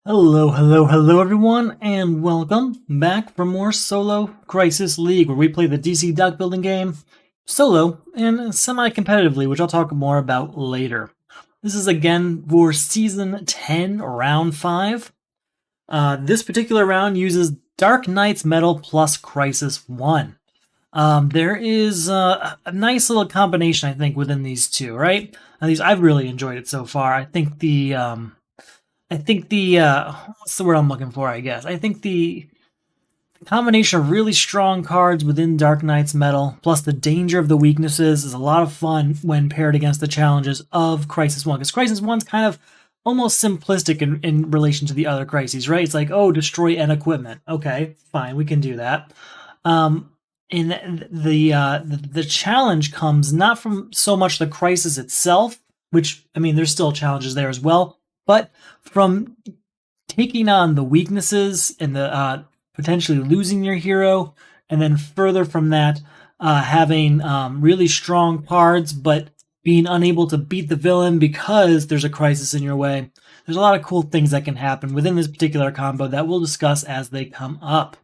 Hello everyone, and welcome back for more Solo Crisis League, where we play the DC deck building game solo and semi-competitively, which I'll talk more about later. This is again for Season 10, Round 5. This particular round uses Dark Knight's Metal plus Crisis 1. There is a nice little combination, I think, within these two, right? I've really enjoyed it so far. I think the what's the word I'm looking for, I guess? I think the combination of really strong cards within Dark Knight's Metal, plus the danger of the weaknesses, is a lot of fun when paired against the challenges of Crisis 1. Because Crisis 1's kind of almost simplistic in relation to the other crises, right? It's like, oh, destroy an equipment. Okay, fine, we can do that. And the challenge comes not from so much the crisis itself, which, I mean, there's still challenges there as well, but from taking on the weaknesses and the potentially losing your hero, and then further from that, having really strong cards, but being unable to beat the villain because there's a crisis in your way. There's a lot of cool things that can happen within this particular combo that we'll discuss as they come up.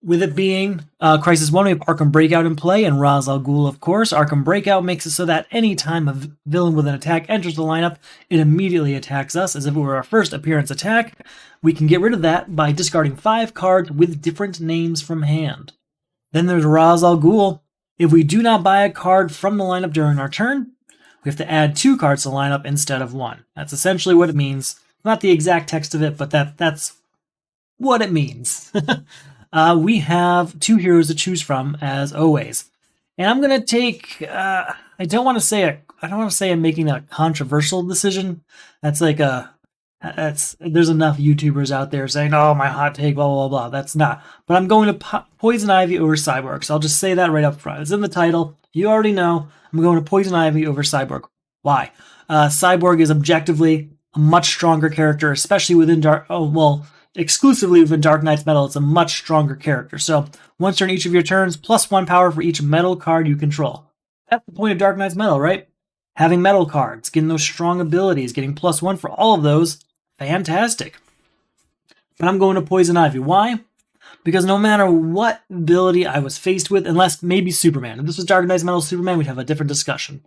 With it being Crisis 1, we have Arkham Breakout in play, and Ra's al Ghul, of course. Arkham Breakout makes it so that any time a villain with an attack enters the lineup, it immediately attacks us, as if it were our first appearance attack. We can get rid of that by discarding 5 cards with different names from hand. Then there's Ra's al Ghul. If we do not buy a card from the lineup during our turn, we have to add 2 cards to the lineup instead of 1. That's essentially what it means. Not the exact text of it, but that's what it means. We have 2 heroes to choose from, as always, and I'm gonna take. I don't want to say I'm making a controversial decision. There's enough YouTubers out there saying, "Oh, my hot take, blah blah blah." That's not. But I'm going to Poison Ivy over Cyborg. So I'll just say that right up front. It's in the title. You already know. I'm going to Poison Ivy over Cyborg. Why? Cyborg is objectively a much stronger character, especially within exclusively within Dark Knight's Metal. It's a much stronger character. So once during each of your turns, +1 power for each metal card you control. That's the point of Dark Knight's Metal, right? Having metal cards, getting those strong abilities, getting +1 for all of those, fantastic. But I'm going to Poison Ivy. Why? Because no matter what ability I was faced with, unless maybe Superman. If this was Dark Knight's Metal Superman, we'd have a different discussion.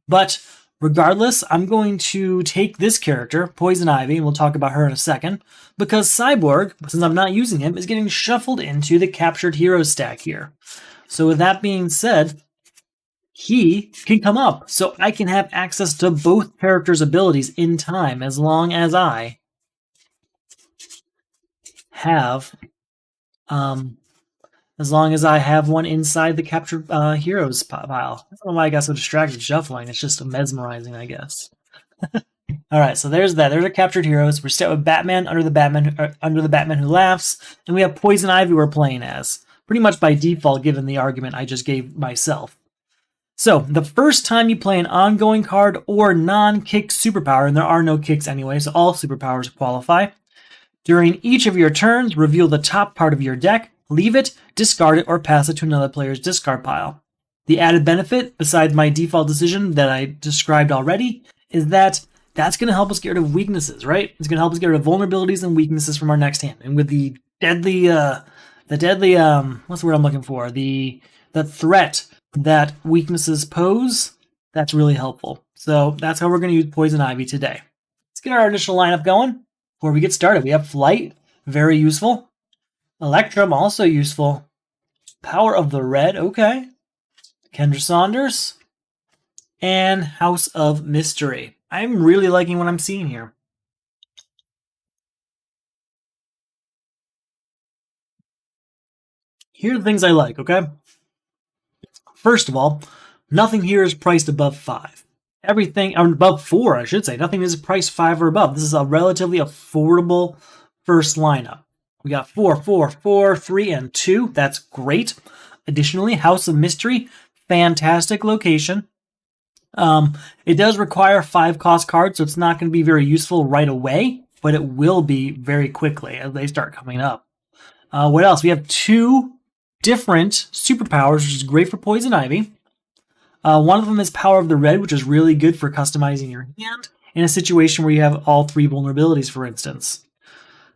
But regardless, I'm going to take this character, Poison Ivy, and we'll talk about her in a second, because Cyborg, since I'm not using him, is getting shuffled into the Captured Heroes stack here. So with that being said, he can come up, so I can have access to both characters' abilities in time, as long as I have one inside the Captured Heroes pile. I don't know why I got so distracted shuffling. It's just mesmerizing, I guess. All right, so there's that. There's our Captured Heroes. We're set with Batman under the Batman Who Laughs, and we have Poison Ivy we're playing as, pretty much by default, given the argument I just gave myself. So the first time you play an ongoing card or non-kick superpower, and there are no kicks anyway, so all superpowers qualify. During each of your turns, reveal the top part of your deck, leave it, discard it, or pass it to another player's discard pile. The added benefit, besides my default decision that I described already, is that that's going to help us get rid of weaknesses, right? It's going to help us get rid of vulnerabilities and weaknesses from our next hand. And with the deadly, what's the word I'm looking for? The threat that weaknesses pose, that's really helpful. So that's how we're going to use Poison Ivy today. Let's get our initial lineup going. Before we get started, we have Flight, very useful. Electrum, also useful. Power of the Red, okay. Kendra Saunders. And House of Mystery. I'm really liking what I'm seeing here. Here are the things I like, okay? First of all, nothing here is priced above 5. Everything, or above 4, I should say. Nothing is priced 5 or above. This is a relatively affordable first lineup. We got 4, 4, 4, 3, and 2. That's great. Additionally, House of Mystery, fantastic location. It does require 5 cost cards, so it's not going to be very useful right away, but it will be very quickly as they start coming up. What else? We have 2 different superpowers, which is great for Poison Ivy. One of them is Power of the Red, which is really good for customizing your hand. in a situation where you have all 3 vulnerabilities, for instance.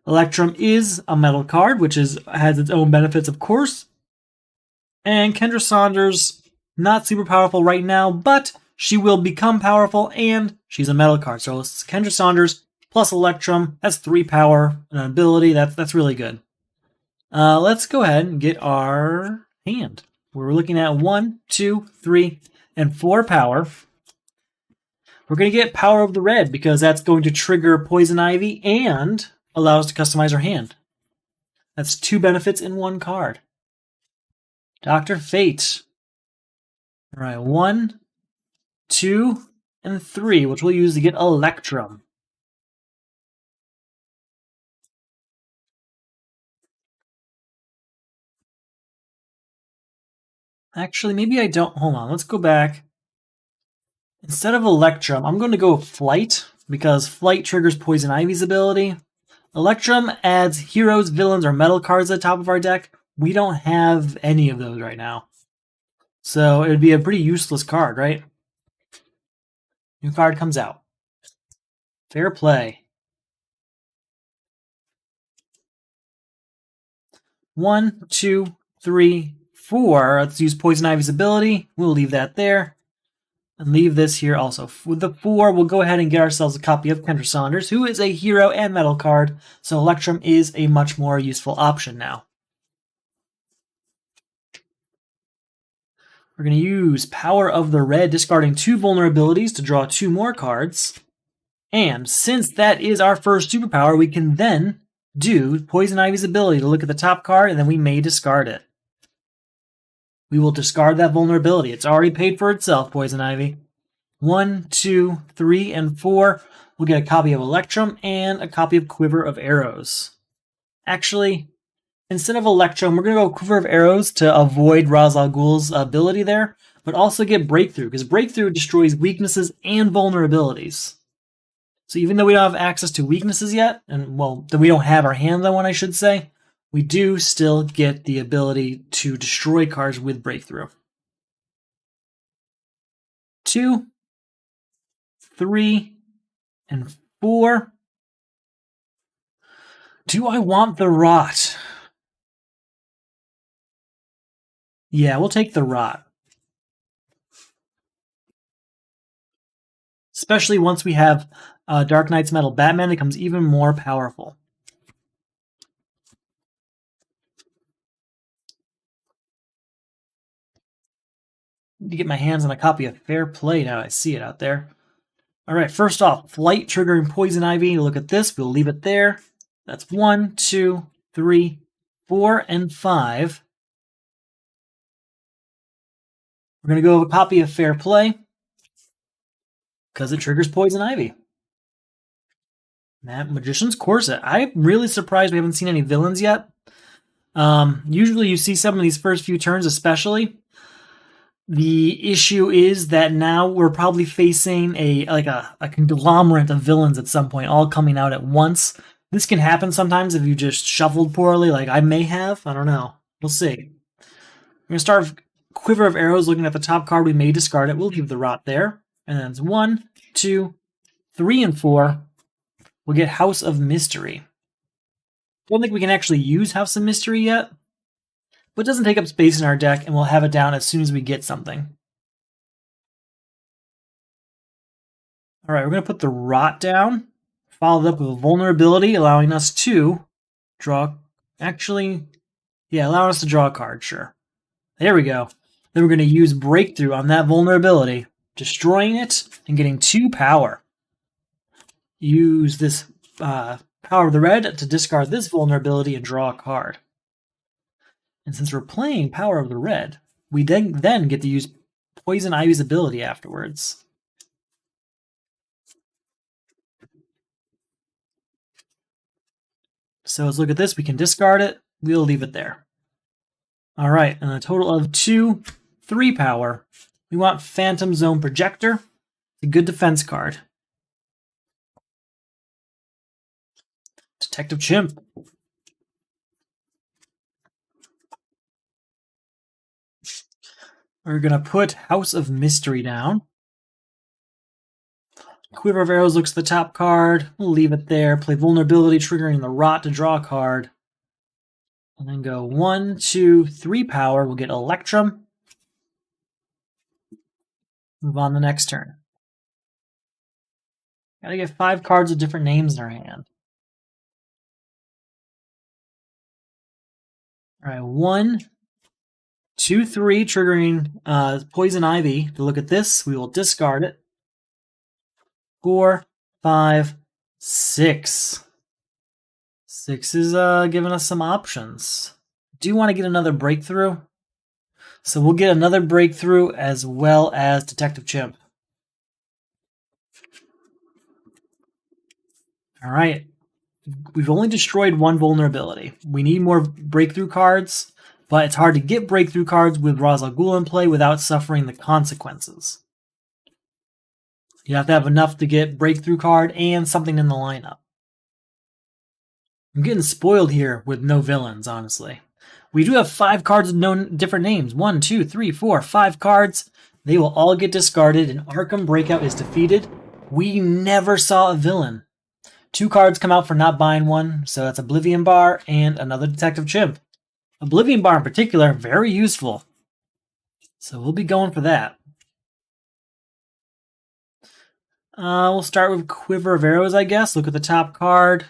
Electrum is a metal card, which has its own benefits, of course. And Kendra Saunders, not super powerful right now, but she will become powerful, and she's a metal card. So it's Kendra Saunders plus Electrum. That's 3 power and an ability. That's really good. Let's go ahead and get our hand. We're looking at 1, 2, 3, and 4 power. We're going to get Power of the Red because that's going to trigger Poison Ivy and allow us to customize our hand. That's 2 benefits in 1 card. Dr. Fate. All right, 1, 2, and 3, which we'll use to get Electrum. Actually, maybe I don't. Hold on, let's go back. Instead of Electrum, I'm going to go Flight because Flight triggers Poison Ivy's ability. Electrum adds heroes, villains, or metal cards at the top of our deck. We don't have any of those right now. So it would be a pretty useless card, right? New card comes out. Fair play. 1, 2, 3, 4. Let's use Poison Ivy's ability. We'll leave that there. And leave this here also. With the 4, we'll go ahead and get ourselves a copy of Kendra Saunders, who is a hero and metal card, so Electrum is a much more useful option now. We're going to use Power of the Red, discarding 2 vulnerabilities to draw 2 more cards. And since that is our first superpower, we can then do Poison Ivy's ability to look at the top card, and then we may discard it. We will discard that vulnerability. It's already paid for itself, Poison Ivy. 1, 2, 3, and 4. We'll get a copy of Electrum and a copy of Quiver of Arrows. Actually, instead of Electrum, we're going to go Quiver of Arrows to avoid Ra's al Ghul's ability there, but also get Breakthrough, because Breakthrough destroys weaknesses and vulnerabilities. So even though we don't have access to weaknesses yet, and well, that we don't have our hand on one, I should say, we do still get the ability to destroy cards with Breakthrough. 2, 3, and 4. Do I want the Rot? Yeah, we'll take the Rot. Especially once we have Dark Knight's Metal Batman, it becomes even more powerful. Need to get my hands on a copy of Fair Play now I see it out there. All right, first off, Flight triggering Poison Ivy. Look at this. We'll leave it there. That's 1, 2, 3, 4, and 5. We're going to go with a copy of Fair Play because it triggers Poison Ivy. That Magician's Corset. I'm really surprised we haven't seen any villains yet. Usually you see some of these first few turns especially. The issue is that now we're probably facing a conglomerate of villains at some point, all coming out at once. This can happen sometimes if you just shuffled poorly, like I may have. I don't know. We'll see. We're going to start with Quiver of Arrows, looking at the top card. We may discard it. We'll leave the Rot there. And then it's 1, 2, 3, and 4. We'll get House of Mystery. Don't think we can actually use House of Mystery yet, but it doesn't take up space in our deck, and we'll have it down as soon as we get something. All right, we're going to put the Rot down, followed up with a Vulnerability, allowing us to draw... allowing us to draw a card, sure. There we go. Then we're going to use Breakthrough on that Vulnerability, destroying it and getting 2 power. Use this Power of the Red to discard this vulnerability and draw a card. And since we're playing Power of the Red, we then get to use Poison Ivy's ability afterwards. So let's look at this. We can discard it. We'll leave it there. All right, and a total of 2, 3 power. We want Phantom Zone Projector. It's a good defense card. Detective Chimp. We're going to put House of Mystery down. Quiver of Arrows looks at the top card. We'll leave it there. Play Vulnerability, triggering the Rot to draw a card. And then go 1, 2, 3 power. We'll get Electrum. Move on the next turn. Gotta get 5 cards with different names in our hand. Alright, 1, 2, 3, triggering Poison Ivy. To look at this, we will discard it. 4, 5, 6. 6 is giving us some options. Do you want to get another breakthrough? So we'll get another breakthrough as well as Detective Chimp. Alright. We've only destroyed 1 vulnerability. We need more breakthrough cards, but it's hard to get breakthrough cards with Ra's al Ghul in play without suffering the consequences. You have to have enough to get breakthrough card and something in the lineup. I'm getting spoiled here with no villains, honestly. We do have 5 cards with no different names. 1, 2, 3, 4, 5 cards. They will all get discarded, and Arkham Breakout is defeated. We never saw a villain. 2 cards come out for not buying one, so that's Oblivion Bar and another Detective Chimp. Oblivion Bar in particular, very useful. So we'll be going for that. We'll start with Quiver of Arrows, I guess. Look at the top card.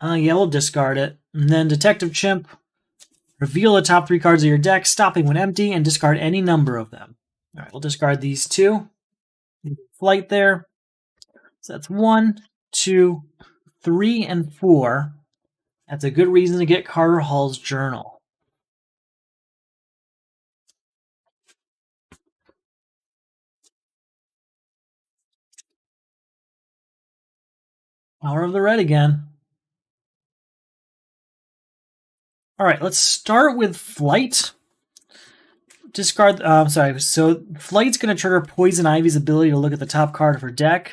Yeah, we'll discard it. And then Detective Chimp. Reveal the top 3 cards of your deck, stopping when empty, and discard any number of them. All right, we'll discard these 2. Flight there. So that's 1, 2, 3, and 4. That's a good reason to get Carter Hall's Journal. Power of the Red again. All right, let's start with Flight. Discard, so Flight's going to trigger Poison Ivy's ability to look at the top card of her deck.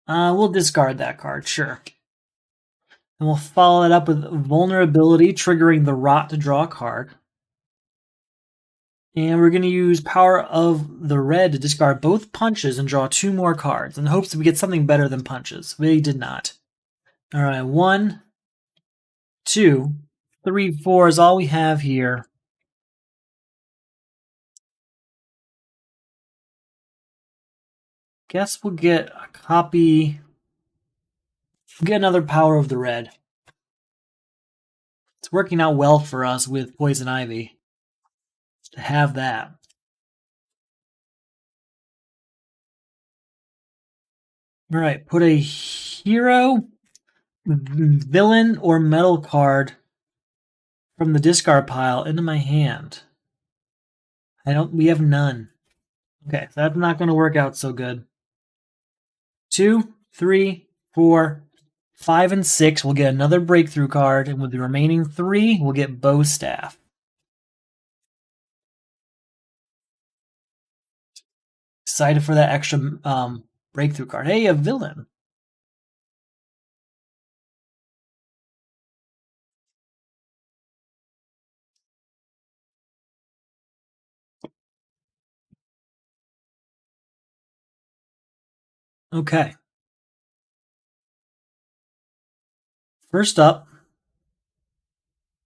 We'll discard that card, sure. And we'll follow it up with Vulnerability, triggering the Rot to draw a card. And we're going to use Power of the Red to discard both punches and draw 2 more cards in hopes that we get something better than punches. We did not. All right, 1, 2, 3, 4 is all we have here. Guess we'll get a copy. We'll get another Power of the Red. It's working out well for us with Poison Ivy to have that. All right, put a hero, villain, or metal card from the discard pile into my hand. We have none. Okay, so that's not going to work out so good. 2, 3, 4, 5, and 6. We'll get another breakthrough card, and with the remaining 3, we'll get Bow Staff. Excited for that extra breakthrough card. Hey, a villain. Okay. First up,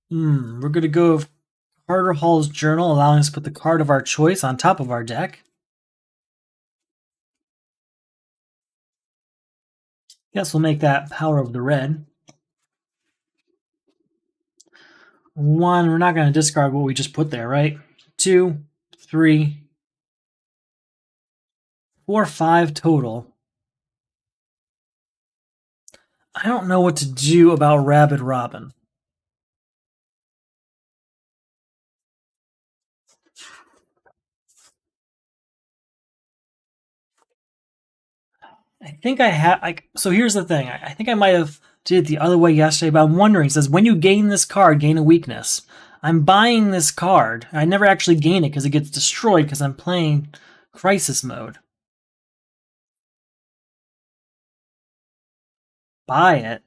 we're going to go with Carter Hall's Journal, allowing us to put the card of our choice on top of our deck. Guess we'll make that Power of the Red. 1, we're not going to discard what we just put there, right? 2, 3, 4, 5 total. I don't know what to do about Rabid Robin. I think I have. So here's the thing. I think I might have did it the other way yesterday, but I'm wondering. It says when you gain this card, gain a weakness. I'm buying this card. I never actually gain it because it gets destroyed because I'm playing Crisis Mode. Buy it.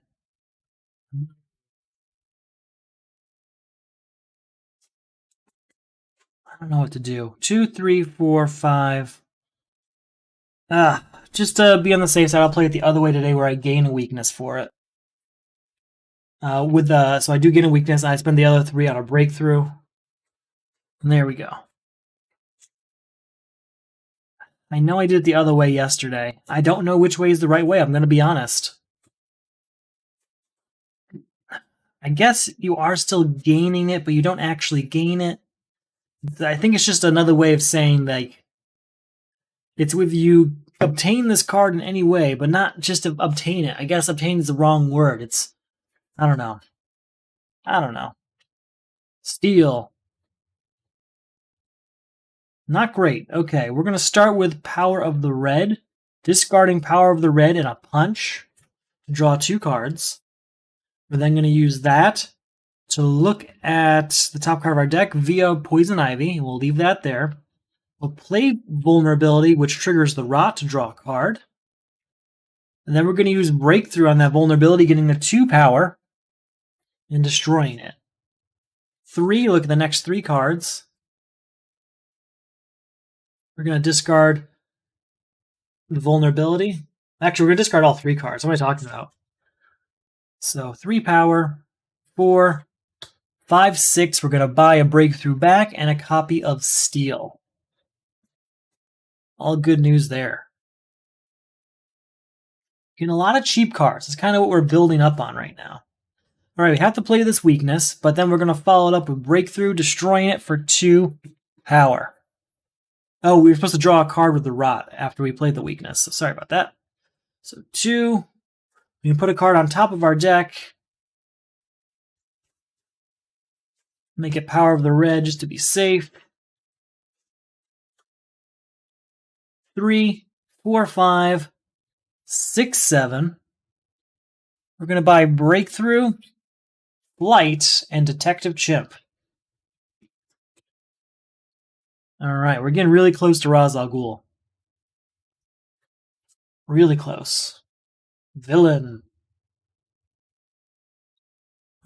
don't know what to do. 2, 3, 4, 5. Just to be on the safe side, I'll play it the other way today where I gain a weakness for it. So I do gain a weakness, and I spend the other 3 on a breakthrough. And there we go. I know I did it the other way yesterday. I don't know which way is the right way, I'm going to be honest. I guess you are still gaining it, but you don't actually gain it. I think it's just another way of saying, like, it's with you obtain this card in any way, but not just to obtain it. I guess obtain is the wrong word. It's, I don't know. Steal. Not great. Okay, we're going to start with Power of the Red. Discarding Power of the Red and a punch to draw 2 cards. We're then going to use that to look at the top card of our deck via Poison Ivy. We'll leave that there. We'll play Vulnerability, which triggers the Rot to draw a card. And then we're going to use Breakthrough on that Vulnerability, getting the 2 power and destroying it. 3, look at the next 3 cards. We're going to discard the Vulnerability. Actually, we're going to discard all 3 cards. What am I talking about? So 3 power, 4, 5, 6. We're going to buy a Breakthrough back and a copy of Steel. All good news there. Getting a lot of cheap cards. It's kind of what we're building up on right now. All right, we have to play this weakness, but then we're going to follow it up with Breakthrough, destroying it for 2 power. Oh, we were supposed to draw a card with the Rot after we played the weakness, so sorry about that. So 2. We can put a card on top of our deck. Make it Power of the Red just to be safe. 3, 4, 5, 6, 7. We're going to buy Breakthrough, Flight, and Detective Chimp. Alright, we're getting really close to Ra's al Ghul. Really close. Villain.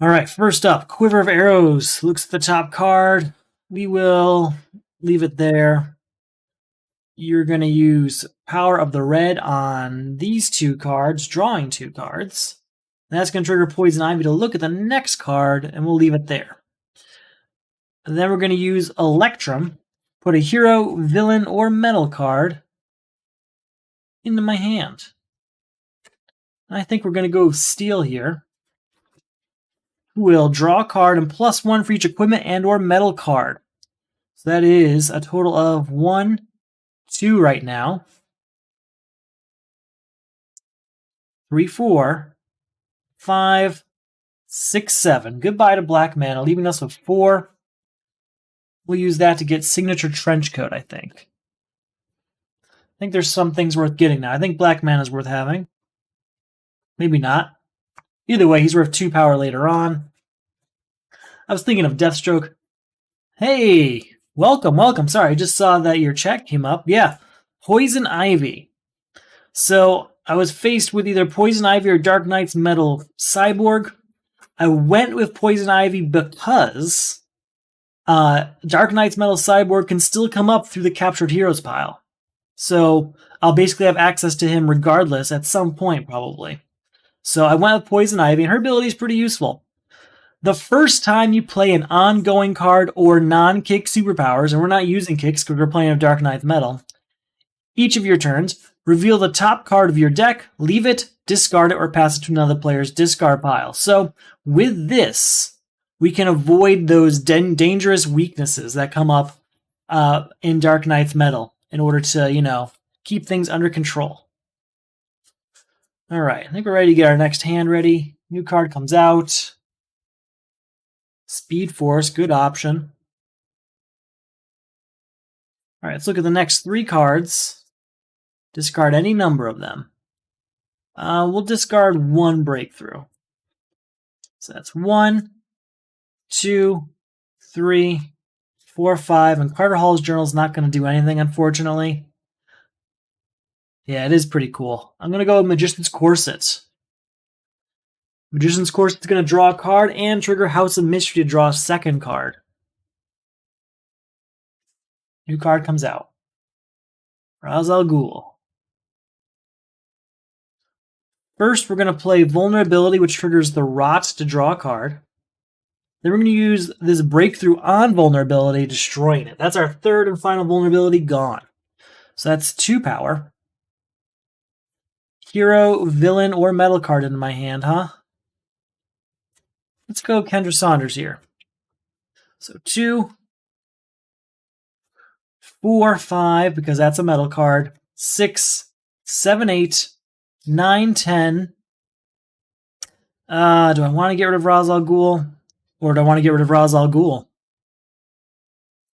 Alright, first up, Quiver of Arrows. Looks at the top card. We will leave it there. You're going to use Power of the Red on these 2 cards, drawing 2 cards. And that's going to trigger Poison Ivy to look at the next card, and we'll leave it there. And then we're going to use Electrum. Put a hero, villain, or metal card into my hand. I think we're going to go Steel here. We'll draw a card and +1 for each equipment and or metal card. So that is a total of 1, 2 right now. 3, 4, 5, 6, 7. Goodbye to Black Mana, leaving us with 4. We'll use that to get Signature Trenchcoat, I think. I think there's some things worth getting now. I think Black Mana is worth having. Maybe not. Either way, he's worth 2 power later on. I was thinking of Deathstroke. Hey! Welcome, welcome. Sorry, I just saw that your chat came up. Yeah, Poison Ivy. So, I was faced with either Poison Ivy or Dark Knight's Metal Cyborg. I went with Poison Ivy because Dark Knight's Metal Cyborg can still come up through the Captured Heroes pile. So I'll basically have access to him regardless at some point, probably. So I went with Poison Ivy, and her ability is pretty useful. The first time you play an ongoing card or non-kick superpowers, and we're not using kicks because we're playing with Dark Knight's Metal, each of your turns, reveal the top card of your deck, leave it, discard it, or pass it to another player's discard pile. So with this, we can avoid those dangerous weaknesses that come up in Dark Knight's Metal in order to, keep things under control. All right, I think we're ready to get our next hand ready. New card comes out. Speed Force, good option. All right, let's look at the next 3 cards. Discard any number of them. We'll discard 1 Breakthrough. So that's 1, 2, 3, 4, 5, and Carter Hall's Journal is not going to do anything, unfortunately. Yeah, it is pretty cool. I'm going to go with Magician's Corset. Magician's Corset is going to draw a card and trigger House of Mystery to draw a second card. New card comes out. Ra's al Ghul. First, we're going to play Vulnerability, which triggers the Rot to draw a card. Then we're going to use this Breakthrough on Vulnerability, destroying it. That's our third and final vulnerability gone. So that's 2 power. Hero, villain, or metal card into my hand, huh? Let's go Kendra Saunders here. So 2, 4, 5, because that's a metal card. 6, 7, 8, 9, 10. Do I want to get rid of Ra's al Ghul? Or do I want to get rid of Ra's al Ghul?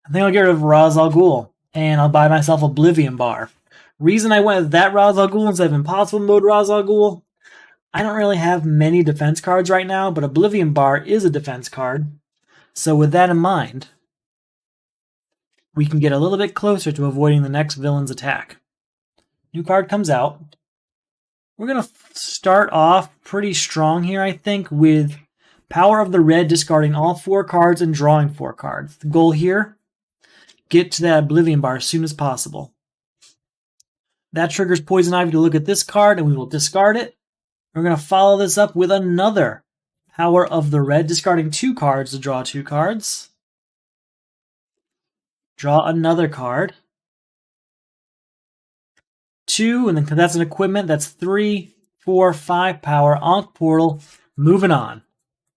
I think I'll get rid of Ra's al Ghul. And I'll buy myself Oblivion Bar. Reason I went with that Ra's al Ghul instead of Impossible Mode Ra's al Ghul, I don't really have many defense cards right now, but Oblivion Bar is a defense card. So with that in mind, we can get a little bit closer to avoiding the next villain's attack. New card comes out. We're going to start off pretty strong here, I think, with Power of the Red, discarding all 4 cards and drawing 4 cards. The goal here, get to that Oblivion Bar as soon as possible. That triggers Poison Ivy to look at this card, and we will discard it. We're going to follow this up with another Power of the Red, discarding 2 cards to draw 2 cards. Draw another card. 2, and then that's an equipment. That's 3, 4, 5 power. Ankh Portal. Moving on.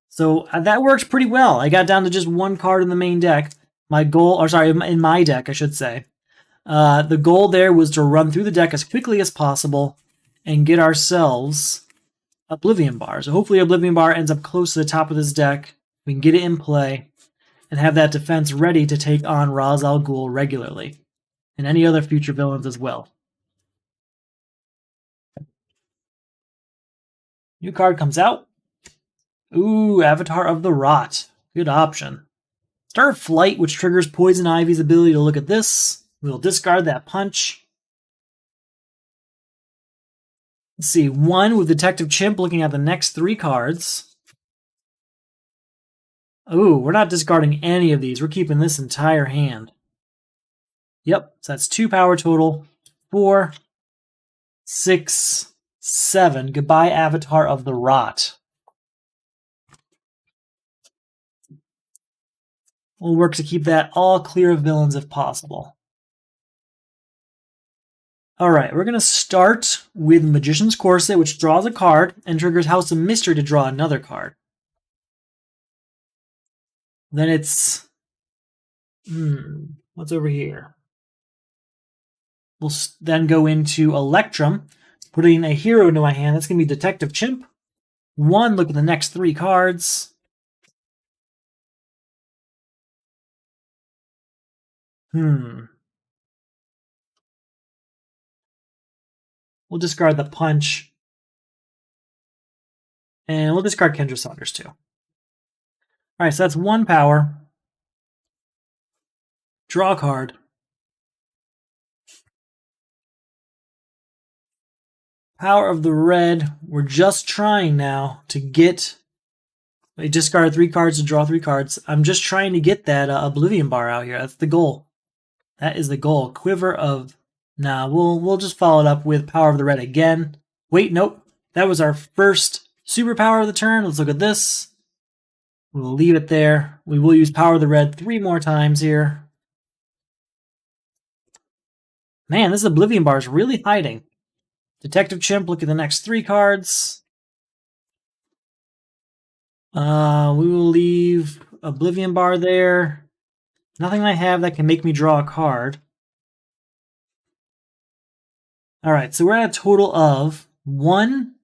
So that works pretty well. I got down to just 1 card in the main deck. My goal, or sorry, in my deck, I should say. The goal there was to run through the deck as quickly as possible and get ourselves Oblivion Bar. So hopefully Oblivion Bar ends up close to the top of this deck. We can get it in play and have that defense ready to take on Ra's al Ghul regularly and any other future villains as well. New card comes out. Ooh, Avatar of the Rot. Good option. Start Flight, which triggers Poison Ivy's ability to look at this. We'll discard that punch. Let's see, 1 with Detective Chimp looking at the next 3 cards. Ooh, we're not discarding any of these. We're keeping this entire hand. Yep, so that's 2 power total. 4, 6, 7. Goodbye, Avatar of the Rot. We'll work to keep that all clear of villains if possible. Alright, we're going to start with Magician's Corset, which draws a card and triggers House of Mystery to draw another card. Then it's... what's over here? We'll then go into Electrum, putting a hero into my hand. That's going to be Detective Chimp. 1, look at the next 3 cards. We'll discard the punch. And we'll discard Kendra Saunders too. Alright, so that's 1 power. Draw a card. Power of the Red. We're just trying now to get... I discard 3 cards to draw 3 cards. I'm just trying to get that Oblivion Bar out here. That's the goal. That is the goal. Quiver of... Nah, we'll just follow it up with Power of the Red again. Wait, nope. That was our first superpower of the turn. Let's look at this. We'll leave it there. We will use Power of the Red 3 more times here. Man, this Oblivion Bar is really hiding. Detective Chimp, look at the next 3 cards. We will leave Oblivion Bar there. Nothing I have that can make me draw a card. Alright, so we're at a total of 1,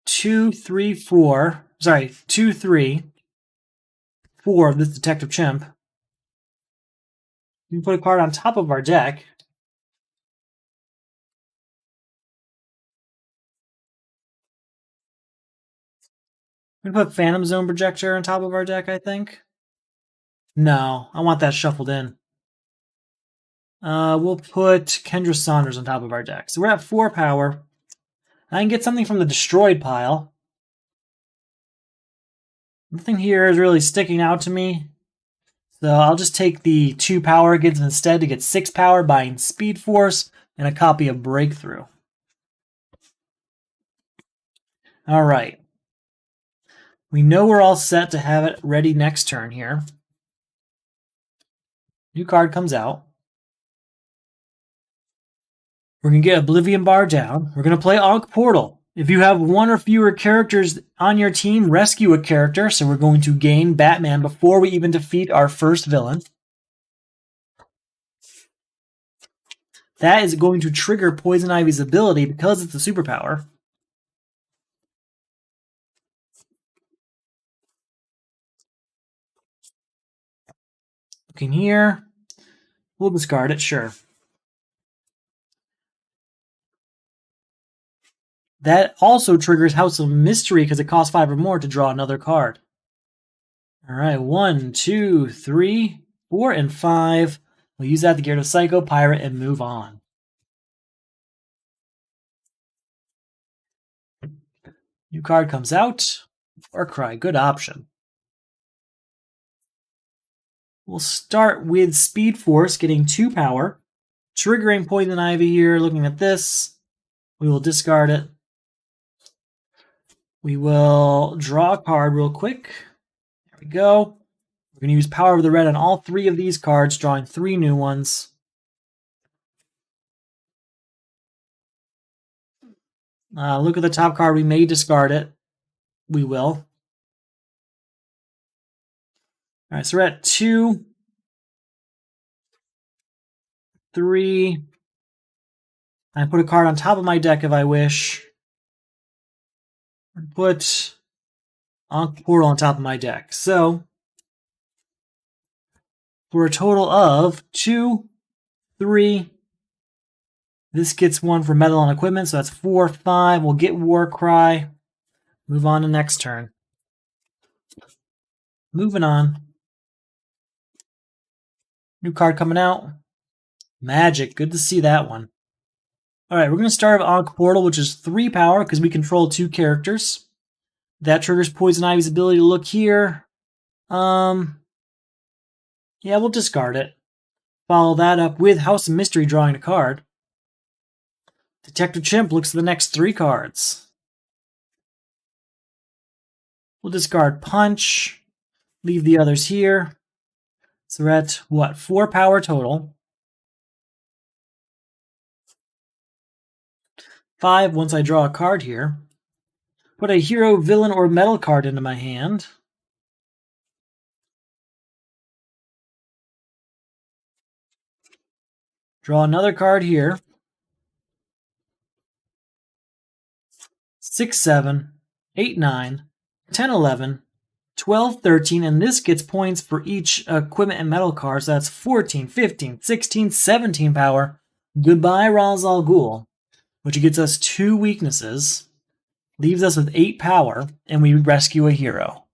2, 3, 4. Sorry, 2, 3, 4 of this Detective Chimp. We can put a card on top of our deck. We can put Phantom Zone Projector on top of our deck, I think. No, I want that shuffled in. We'll put Kendra Saunders on top of our deck. So we're at 4 power. I can get something from the destroyed pile. Nothing here is really sticking out to me. So I'll just take the 2 power it gets instead to get 6 power, buying Speed Force and a copy of Breakthrough. All right. We know we're all set to have it ready next turn here. New card comes out. We're going to get Oblivion Bar down. We're going to play Ankh Portal. If you have 1 or fewer characters on your team, rescue a character. So we're going to gain Batman before we even defeat our first villain. That is going to trigger Poison Ivy's ability because it's a superpower. Looking here. We'll discard it, sure. That also triggers House of Mystery because it costs 5 or more to draw another card. All right, 1, 2, 3, 4, and 5. We'll use that to get rid of Psycho, Pirate, and move on. New card comes out. Warcry, good option. We'll start with Speed Force, getting 2 power. Triggering Poison Ivy here, looking at this. We will discard it. We will draw a card real quick. There we go. We're going to use Power of the Red on all 3 of these cards, drawing 3 new ones. Look at the top card. We may discard it. We will. All right, so we're at 2, 3. I put a card on top of my deck if I wish. Put Ankh Portal on top of my deck. So, for a total of 2, 3. This gets 1 for metal and equipment, so that's 4, 5. We'll get Warcry. Move on to next turn. Moving on. New card coming out. Magic. Good to see that one. All right, we're going to start with Ankh Portal, which is 3 power because we control 2 characters. That triggers Poison Ivy's ability to look here. Yeah, we'll discard it. Follow that up with House of Mystery drawing a card. Detective Chimp looks at the next 3 cards. We'll discard Punch. Leave the others here. So we're at, what, 4 power total. 5 once I draw a card here. Put a hero, villain, or metal card into my hand. Draw another card here. 6, 7, 8, 9, 10, 11, 12, 13, and this gets points for each equipment and metal card, so that's 14, 15, 16, 17 power. Goodbye, Ra's al Ghul, which gets us 2 weaknesses, leaves us with 8 power, and we rescue a hero.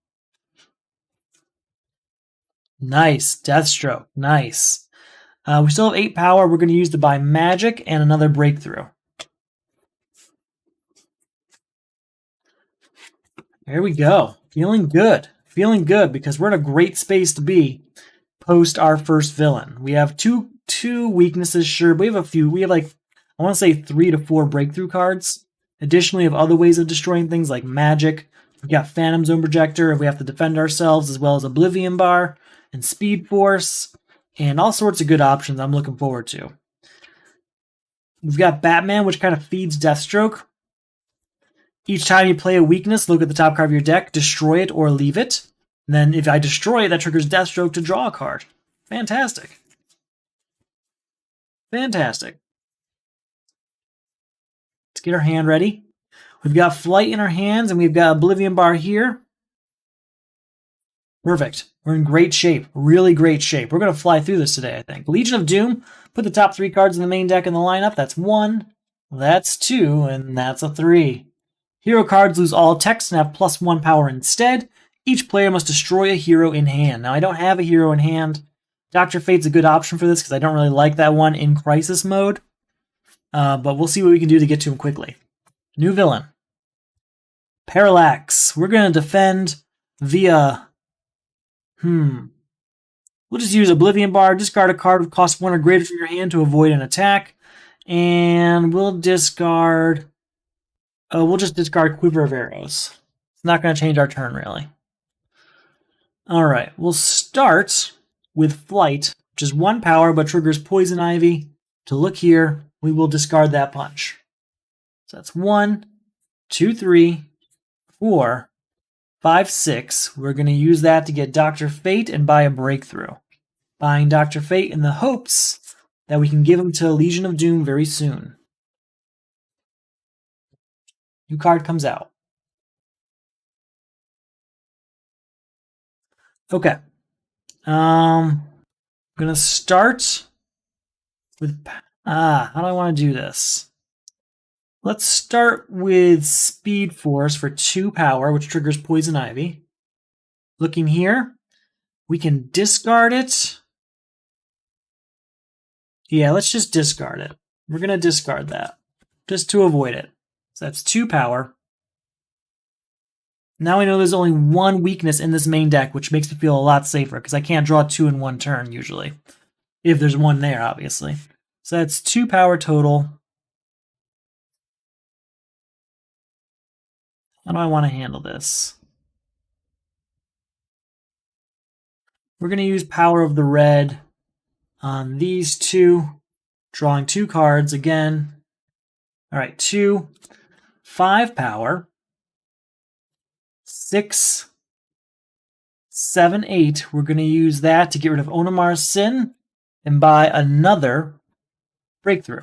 Nice, Deathstroke, nice. We still have 8 power. We're going to use to buy Magic and another Breakthrough. There we go. Feeling good. Feeling good because we're in a great space to be post our first villain. We have two weaknesses, sure. But we have a few. We have like, I want to say 3 to 4 breakthrough cards. Additionally, we have other ways of destroying things like Magic. We've got Phantom Zone Projector if we have to defend ourselves, as well as Oblivion Bar and Speed Force, and all sorts of good options I'm looking forward to. We've got Batman, which kind of feeds Deathstroke. Each time you play a weakness, look at the top card of your deck, destroy it or leave it. And then if I destroy it, that triggers Deathstroke to draw a card. Fantastic. Fantastic. Let's get our hand ready. We've got Flight in our hands, and we've got Oblivion Bar here. Perfect. We're in great shape. Really great shape. We're going to fly through this today, I think. Legion of Doom. Put the top 3 cards in the main deck in the lineup. That's 1. That's 2. And that's a 3. Hero cards lose all text and have +1 power instead. Each player must destroy a hero in hand. Now, I don't have a hero in hand. Dr. Fate's a good option for this because I don't really like that one in Crisis mode. But we'll see what we can do to get to him quickly. New villain. Parallax. We're going to defend via... We'll just use Oblivion Bar, discard a card with cost 1 or greater from your hand to avoid an attack. And we'll discard... we'll just discard Quiver of Arrows. It's not going to change our turn, really. Alright, we'll start with Flight, which is 1 power but triggers Poison Ivy. To look here, we will discard that punch. So that's 1, 2, 3, 4, 5, 6. We're going to use that to get Dr. Fate and buy a breakthrough. Buying Dr. Fate in the hopes that we can give him to Legion of Doom very soon. New card comes out. Okay. I'm going to start with... how do I want to do this? Let's start with Speed Force for 2 power, which triggers Poison Ivy. Looking here, we can discard it. Yeah, let's just discard it. We're going to discard that, just to avoid it. So that's 2 power. Now we know there's only 1 weakness in this main deck, which makes me feel a lot safer, because I can't draw 2 in 1 turn, usually. If there's 1 there, obviously. So that's 2 power total. How do I want to handle this? We're going to use Power of the Red on these 2. Drawing 2 cards again. Alright, 2, 5 power. 6, 7, 8. We're going to use that to get rid of Onomar's Sin and buy another breakthrough.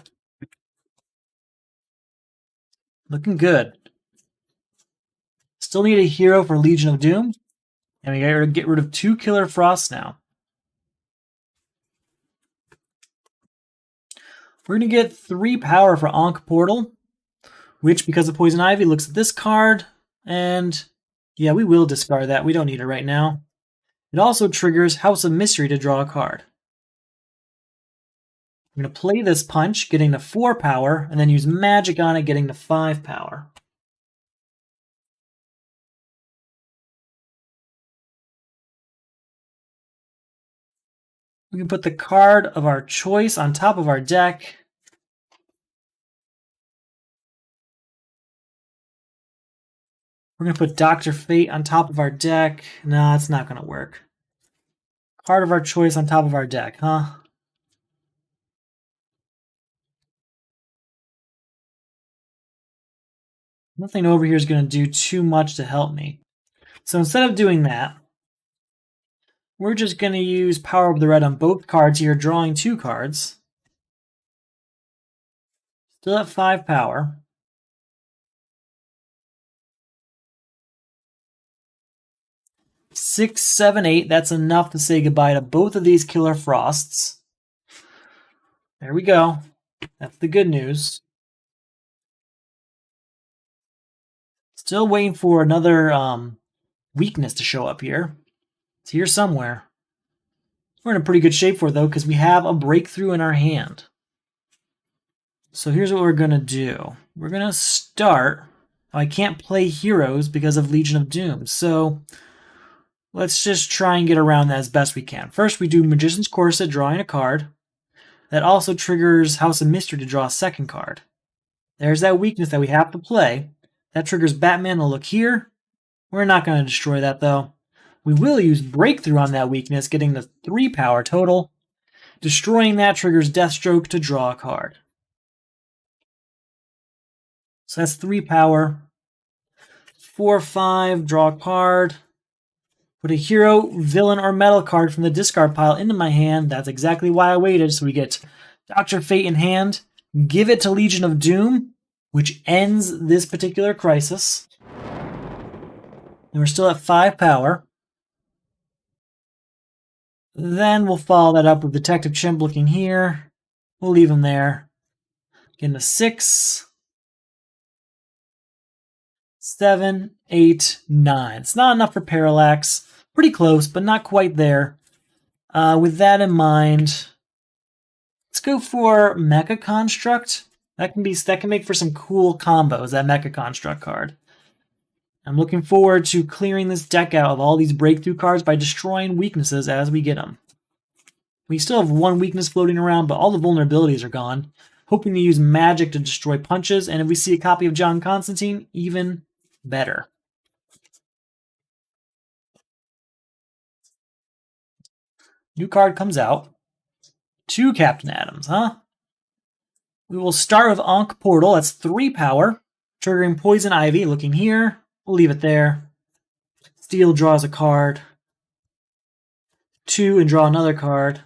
Looking good. Still need a hero for Legion of Doom. And we gotta get rid of 2 Killer Frosts now. We're going to get 3 power for Ankh Portal, which, because of Poison Ivy, looks at this card, and yeah, we will discard that. We don't need it right now. It also triggers House of Mystery to draw a card. I'm going to play this punch, getting the 4 power, and then use Magic on it, getting the 5 power. We can put the card of our choice on top of our deck. We're going to put Dr. Fate on top of our deck. No, it's not going to work. Card of our choice on top of our deck, huh? Nothing over here is going to do too much to help me. So instead of doing that, we're just going to use Power of the Red on both cards here, drawing 2 cards. Still at 5 power. Six, 7, 8. That's enough to say goodbye to both of these Killer Frosts. There we go. That's the good news. Still waiting for another weakness to show up here. It's here somewhere. We're in a pretty good shape for it, though, because we have a breakthrough in our hand. So here's what we're going to do. We're going to start... Oh, I can't play heroes because of Legion of Doom, so let's just try and get around that as best we can. First, we do Magician's Corset, drawing a card. That also triggers House of Mystery to draw a second card. There's that weakness that we have to play. That triggers Batman to look here. We're not going to destroy that, though. We will use Breakthrough on that weakness, getting the 3 power total. Destroying that triggers Deathstroke to draw a card. So that's 3 power. 4, 5, draw a card. Put a hero, villain, or metal card from the discard pile into my hand. That's exactly why I waited. So we get Dr. Fate in hand. Give it to Legion of Doom, which ends this particular crisis. And we're still at 5 power. Then we'll follow that up with Detective Chimp looking here. We'll leave him there. Getting a 6, 7, 8, 9. It's not enough for Parallax. Pretty close, but not quite there. With that in mind, let's go for Mecha Construct. That can make for some cool combos, that Mecha Construct card. I'm looking forward to clearing this deck out of all these breakthrough cards by destroying weaknesses as we get them. We still have one weakness floating around, but all the vulnerabilities are gone. Hoping to use magic to destroy punches, and if we see a copy of John Constantine, even better. New card comes out. 2 Captain Atoms, huh? We will start with Ankh Portal. That's 3 power. Triggering Poison Ivy. Looking here. We'll leave it there. Steel draws a card. 2 and draw another card.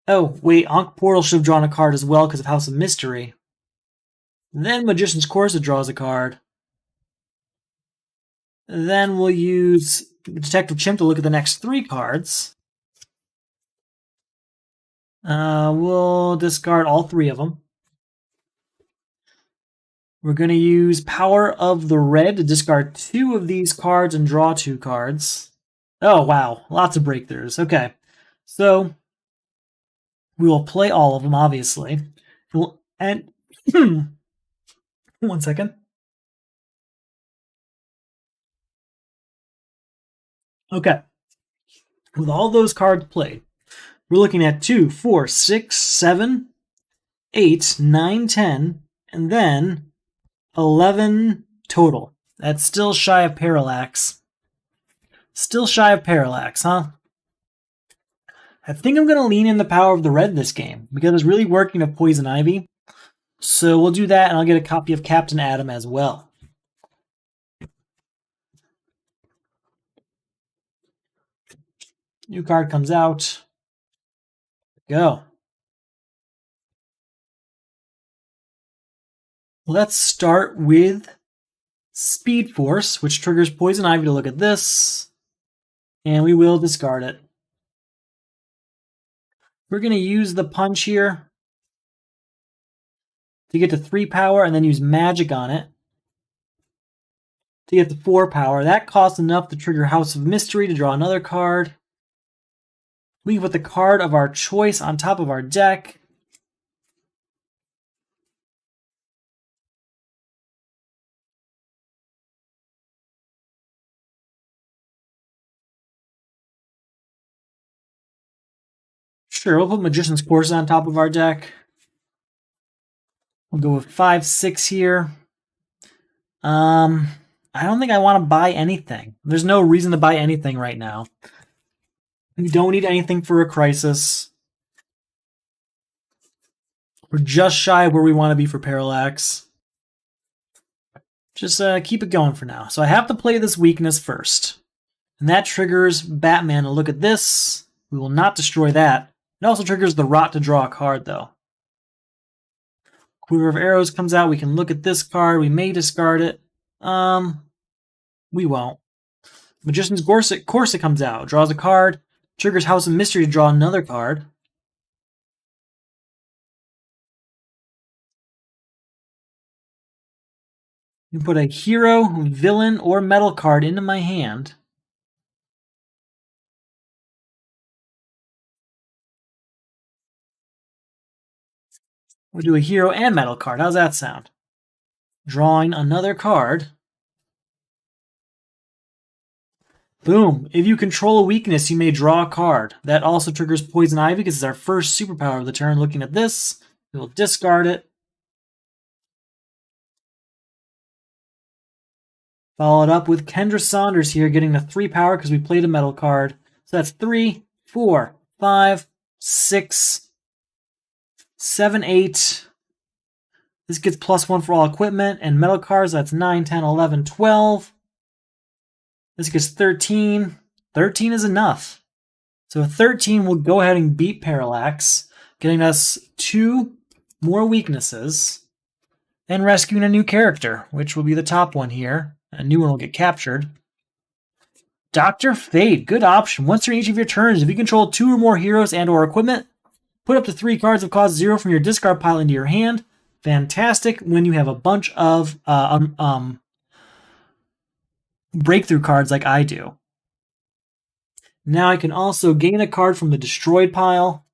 Oh, wait, Ankh Portal should have drawn a card as well because of House of Mystery. Then Magician's Corset draws a card. Then we'll use Detective Chimp to look at the next 3 cards. We'll discard all 3 of them. We're going to use Power of the Red to discard 2 of these cards and draw 2 cards. Oh, wow. Lots of breakthroughs. Okay. So, we will play all of them, obviously. And, one second. Okay. With all those cards played, we're looking at 2, 4, 6, 7, 8, 9, 10, and then 11 total. That's still shy of Parallax. Still shy of Parallax, huh? I think I'm going to lean in the Power of the Red this game, because it's really working with Poison Ivy. So we'll do that, and I'll get a copy of Captain Atom as well. New card comes out. Go. Let's start with Speed Force, which triggers Poison Ivy to look at this. And we will discard it. We're going to use the punch here to get to 3 power and then use magic on it to get to 4 power. That costs enough to trigger House of Mystery to draw another card. We put the card of our choice on top of our deck. Sure, we'll put Magician's Corset on top of our deck. We'll go with 5, 6 here. I don't think I want to buy anything. There's no reason to buy anything right now. We don't need anything for a crisis. We're just shy of where we want to be for Parallax. Just keep it going for now. So I have to play this weakness first. And that triggers Batman to look at this. We will not destroy that. It also triggers the Rot to draw a card, though. Quiver of Arrows comes out. We can look at this card. We may discard it. We won't. Magician's Corset comes out. Draws a card. Triggers House of Mystery to draw another card. You can put a hero, villain, or metal card into my hand. We'll do a hero and metal card. How's that sound? Drawing another card. Boom. If you control a weakness, you may draw a card. That also triggers Poison Ivy because it's our first superpower of the turn. Looking at this, we will discard it. Follow it up with Kendra Saunders here, getting the 3 power because we played a metal card. So that's 3, 4, 5, 6, 7, 8. This gets +1 for all equipment and metal cards. That's 9, 10, 11, 12. This gets 13. 13 is enough. So 13 will go ahead and beat Parallax, getting us 2 more weaknesses and rescuing a new character, which will be the top one here. A new one will get captured. Dr. Fate, good option. Once during each of your turns, if you control 2 or more heroes and or equipment, put up to 3 cards of cost 0 from your discard pile into your hand. Fantastic when you have a bunch of breakthrough cards like I do. Now I can also gain a card from the destroyed pile.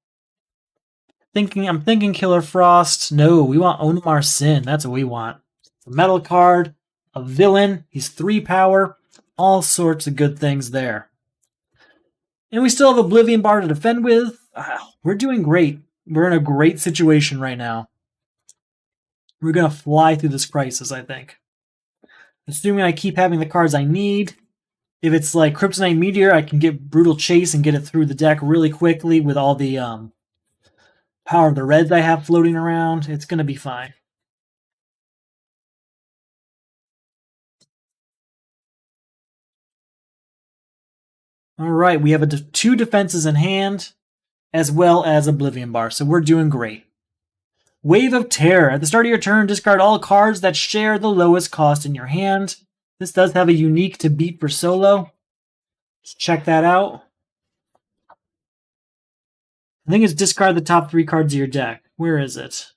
I'm thinking Killer Frost. No, we want Onmar Sin. That's what we want. A metal card, a villain. He's 3 power. All sorts of good things there. And we still have Oblivion Bar to defend with. We're doing great. We're in a great situation right now. We're going to fly through this crisis, I think. Assuming I keep having the cards I need. If it's like Kryptonite Meteor, I can get Brutal Chase and get it through the deck really quickly with all the power of the reds I have floating around. It's going to be fine. All right, we have 2 defenses in hand, as well as Oblivion Bar, so we're doing great. Wave of Terror. At the start of your turn, discard all cards that share the lowest cost in your hand. This does have a unique to beat for solo. Let's check that out. I think it's discard the top 3 cards of your deck. Where is it?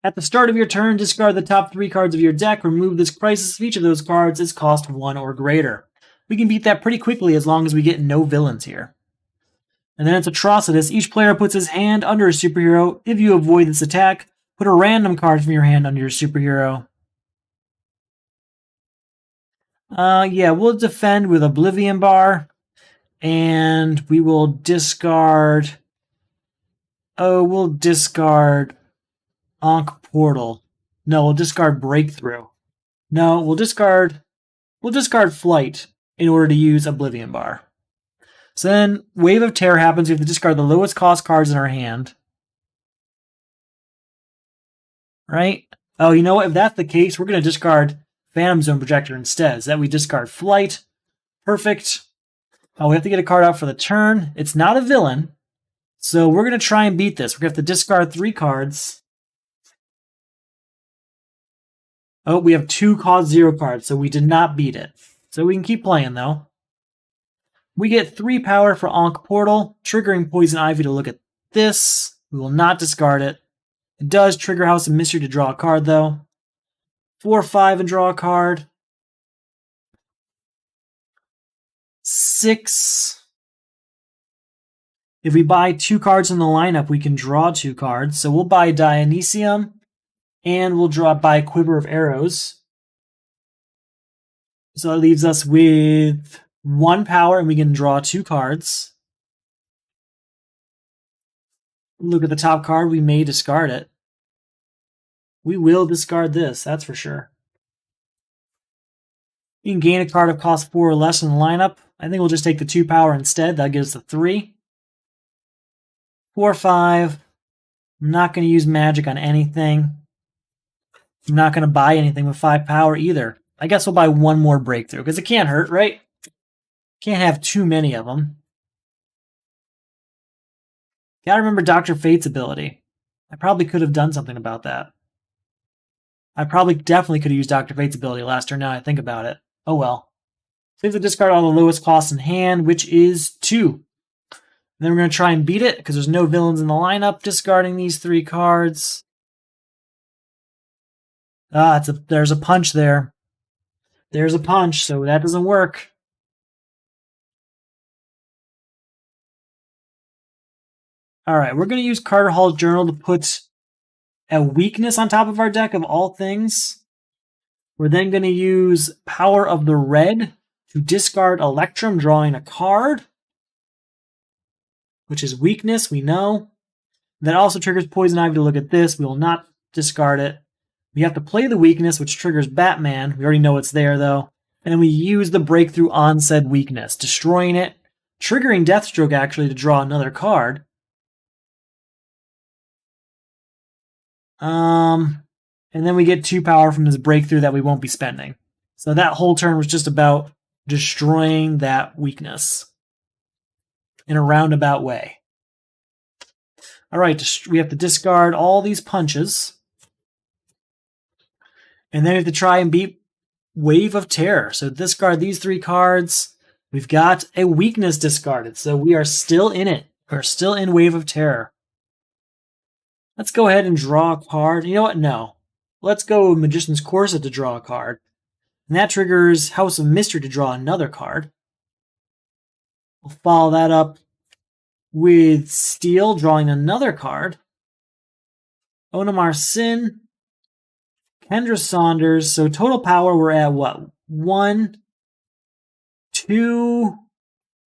At the start of your turn, discard the top 3 cards of your deck. Remove this crisis if each of those cards is cost 1 or greater. We can beat that pretty quickly as long as we get no villains here. And then it's Atrocitus. Each player puts his hand under a superhero. If you avoid this attack, put a random card from your hand under your superhero. Yeah, we'll defend with Oblivion Bar. And we will discard... Oh, we'll discard Ankh Portal. No, we'll discard Breakthrough. No, we'll discard Flight in order to use Oblivion Bar. So then, Wave of Terror happens. We have to discard the lowest cost cards in our hand. Right? Oh, you know what? If that's the case, we're going to discard Phantom Zone Projector instead. So that we discard Flight. Perfect. Oh, we have to get a card out for the turn. It's not a villain. So we're going to try and beat this. We're going to have to discard 3 cards. Oh, we have 2 cost 0 cards, so we did not beat it. So we can keep playing, though. We get 3 power for Ankh Portal, triggering Poison Ivy to look at this. We will not discard it. It does trigger House of Mystery to draw a card, though. 4/5 and draw a card. 6. If we buy 2 cards in the lineup, we can draw 2 cards. So we'll buy Dionysium, and we'll buy Quiver of Arrows. So that leaves us with 1 power, and we can draw 2 cards. Look at the top card. We may discard it. We will discard this, that's for sure. You can gain a card of cost 4 or less in the lineup. I think we'll just take the 2 power instead. That gives us the 3. 4/5. I'm not going to use magic on anything. I'm not going to buy anything with 5 power either. I guess we'll buy 1 more Breakthrough, because it can't hurt, right? Can't have too many of them. Gotta remember Dr. Fate's ability. I probably could have done something about that. I probably definitely could have used Dr. Fate's ability last turn now I think about it. Oh well. So we have to discard all the lowest costs in hand, which is 2. And then we're going to try and beat it, because there's no villains in the lineup, discarding these 3 cards. There's a punch there. There's a punch, so that doesn't work. Alright, we're going to use Carter Hall's Journal to put a weakness on top of our deck of all things. We're then going to use Power of the Red to discard Electrum, drawing a card, which is weakness, we know. That also triggers Poison Ivy to look at this. We will not discard it. We have to play the weakness, which triggers Batman. We already know it's there, though. And then we use the Breakthrough on said weakness, destroying it, triggering Deathstroke, actually, to draw another card. And then we get 2 power from this Breakthrough that we won't be spending. So that whole turn was just about destroying that weakness in a roundabout way. Alright, we have to discard all these punches. And then we have to try and beat Wave of Terror. So discard these 3 cards. We've got a weakness discarded, so we are still in it. We're still in Wave of Terror. Let's go ahead and draw a card. You know what? No. Let's go Magician's Corset to draw a card. And that triggers House of Mystery to draw another card. We'll follow that up with Steel, drawing another card. Onamar Sin. Kendra Saunders. So total power, we're at what? 1, 2,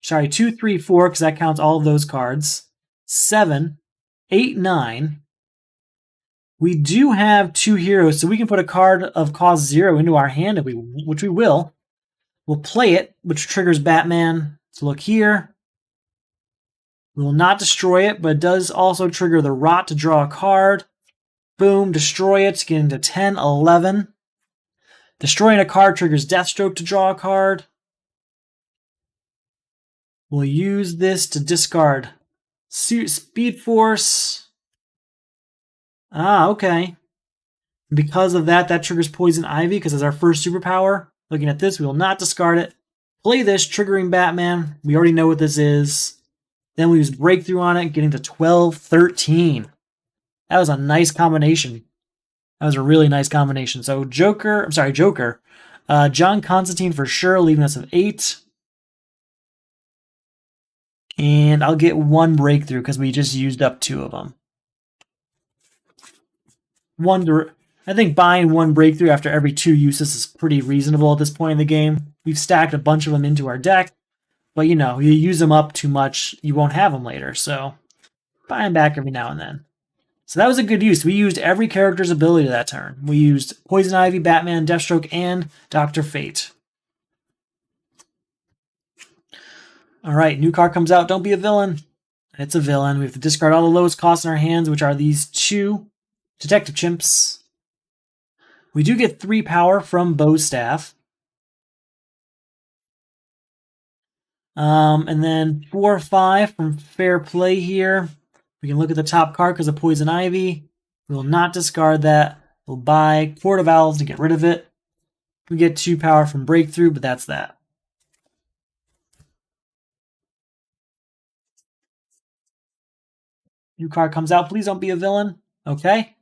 Sorry, 2, 3, 4, because that counts all of those cards. 7, 8, 9. We do have 2 heroes, so we can put a card of cost 0 into our hand, which we will. We'll play it, which triggers Batman. So look here. We will not destroy it, but it does also trigger the Rot to draw a card. Boom, destroy it, get into 10, 11. Destroying a card triggers Deathstroke to draw a card. We'll use this to discard Speed Force. Ah, okay. Because of that, that triggers Poison Ivy because it's our first superpower. Looking at this, we will not discard it. Play this, triggering Batman. We already know what this is. Then we use Breakthrough on it, getting to 12, 13. That was a nice combination. That was a really nice combination. So Joker. John Constantine for sure, leaving us with 8. And I'll get 1 breakthrough because we just used up 2 of them. I think buying 1 breakthrough after every 2 uses is pretty reasonable at this point in the game. We've stacked a bunch of them into our deck, but you use them up too much, you won't have them later, so buy them back every now and then. So that was a good use. We used every character's ability that turn. We used Poison Ivy, Batman, Deathstroke, and Dr. Fate. Alright, new card comes out, Don't Be a Villain. It's a villain. We have to discard all the lowest costs in our hands, which are these 2 Detective Chimps. We do get 3 power from Bow Staff. And then 4 or 5 from Fair Play here. We can look at the top card because of Poison Ivy. We will not discard that. We'll buy Court of Owls to get rid of it. We get 2 power from Breakthrough, but that's that. New card comes out. Please don't be a villain. Okay.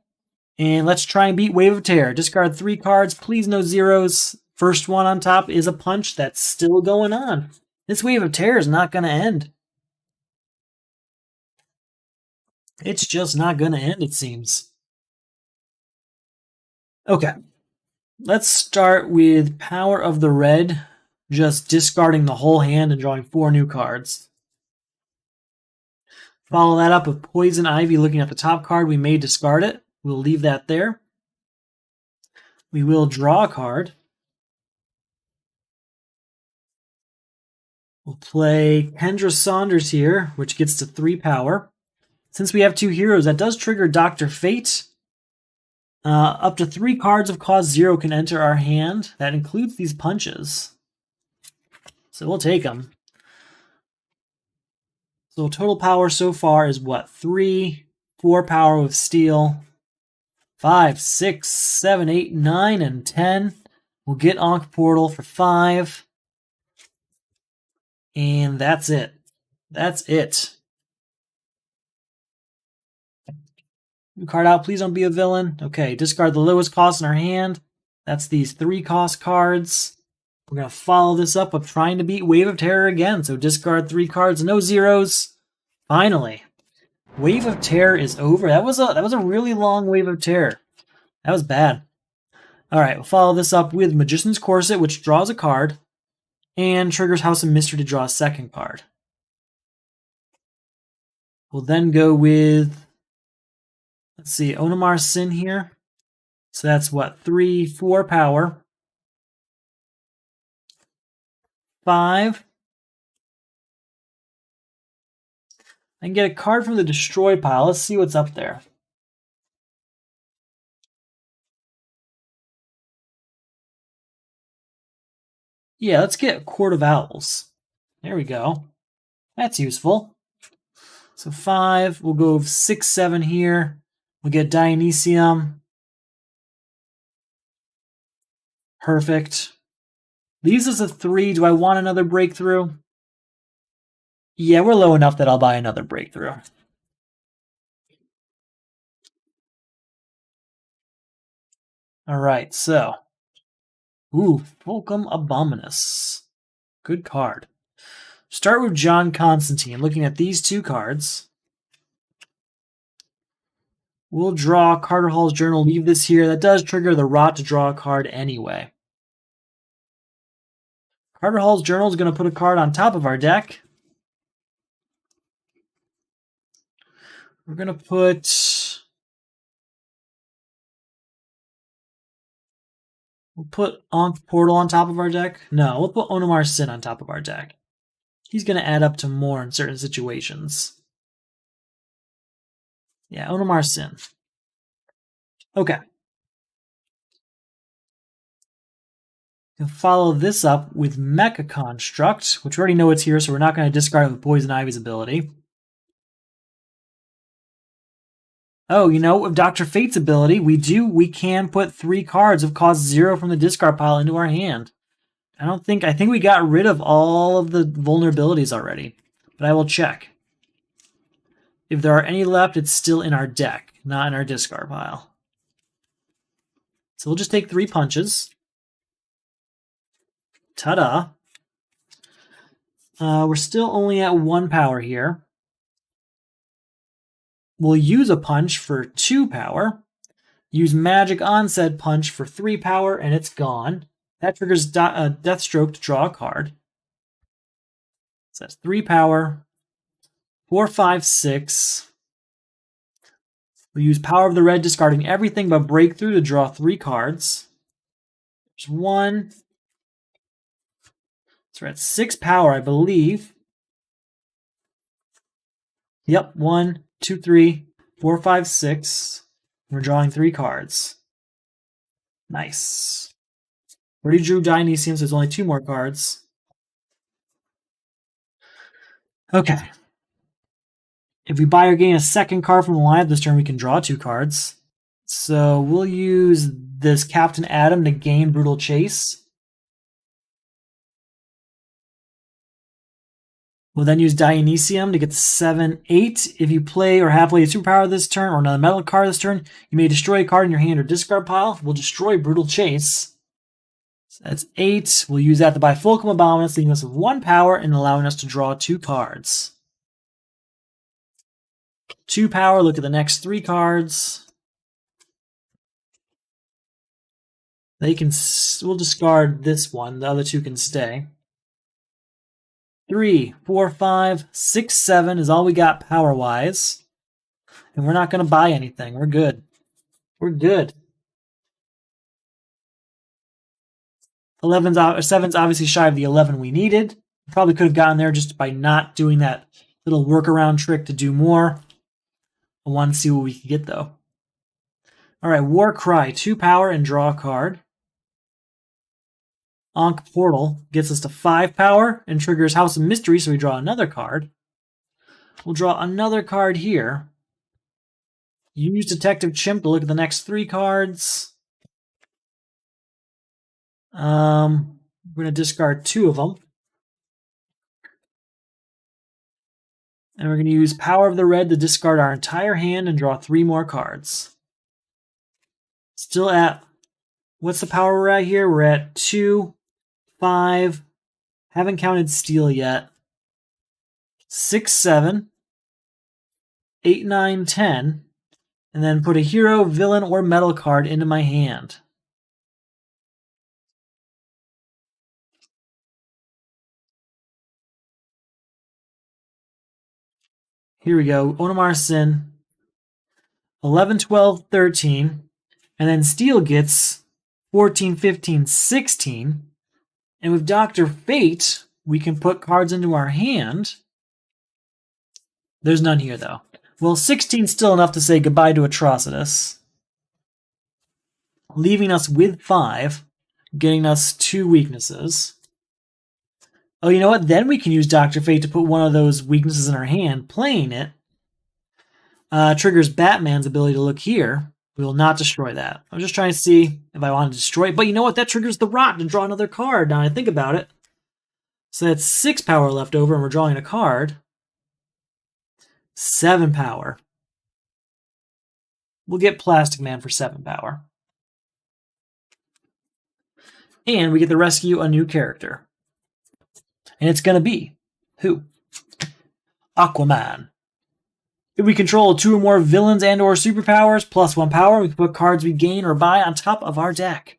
And let's try and beat Wave of Terror. Discard 3 cards. Please no zeros. First one on top is a punch that's still going on. This Wave of Terror is not going to end. It's just not going to end, it seems. Okay. Let's start with Power of the Red. Just discarding the whole hand and drawing 4 new cards. Follow that up with Poison Ivy. Looking at the top card, we may discard it. We'll leave that there. We will draw a card. We'll play Kendra Saunders here, which gets to 3 power. Since we have 2 heroes, that does trigger Dr. Fate. Up to 3 cards of cost 0 can enter our hand. That includes these punches. So we'll take them. So total power so far is what? 3, 4 power with steel. 5, 6, 7, 8, 9, and 10. We'll get Ankh Portal for 5. And that's it. That's it. New card out. Please don't be a villain. Okay, discard the lowest cost in our hand. That's these 3 cost cards. We're going to follow this up with trying to beat Wave of Terror again. So discard 3 cards, no zeros. Finally. Wave of Terror is over. That was a really long Wave of Terror. That was bad. Alright, we'll follow this up with Magician's Corset, which draws a card, and triggers House of Mystery to draw a second card. We'll then go with, let's see, Onomar's Sin here. So that's what, 3, 4 power. 5. I can get a card from the Destroy pile. Let's see what's up there. Yeah, let's get Court of Owls. There we go. That's useful. So 5. We'll go 6, 7 here. We'll get Dionysium. Perfect. Leaves us a 3. Do I want another breakthrough? Yeah, we're low enough that I'll buy another breakthrough. Alright, so. Ooh, Fulcrum Abominus. Good card. Start with John Constantine. Looking at these 2 cards. We'll draw Carter Hall's Journal. Leave this here. That does trigger the Rot to draw a card anyway. Carter Hall's Journal is going to put a card on top of our deck. We're going to put... We'll put Ankh Portal on top of our deck. No, we'll put Onomar Sin on top of our deck. He's going to add up to more in certain situations. Yeah, Onomar Sin. Okay. We'll follow this up with Mecha Construct, which we already know it's here, so we're not going to discard it with Poison Ivy's ability. Oh, you know, with Dr. Fate's ability, we can put 3 cards of cost 0 from the discard pile into our hand. I think we got rid of all of the vulnerabilities already, but I will check. If there are any left, it's still in our deck, not in our discard pile. So we'll just take 3 punches. Ta-da! We're still only at 1 power here. We'll use a punch for 2 power. Use Magic on said punch for 3 power, and it's gone. That triggers Deathstroke to draw a card. So that's 3 power. 4, 5, 6. We'll use Power of the Red, discarding everything but Breakthrough to draw 3 cards. There's 1. So we're at 6 power, I believe. Yep, 1, 2, 3, 4, 5, 6. We're drawing 3 cards. Nice. Already drew Dionysium, so there's only 2 more cards. Okay. If we buy or gain a second card from the lineup this turn, we can draw 2 cards. So we'll use this Captain Atom to gain Brutal Chase. We'll then use Dionysium to get 7, 8. If you play or have played a superpower this turn or another metal card this turn, you may destroy a card in your hand or discard pile. We'll destroy Brutal Chase. So that's 8. We'll use that to buy Fulcrum Abominance, leaving us with 1 power and allowing us to draw 2 cards. 2 power, look at the next 3 cards. We'll discard this one, the other 2 can stay. 3, 4, 5, 6, 7 is all we got power-wise. And we're not going to buy anything. We're good. We're good. 7's obviously shy of the 11 we needed. Probably could have gotten there just by not doing that little workaround trick to do more. I want to see what we can get, though. All right, War Cry, 2 power and draw a card. Ankh Portal gets us to 5 power and triggers House of Mystery, so we draw another card. We'll draw another card here. Use Detective Chimp to look at the next 3 cards. We're going to discard 2 of them. And we're going to use Power of the Red to discard our entire hand and draw 3 more cards. Still at, what's the power we're at here? We're at 2, 5, haven't counted Steel yet. 6, 7, 8, 9, 10, and then put a hero, villain, or metal card into my hand. Here we go. Onomar Sin. 11, 12, 13. And then Steel gets 14, 15, 16. And with Dr. Fate, we can put cards into our hand. There's none here, though. Well, 16's still enough to say goodbye to Atrocitus. Leaving us with 5. Getting us 2 weaknesses. Oh, you know what? Then we can use Dr. Fate to put one of those weaknesses in our hand. Playing it triggers Batman's ability to look here. We will not destroy that. I was just trying to see if I want to destroy it. But you know what? That triggers the Rot to draw another card. Now I think about it. So that's 6 power left over, and we're drawing a card. 7 power. We'll get Plastic Man for 7 power. And we get to rescue a new character. And it's going to be who? Aquaman. If we control 2 or more villains and or superpowers, plus 1 power, we can put cards we gain or buy on top of our deck.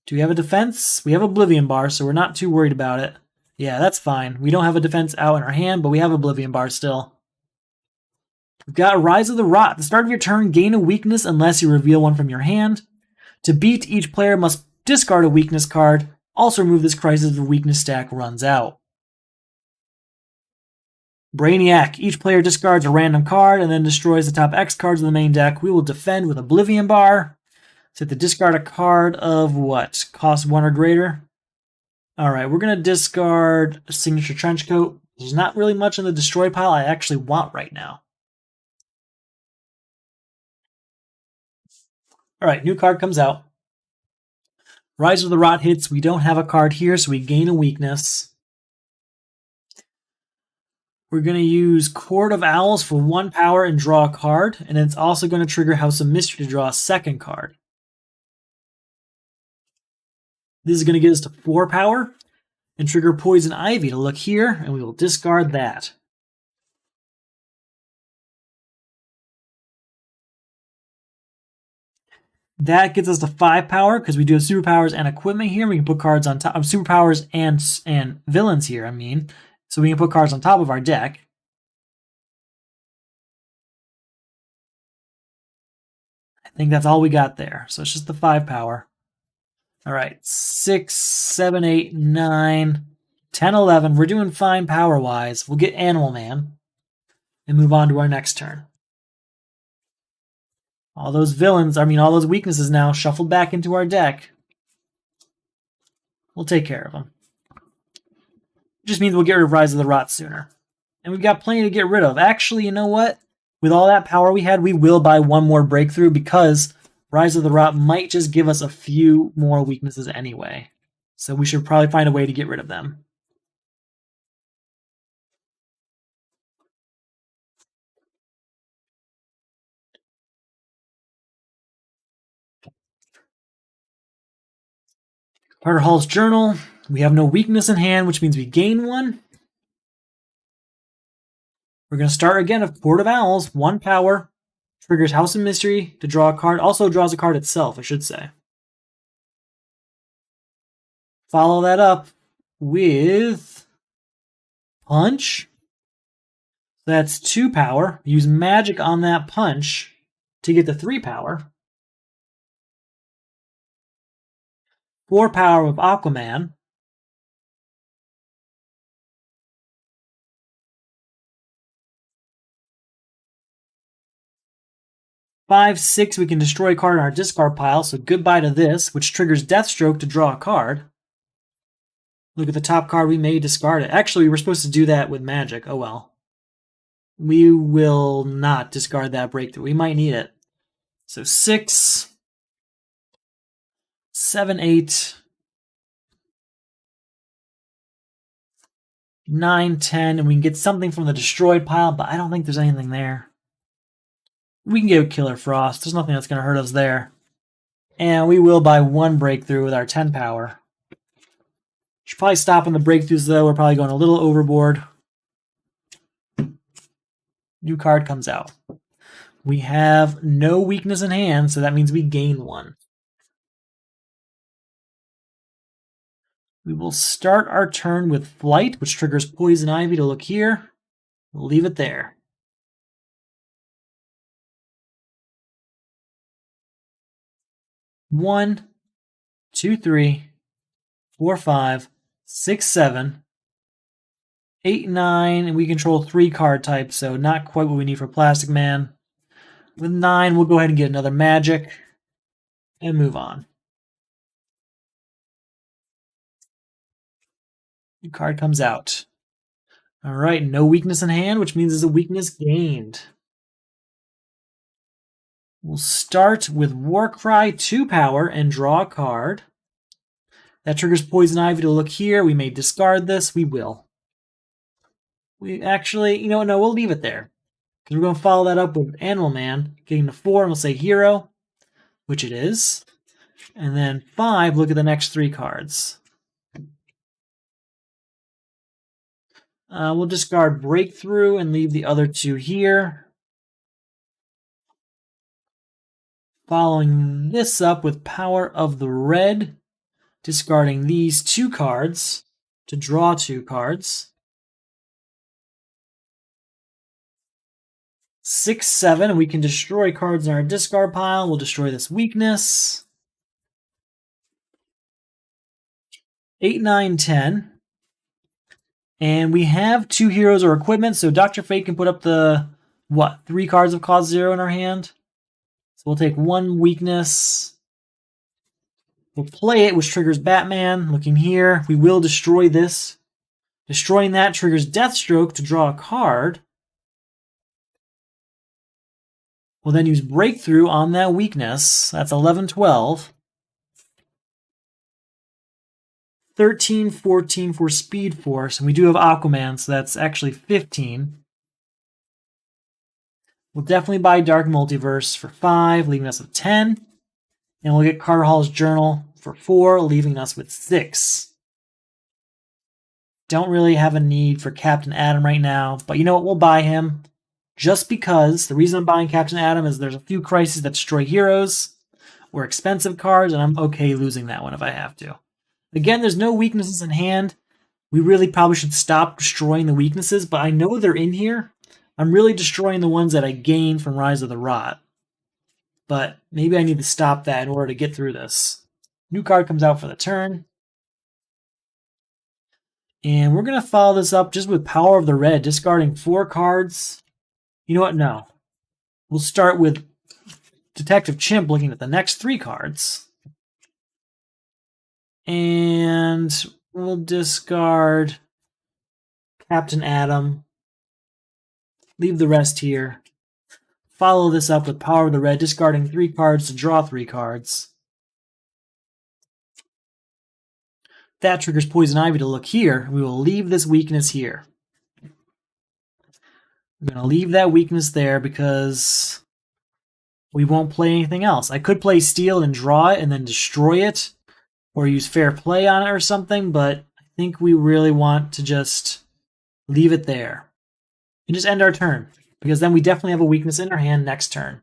Do we have a defense? We have Oblivion Bar, so we're not too worried about it. Yeah, that's fine. We don't have a defense out in our hand, but we have Oblivion Bar still. We've got Rise of the Rot. At the start of your turn, gain a weakness unless you reveal one from your hand. To beat, each player must discard a weakness card. Also remove this crisis if the weakness stack runs out. Brainiac. Each player discards a random card and then destroys the top X cards of the main deck. We will defend with Oblivion Bar. So to discard a card of what? Cost 1 or greater? Alright, we're going to discard a Signature Trenchcoat. There's not really much in the destroy pile I actually want right now. Alright, new card comes out. Rise of the Rot hits. We don't have a card here, so we gain a weakness. We're going to use Court of Owls for 1 power and draw a card, and it's also going to trigger House of Mystery to draw a second card. This is going to get us to 4 power and trigger Poison Ivy to look here, and we will discard that. That gets us to 5 power because we do have superpowers and equipment here. We can put cards on top of superpowers and villains here, I mean. So we can put cards on top of our deck. I think that's all we got there. So it's just the 5 power. All right, 6, 7, 8, 9, 10, 11. We're doing fine power-wise. We'll get Animal Man and move on to our next turn. All those villains, all those weaknesses now shuffled back into our deck. We'll take care of them. It just means we'll get rid of Rise of the Rot sooner. And we've got plenty to get rid of. Actually, you know what? With all that power we had, we will buy one more breakthrough because Rise of the Rot might just give us a few more weaknesses anyway. So we should probably find a way to get rid of them. Carter Hall's Journal. We have no weakness in hand, which means we gain 1. We're going to start again with Court of Owls, 1 power. Triggers House of Mystery to draw a card. Also draws a card itself, I should say. Follow that up with Punch. That's 2 power. Use magic on that punch to get the 3 power. 4 power with Aquaman. Five, 6, we can destroy a card in our discard pile, so goodbye to this, which triggers Deathstroke to draw a card. Look at the top card we may discard it. Actually, we were supposed to do that with magic. Oh well. We will not discard that breakthrough. We might need it. So 6, 7, 8, 9, 10, and we can get something from the destroyed pile, but I don't think there's anything there. We can get Killer Frost. There's nothing that's going to hurt us there. And we will buy 1 breakthrough with our 10 power. Should probably stop on the breakthroughs, though. We're probably going a little overboard. New card comes out. We have no weakness in hand, so that means we gain 1. We will start our turn with Flight, which triggers Poison Ivy to look here. We'll leave it there. One, 2, 3, 4, 5, 6, 7, 8, 9, and we control 3 card types, so not quite what we need for Plastic Man. With 9, we'll go ahead and get another magic and move on. New card comes out. All right, no weakness in hand, which means there's a weakness gained. We'll start with Warcry 2 power and draw a card. That triggers Poison Ivy to look here. We may discard this. We will. We actually, no, we'll leave it there. Because we're going to follow that up with Animal Man, getting to 4, and we'll say Hero, which it is. And then 5, look at the next 3 cards. We'll discard Breakthrough and leave the other 2 here. Following this up with Power of the Red, discarding these 2 cards to draw 2 cards. 6, 7, and we can destroy cards in our discard pile. We'll destroy this weakness. 8, 9, 10. And we have 2 heroes or equipment, so Dr. Fate can put up the, 3 cards of cost 0 in our hand. So we'll take 1 weakness. We'll play it, which triggers Batman. Looking here, we will destroy this. Destroying that triggers Deathstroke to draw a card. We'll then use Breakthrough on that weakness. That's 11, 12. 13, 14 for Speed Force, and we do have Aquaman, so that's actually 15. We'll definitely buy Dark Multiverse for 5, leaving us with 10. And we'll get Carter Hall's Journal for 4, leaving us with 6. Don't really have a need for Captain Atom right now, but you know what? We'll buy him. Just because, the reason I'm buying Captain Atom is there's a few crises that destroy heroes, or expensive cards, and I'm okay losing that one if I have to. Again, there's no weaknesses in hand. We really probably should stop destroying the weaknesses, but I know they're in here. I'm really destroying the ones that I gained from Rise of the Rot. But maybe I need to stop that in order to get through this. New card comes out for the turn. And we're going to follow this up just with Power of the Red, discarding 4 cards. You know what? No. We'll start with Detective Chimp looking at the next 3 cards. And we'll discard Captain Atom. Leave the rest here. Follow this up with Power of the Red, discarding 3 cards to draw 3 cards. That triggers Poison Ivy to look here. We will leave this weakness here. We're going to leave that weakness there because we won't play anything else. I could play Steel and draw it and then destroy it, or use Fair Play on it or something, but I think we really want to just leave it there. And just end our turn, because then we definitely have a weakness in our hand next turn.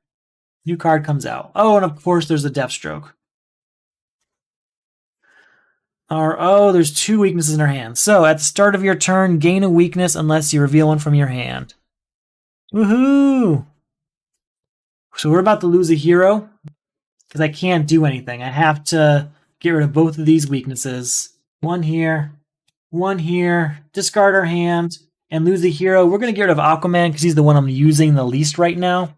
New card comes out. Oh, and of course there's a Deathstroke. There's 2 weaknesses in our hand. So, at the start of your turn, gain a weakness unless you reveal one from your hand. Woohoo! So we're about to lose a hero, because I can't do anything. I have to get rid of both of these weaknesses. 1 here, 1 here, discard our hand, and lose a hero. We're going to get rid of Aquaman because he's the one I'm using the least right now.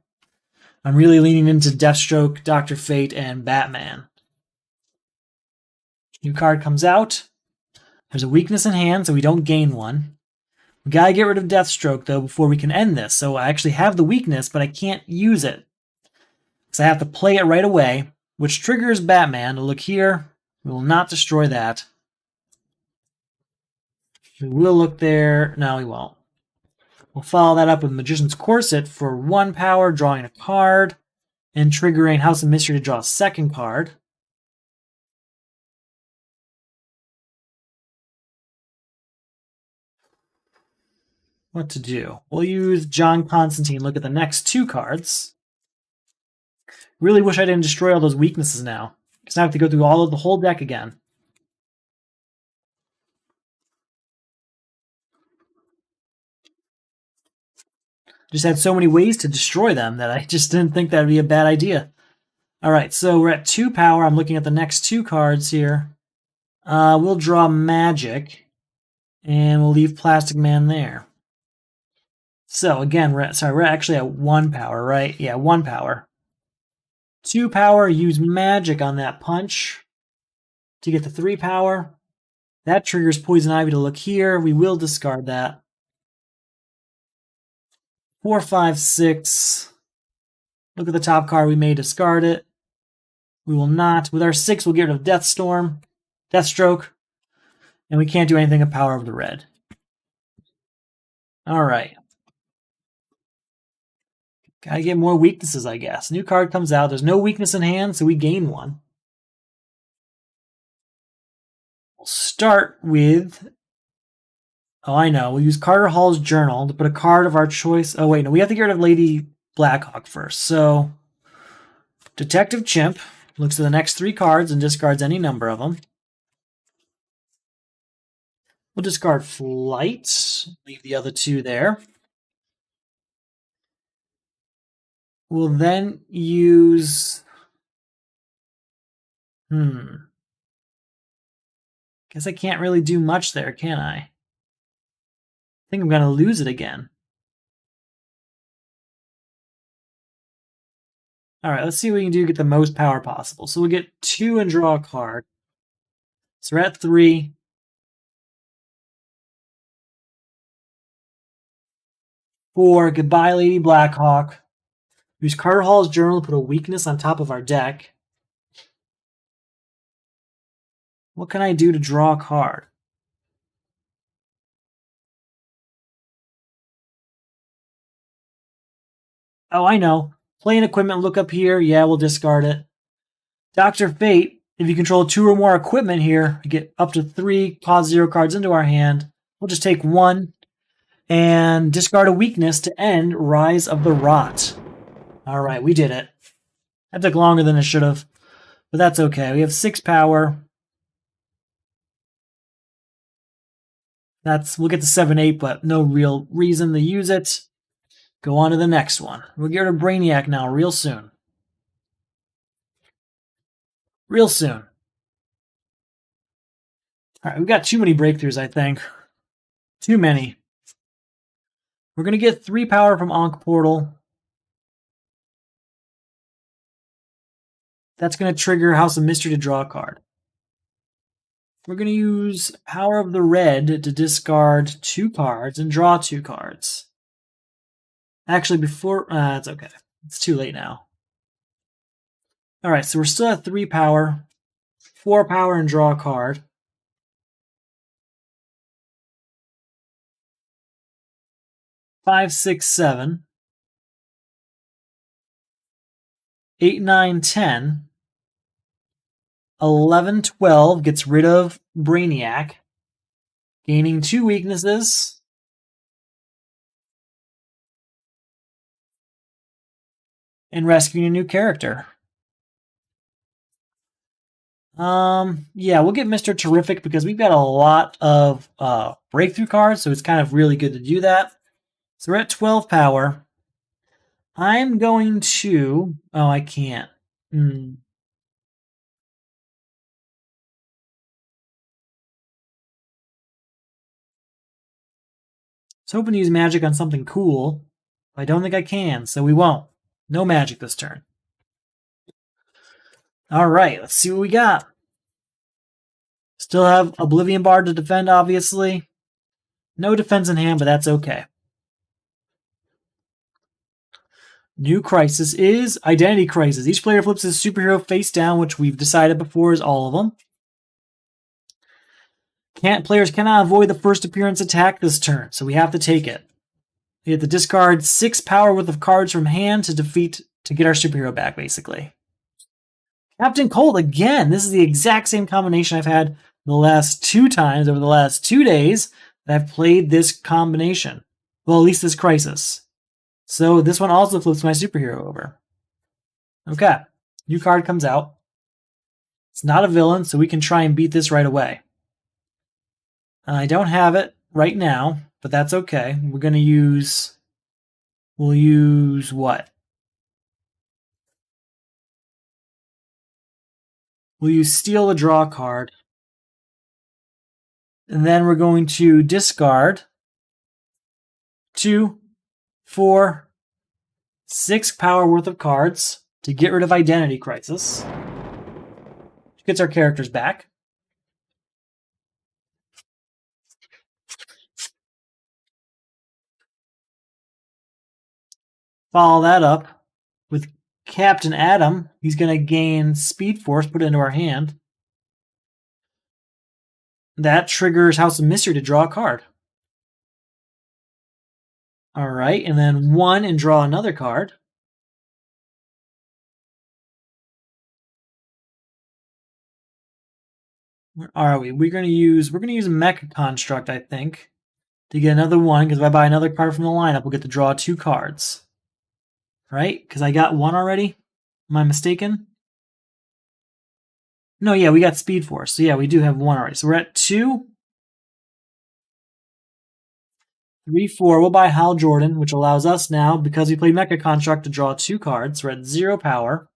I'm really leaning into Deathstroke, Dr. Fate, and Batman. New card comes out. There's a weakness in hand, so we don't gain one. We gotta get rid of Deathstroke, though, before we can end this. So I actually have the weakness, but I can't use it. So I have to play it right away, which triggers Batman to look here. We will not destroy that. We will look there. No, we won't. We'll follow that up with Magician's Corset for 1 power, drawing a card, and triggering House of Mystery to draw a second card. What to do? We'll use John Constantine, look at the next 2 cards. Really wish I didn't destroy all those weaknesses now, because now I have to go through the whole deck again. Just had so many ways to destroy them that I just didn't think that would be a bad idea. Alright, so we're at 2 power. I'm looking at the next 2 cards here. We'll draw Magic, and we'll leave Plastic Man there. So again, we're actually at 1 power, right? Yeah, 1 power. 2 power, use Magic on that punch to get to 3 power. That triggers Poison Ivy to look here. We will discard that. 4, 5, 6. Look at the top card. We may discard it. We will not. With our 6, we'll get rid of Deathstroke. And we can't do anything with Power of the Red. Alright. Gotta get more weaknesses, I guess. New card comes out. There's no weakness in hand, so we gain 1. We'll start with... Oh, I know. We'll use Carter Hall's Journal to put a card of our choice. Oh, wait, no. We have to get rid of Lady Blackhawk first. So, Detective Chimp looks at the next 3 cards and discards any number of them. We'll discard Flight. Leave the other 2 there. We'll then use... Guess I can't really do much there, can I? Think I'm going to lose it again. All right, let's see what we can do to get the most power possible. So we'll get 2 and draw a card. So we're at 3. 4, goodbye, Lady Blackhawk. Use Carter Hall's journal to put a weakness on top of our deck. What can I do to draw a card? Oh, I know. Play an equipment, look up here. Yeah, we'll discard it. Dr. Fate, if you control 2 or more equipment here, we get up to 3 cost 0 cards into our hand. We'll just take 1 and discard a weakness to end Rise of the Rot. All right, we did it. That took longer than it should have, but that's okay. We have 6 power. We'll get to 7-8, but no real reason to use it. Go on to the next one. We'll get rid of Brainiac now real soon. Real soon. All right, we've got too many breakthroughs, I think. Too many. We're going to get 3 power from Ankh Portal. That's going to trigger House of Mystery to draw a card. We're going to use Power of the Red to discard 2 cards and draw 2 cards. Actually, before... it's okay. It's too late now. All right, so we're still at 3 power. 4 power and draw a card. Five, 6, 7. 8, 9, 10. 11, 12 gets rid of Brainiac, gaining 2 weaknesses. And rescuing a new character. Yeah, we'll get Mr. Terrific because we've got a lot of breakthrough cards, so it's kind of really good to do that. So we're at 12 power. I'm going to... Oh, I can't. I was hoping to use magic on something cool. I don't think I can, so we won't. No magic this turn. All right, let's see what we got. Still have Oblivion Bard to defend, obviously. No defense in hand, but that's okay. New crisis is Identity Crisis. Each player flips his superhero face down, which we've decided before is all of them. Players cannot avoid the first appearance attack this turn, so we have to take it. We have to discard 6 power worth of cards from hand to get our superhero back, basically. Captain Cold again. This is the exact same combination I've had the last 2 times over the last 2 days that I've played this combination. Well, at least this crisis. So this one also flips my superhero over. Okay. New card comes out. It's not a villain, so we can try and beat this right away. I don't have it right now, but that's okay. We're going to use... We'll use what? We'll use Steal to draw a card. And then we're going to discard 2, 4, 6 power worth of cards to get rid of Identity Crisis. Which gets our characters back. Follow that up with Captain Atom. He's going to gain Speed Force, put it into our hand. That triggers House of Mystery to draw a card. All right, and then 1 and draw another card. Where are we? We're going to use Mecha Construct, I think, to get another 1, because if I buy another card from the lineup, we'll get to draw 2 cards. Right? Because I got 1 already? Am I mistaken? No, yeah, we got Speed Force. So yeah, we do have 1 already. So we're at 2. 3/4. We'll buy Hal Jordan, which allows us now, because we played Mecha Construct, to draw 2 cards. We're at 0 power.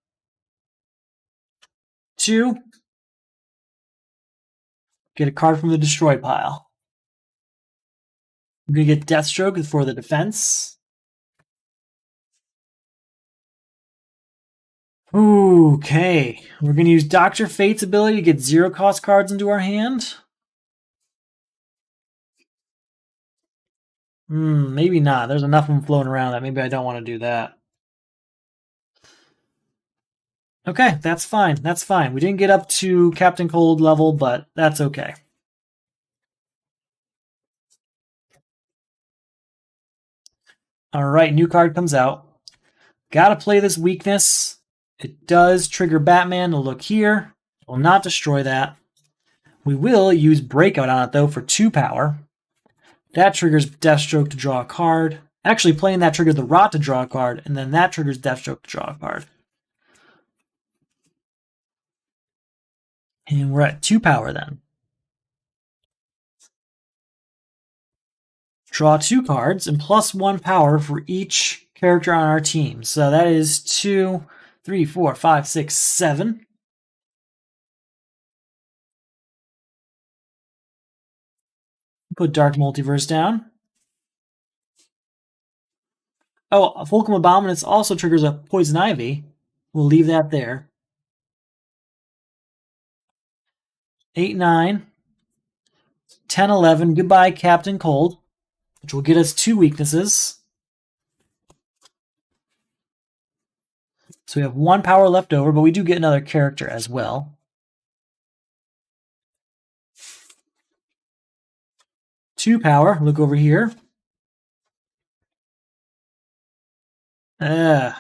2. Get a card from the destroy pile. We're going to get Deathstroke for the defense. Okay. We're going to use Dr. Fate's ability to get 0-cost cards into our hand. Maybe not. There's enough of them floating around that maybe I don't want to do that. Okay, that's fine. That's fine. We didn't get up to Captain Cold level, but that's okay. All right, new card comes out. Gotta play this weakness. It does trigger Batman to look here. Will not destroy that. We will use Breakout on it, though, for 2 power. That triggers Deathstroke to draw a card. Actually, playing that triggers the Rot to draw a card, and then that triggers Deathstroke to draw a card. And we're at 2 power then. Draw 2 cards and plus 1 power for each character on our team. So that is 2, 3, 4, 5, 6, 7. Put Dark Multiverse down. Oh, Fulcrum Abominus also triggers a Poison Ivy. We'll leave that there. 8, 9, 10, 11. Goodbye, Captain Cold, which will get us 2 weaknesses. So we have 1 power left over, but we do get another character as well. 2 power. Look over here. We're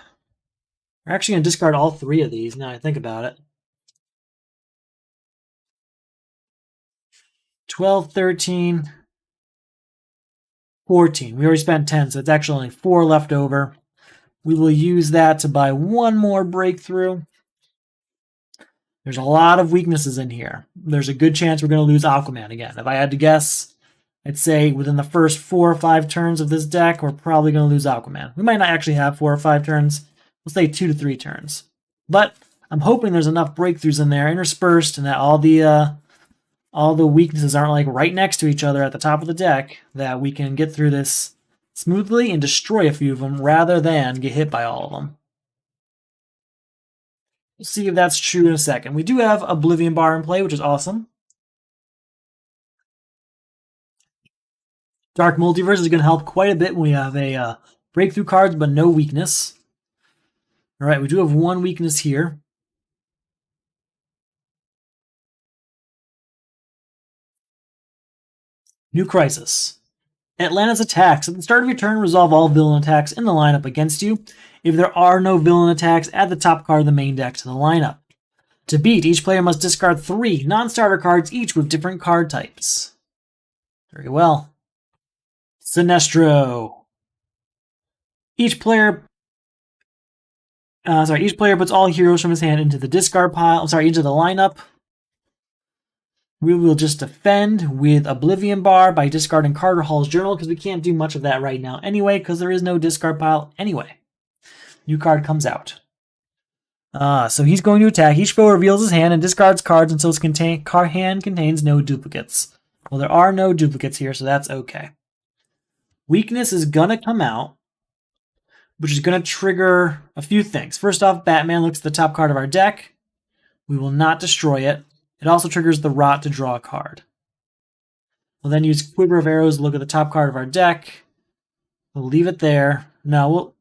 actually going to discard all 3 of these now I think about it. 12, 13, 14. We already spent 10, so it's actually only 4 left over. We will use that to buy 1 more breakthrough. There's a lot of weaknesses in here. There's a good chance we're going to lose Aquaman again. If I had to guess, I'd say within the first 4 or 5 turns of this deck, we're probably going to lose Aquaman. We might not actually have 4 or 5 turns. We'll say 2 to 3 turns. But I'm hoping there's enough breakthroughs in there interspersed and that all the weaknesses aren't like right next to each other at the top of the deck, that we can get through this smoothly and destroy a few of them rather than get hit by all of them. We'll see if that's true in a second. We do have Oblivion Bar in play, which is awesome. Dark Multiverse is going to help quite a bit when we have a breakthrough cards but no weakness. All right, we do have 1 weakness here. New Crisis. Atlanta's attacks. At the start of your turn, resolve all villain attacks in the lineup against you. If there are no villain attacks, add the top card of the main deck to the lineup. To beat, each player must discard 3 non-starter cards, each with different card types. Very well. Sinestro. Each player puts all heroes from his hand into the discard pile. Into the lineup. We will just defend with Oblivion Bar by discarding Carter Hall's Journal, because we can't do much of that right now anyway, because there is no discard pile anyway. New card comes out. So he's going to attack. Each foe reveals his hand and discards cards until his hand contains no duplicates. Well, there are no duplicates here, so that's okay. Weakness is going to come out, which is going to trigger a few things. First off, Batman looks at the top card of our deck. We will not destroy it. It also triggers the Rot to draw a card. We'll then use Quiver of Arrows to look at the top card of our deck. We'll leave it there. No, we'll...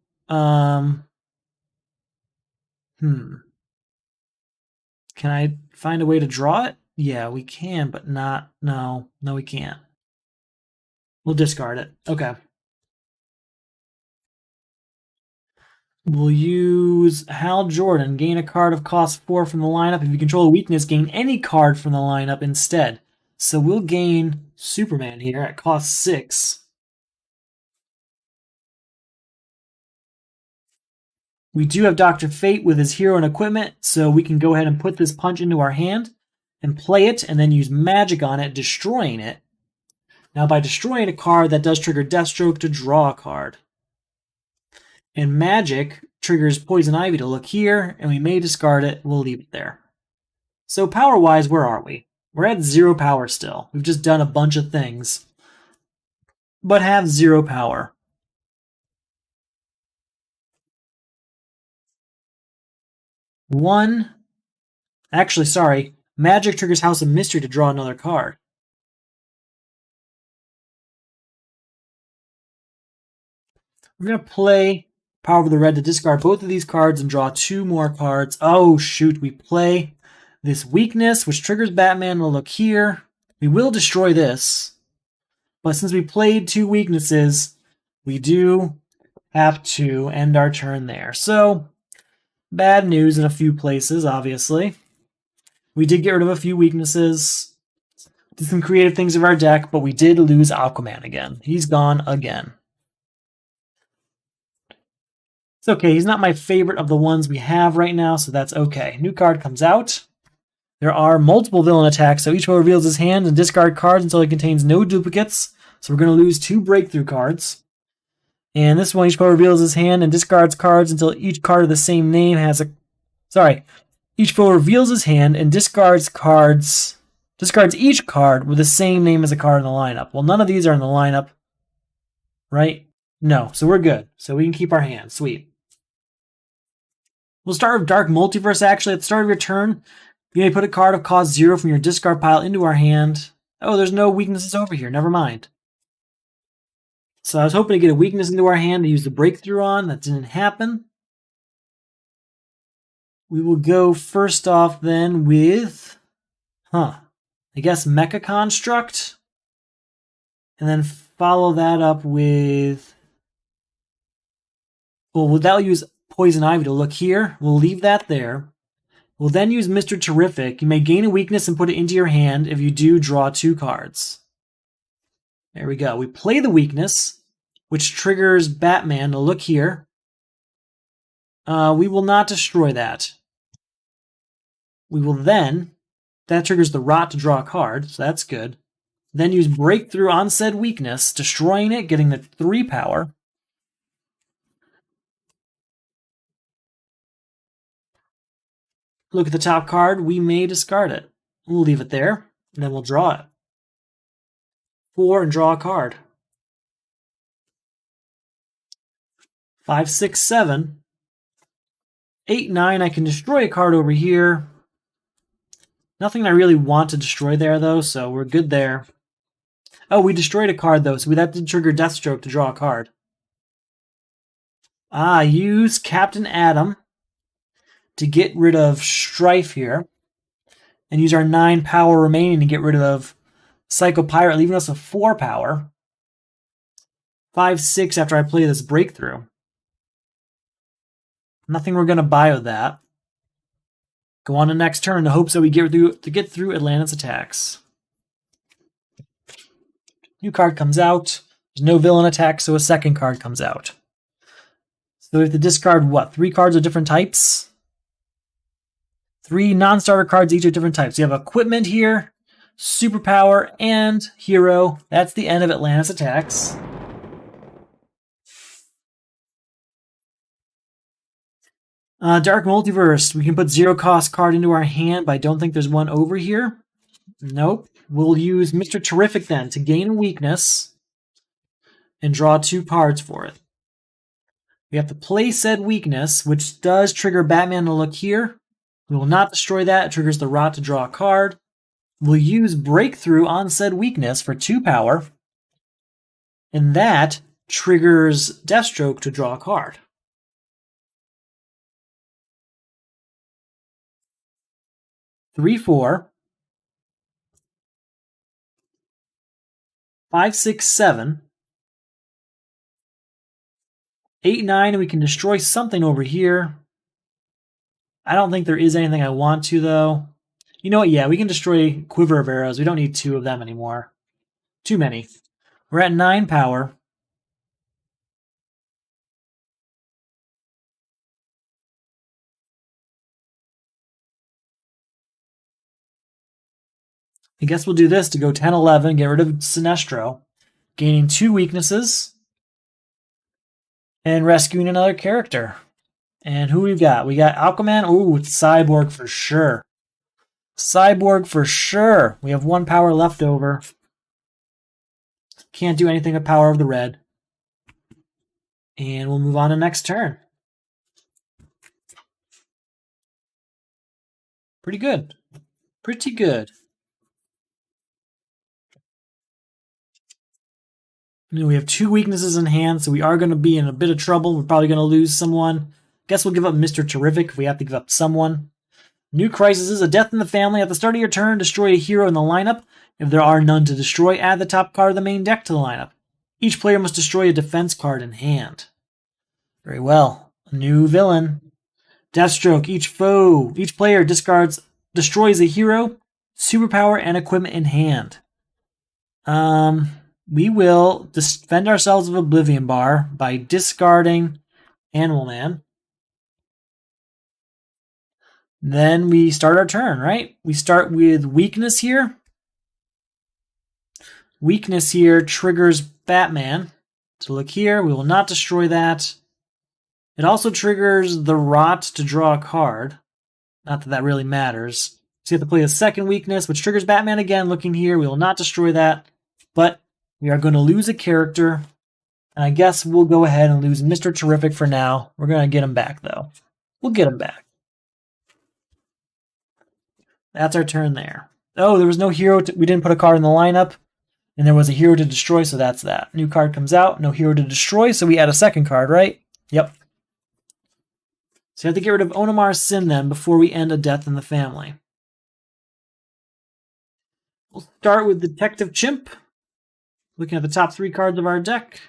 Can I find a way to draw it? Yeah, we can, but not... No, we can't. We'll discard it. Okay. We'll use Hal Jordan. Gain a card of cost 4 from the lineup. If you control a weakness, gain any card from the lineup instead. So we'll gain Superman here at cost 6. We do have Dr. Fate with his hero and equipment, so we can go ahead and put this punch into our hand and play it, and then use magic on it, destroying it. Now, by destroying a card, that does trigger Deathstroke to draw a card. And Magic triggers Poison Ivy to look here, and we may discard it. We'll leave it there. So power-wise, where are we? We're at 0 power still. We've just done a bunch of things, but have 0 power. Actually, sorry. Magic triggers House of Mystery to draw another card. We're going to play Power of the Red to discard both of these cards and draw 2 more cards. Oh, shoot. We play this Weakness, which triggers Batman to look here. We will destroy this. But since we played 2 weaknesses, we do have to end our turn there. So, bad news in a few places, obviously. We did get rid of a few weaknesses. Did some creative things of our deck, but we did lose Aquaman again. He's gone again. It's okay. He's not my favorite of the ones we have right now, so that's okay. New card comes out. There are multiple villain attacks, so each foe reveals his hand and discard cards until it contains no duplicates. So we're going to lose 2 breakthrough cards. And this one, each foe reveals his hand and discards cards until each card of the same name has a... Sorry. Each foe reveals his hand and discards each card with the same name as a card in the lineup. Well, none of these are in the lineup, right? No, so we're good. So we can keep our hand. Sweet. We'll start with Dark Multiverse, actually. At the start of your turn, you may put a card of cost 0 from your discard pile into our hand. Oh, there's no weaknesses over here. Never mind. So I was hoping to get a weakness into our hand to use the breakthrough on. That didn't happen. We will go first off then with, I guess Mecha Construct. And then follow that up with, well, that'll use Poison Ivy to look here. We'll leave that there. We'll then use Mr. Terrific. You may gain a weakness and put it into your hand. If you do, draw 2 cards. There we go. We play the weakness, which triggers Batman to look here. We will not destroy that. We will then, that triggers the Rot to draw a card, so that's good. Then use Breakthrough on said weakness, destroying it, getting the 3 power. Look at the top card, we may discard it. We'll leave it there, and then we'll draw it. 4 and draw a card. 5, 6, 7. 8, 9, I can destroy a card over here. Nothing I really want to destroy there, though, so we're good there. Oh, we destroyed a card, though, so that did trigger Deathstroke to draw a card. Use Captain Atom to get rid of Strife here. And use our 9 power remaining to get rid of Psycho Pirate, leaving us with 4 power. 5, 6 after I play this Breakthrough. Nothing we're going to buy with that. Go on to next turn in the hopes that we get through Atlantis attacks. New card comes out. There's no villain attack, so a second card comes out. So we have to discard, what, 3 cards of different types? 3 non-starter cards, each of different types. You have Equipment here, Superpower, and Hero. That's the end of Atlantis attacks. Dark Multiverse. We can put 0 cost card into our hand, but I don't think there's one over here. Nope. We'll use Mr. Terrific then to gain a weakness and draw 2 cards for it. We have to play said weakness, which does trigger Batman to look here. We will not destroy that. It triggers the Rot to draw a card. We'll use Breakthrough on said weakness for 2 power. And that triggers Deathstroke to draw a card. 3, 4. 5, 6, 7. 8, 9, and we can destroy something over here. I don't think there is anything I want to, though. You know what? Yeah, we can destroy Quiver of Arrows. We don't need 2 of them anymore. Too many. We're at 9 power. I guess we'll do this to go 10, 11, get rid of Sinestro. gaining 2 weaknesses, and rescuing another character. And who we've got? We got Aquaman. Ooh, it's Cyborg for sure. Cyborg for sure. We have 1 power left over. Can't do anything with power of the red. And we'll move on to next turn. Pretty good. Pretty good. We have 2 weaknesses in hand, so we are going to be in a bit of trouble. We're probably going to lose someone. Guess we'll give up Mr. Terrific if we have to give up someone. New crisis is a death in the family. At the start of your turn, destroy a hero in the lineup. If there are none to destroy, add the top card of the main deck to the lineup. Each player must destroy a defense card in hand. Very well. A new villain. Deathstroke. Each player destroys a hero, superpower, and equipment in hand. We will defend ourselves with Oblivion Bar by discarding Animal Man. Then we start our turn, right? We start with weakness here. Weakness here triggers Batman. So look here, we will not destroy that. It also triggers the Rot to draw a card. Not that that really matters. So you have to play a second weakness, which triggers Batman again. Looking here, we will not destroy that. But we are going to lose a character. And I guess we'll go ahead and lose Mr. Terrific for now. We're going to get him back, though. We'll get him back. That's our turn there. Oh, there was no hero. We didn't put a card in the lineup. And there was a hero to destroy, so that's that. New card comes out. No hero to destroy, so we add a second card, right? Yep. So you have to get rid of Onomar's Sin then before we end a death in the family. We'll start with Detective Chimp. Looking at the top 3 cards of our deck.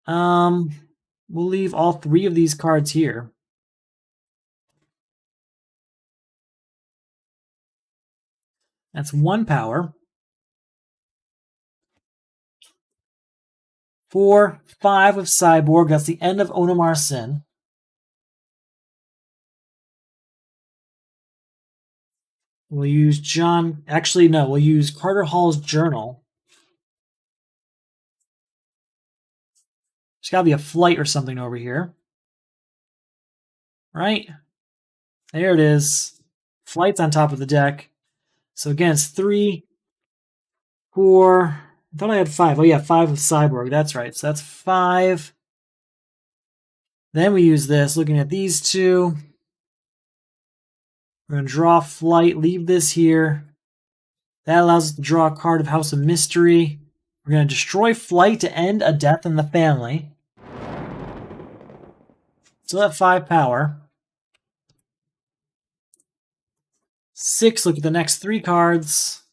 We'll leave all 3 of these cards here. That's 1 power. 4, 5 of Cyborg. That's the end of Onomar's Sin. We'll use we'll use Carter Hall's Journal. There's got to be a flight or something over here. Right? There it is. Flight's on top of the deck. So again, it's 3, 4. I thought I had 5. Oh yeah, 5 of Cyborg. That's right. So that's 5. Then we use this, looking at these 2. We're going to draw Flight, leave this here. That allows us to draw a card of House of Mystery. We're going to destroy Flight to end a death in the family. Still at 5 power. 6, look at the next 3 cards.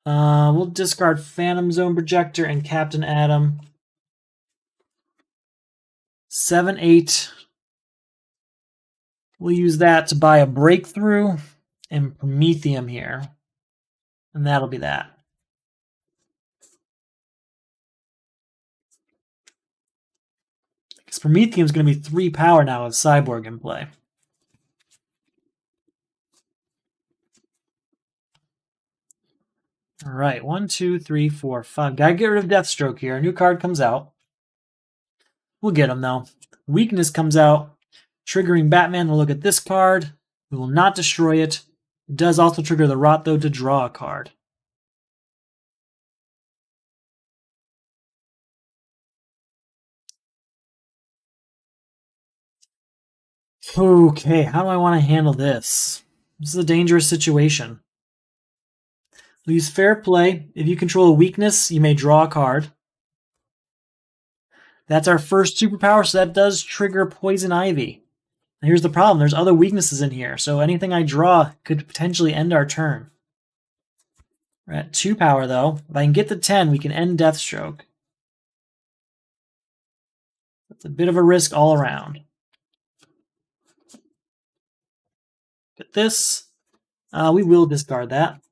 We'll discard Phantom Zone Projector and Captain Atom. 7, 8. We'll use that to buy a Breakthrough and Prometheum here. And that'll be that. Because Prometheum's going to be 3 power now with Cyborg in play. All right, 1, 2, 3, 4, 5. Gotta get rid of Deathstroke here. A new card comes out. We'll get him, though. Weakness comes out, triggering Batman. We'll look at this card. We will not destroy it. It does also trigger the Rot, though, to draw a card. Okay, how do I want to handle this? This is a dangerous situation. We'll use Fair Play. If you control a weakness, you may draw a card. That's our first superpower, so that does trigger Poison Ivy. Now here's the problem. There's other weaknesses in here, so anything I draw could potentially end our turn. We're at 2 power, though. If I can get to 10, we can end Deathstroke. That's a bit of a risk all around. Get this. We will discard that.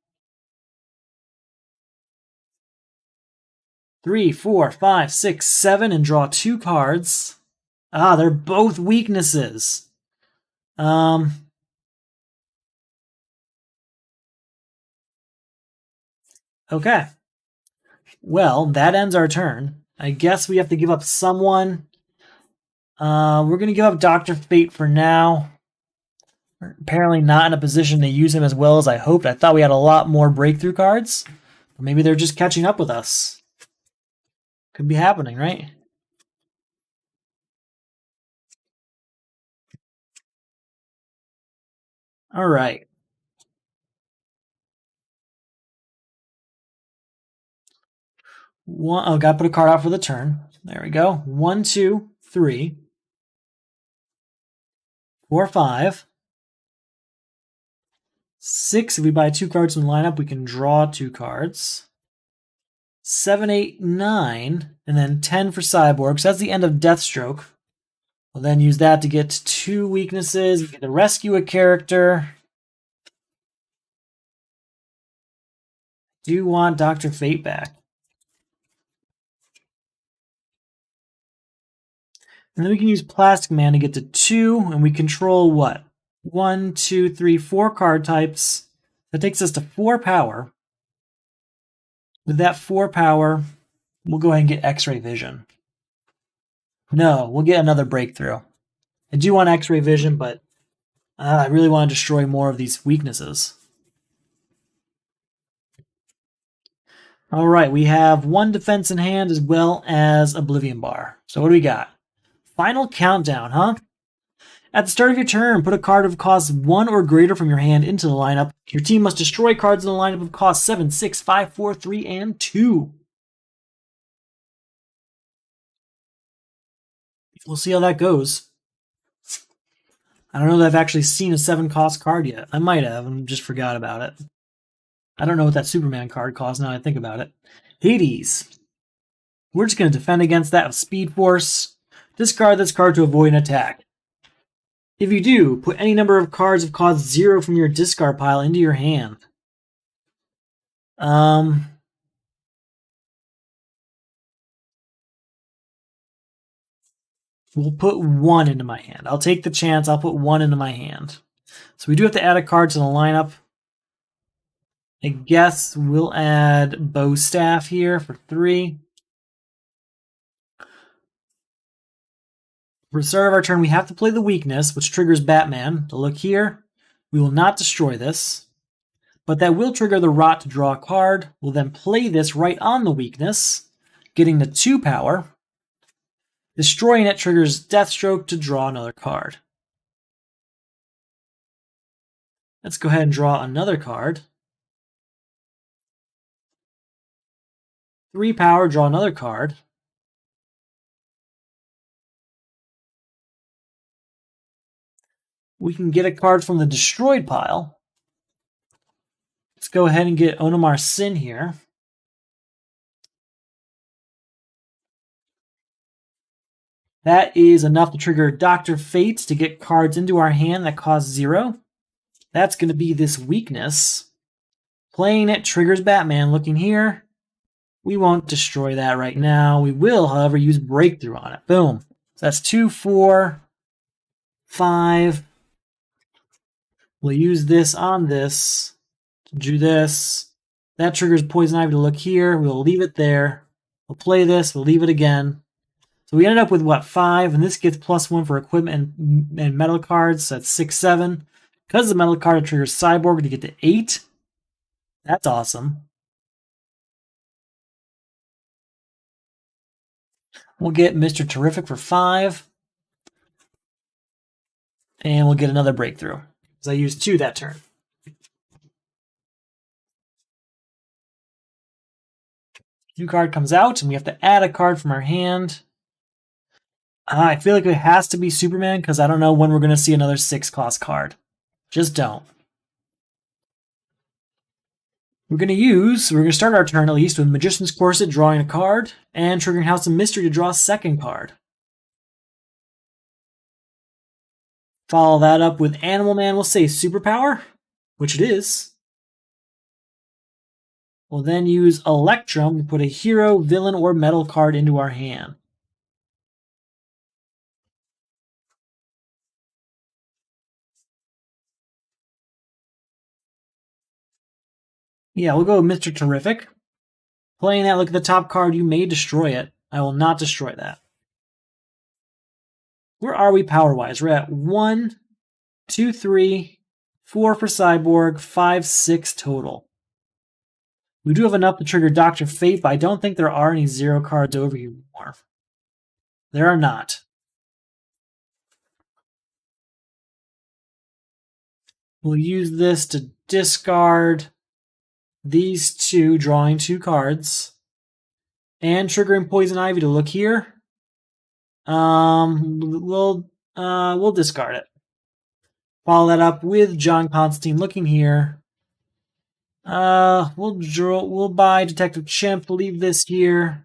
3, 4, 5, 6, 7, and draw 2 cards. They're both weaknesses. Okay. Well, that ends our turn. I guess we have to give up someone. We're going to give up Dr. Fate for now. We're apparently not in a position to use him as well as I hoped. I thought we had a lot more breakthrough cards. Or maybe they're just catching up with us. Could be happening, right? All right. Gotta put a card out for the turn. There we go. 1, 2, 3, 4, 5, 6. If we buy 2 cards in the lineup, we can draw 2 cards. 7, 8, 9, and then 10 for Cyborg. So that's the end of Deathstroke. We'll then use that to get 2 weaknesses. We get to rescue a character. Do want Dr. Fate back. And then we can use Plastic Man to get to 2, and we control what? 1, 2, 3, 4 card types. That takes us to 4 power. With that 4 power, we'll go ahead and get X-Ray Vision. No, we'll get another breakthrough. I do want X-Ray Vision, but I really want to destroy more of these weaknesses. All right, we have 1 defense in hand as well as Oblivion Bar. So what do we got? Final countdown, huh? At the start of your turn, put a card of cost 1 or greater from your hand into the lineup. Your team must destroy cards in the lineup of cost 7, 6, 5, 4, 3, and 2. We'll see how that goes. I don't know that I've actually seen a 7-cost card yet. I might have and just forgot about it. I don't know what that Superman card costs now I think about it. Hades. We're just going to defend against that with Speed Force. Discard this card to avoid an attack. If you do, put any number of cards of cost 0 from your discard pile into your hand. We'll put 1 into my hand. I'll take the chance. I'll put 1 into my hand. So we do have to add a card to the lineup. I guess we'll add Bow Staff here for 3. For the start of our turn, we have to play the weakness, which triggers Batman. To look here, we will not destroy this, but that will trigger the Rot to draw a card. We'll then play this right on the weakness, getting the 2 power. Destroying it triggers Deathstroke to draw another card. Let's go ahead and draw another card. 3 power, draw another card. We can get a card from the destroyed pile. Let's go ahead and get Onomar Sin here. That is enough to trigger Dr. Fate to get cards into our hand that cost 0. That's going to be this weakness. Playing it triggers Batman. Looking here, we won't destroy that right now. We will, however, use Breakthrough on it. Boom. So that's 2, 4, 5. We'll use this on this to do this. That triggers Poison Ivy to look here. We'll leave it there. We'll play this. We'll leave it again. So we ended up with, what, 5, and this gets +1 for equipment and metal cards, so that's 6, 7. Because the metal card, it triggers Cyborg to get to 8. That's awesome. We'll get Mr. Terrific for 5. And we'll get another breakthrough, because I used 2 that turn. New card comes out, and we have to add a card from our hand. I feel like it has to be Superman, because I don't know when we're going to see another 6-cost card. Just don't. We're going to start our turn at least with Magician's Corset drawing a card, and triggering House of Mystery to draw a second card. Follow that up with Animal Man, we'll say Superpower, which it is. We'll then use Electrum to put a hero, villain, or metal card into our hand. Yeah, we'll go with Mr. Terrific. Playing that, look at the top card. You may destroy it. I will not destroy that. Where are we power-wise? We're at 1, 2, 3, 4 for Cyborg, 5, 6 total. We do have enough to trigger Dr. Fate, but I don't think there are any 0 cards over here anymore. There are not. We'll use this to discard these 2, drawing 2 cards. And triggering Poison Ivy to look here. We'll discard it. Follow that up with John Constantine looking here. We'll buy Detective Chimp, leave this here.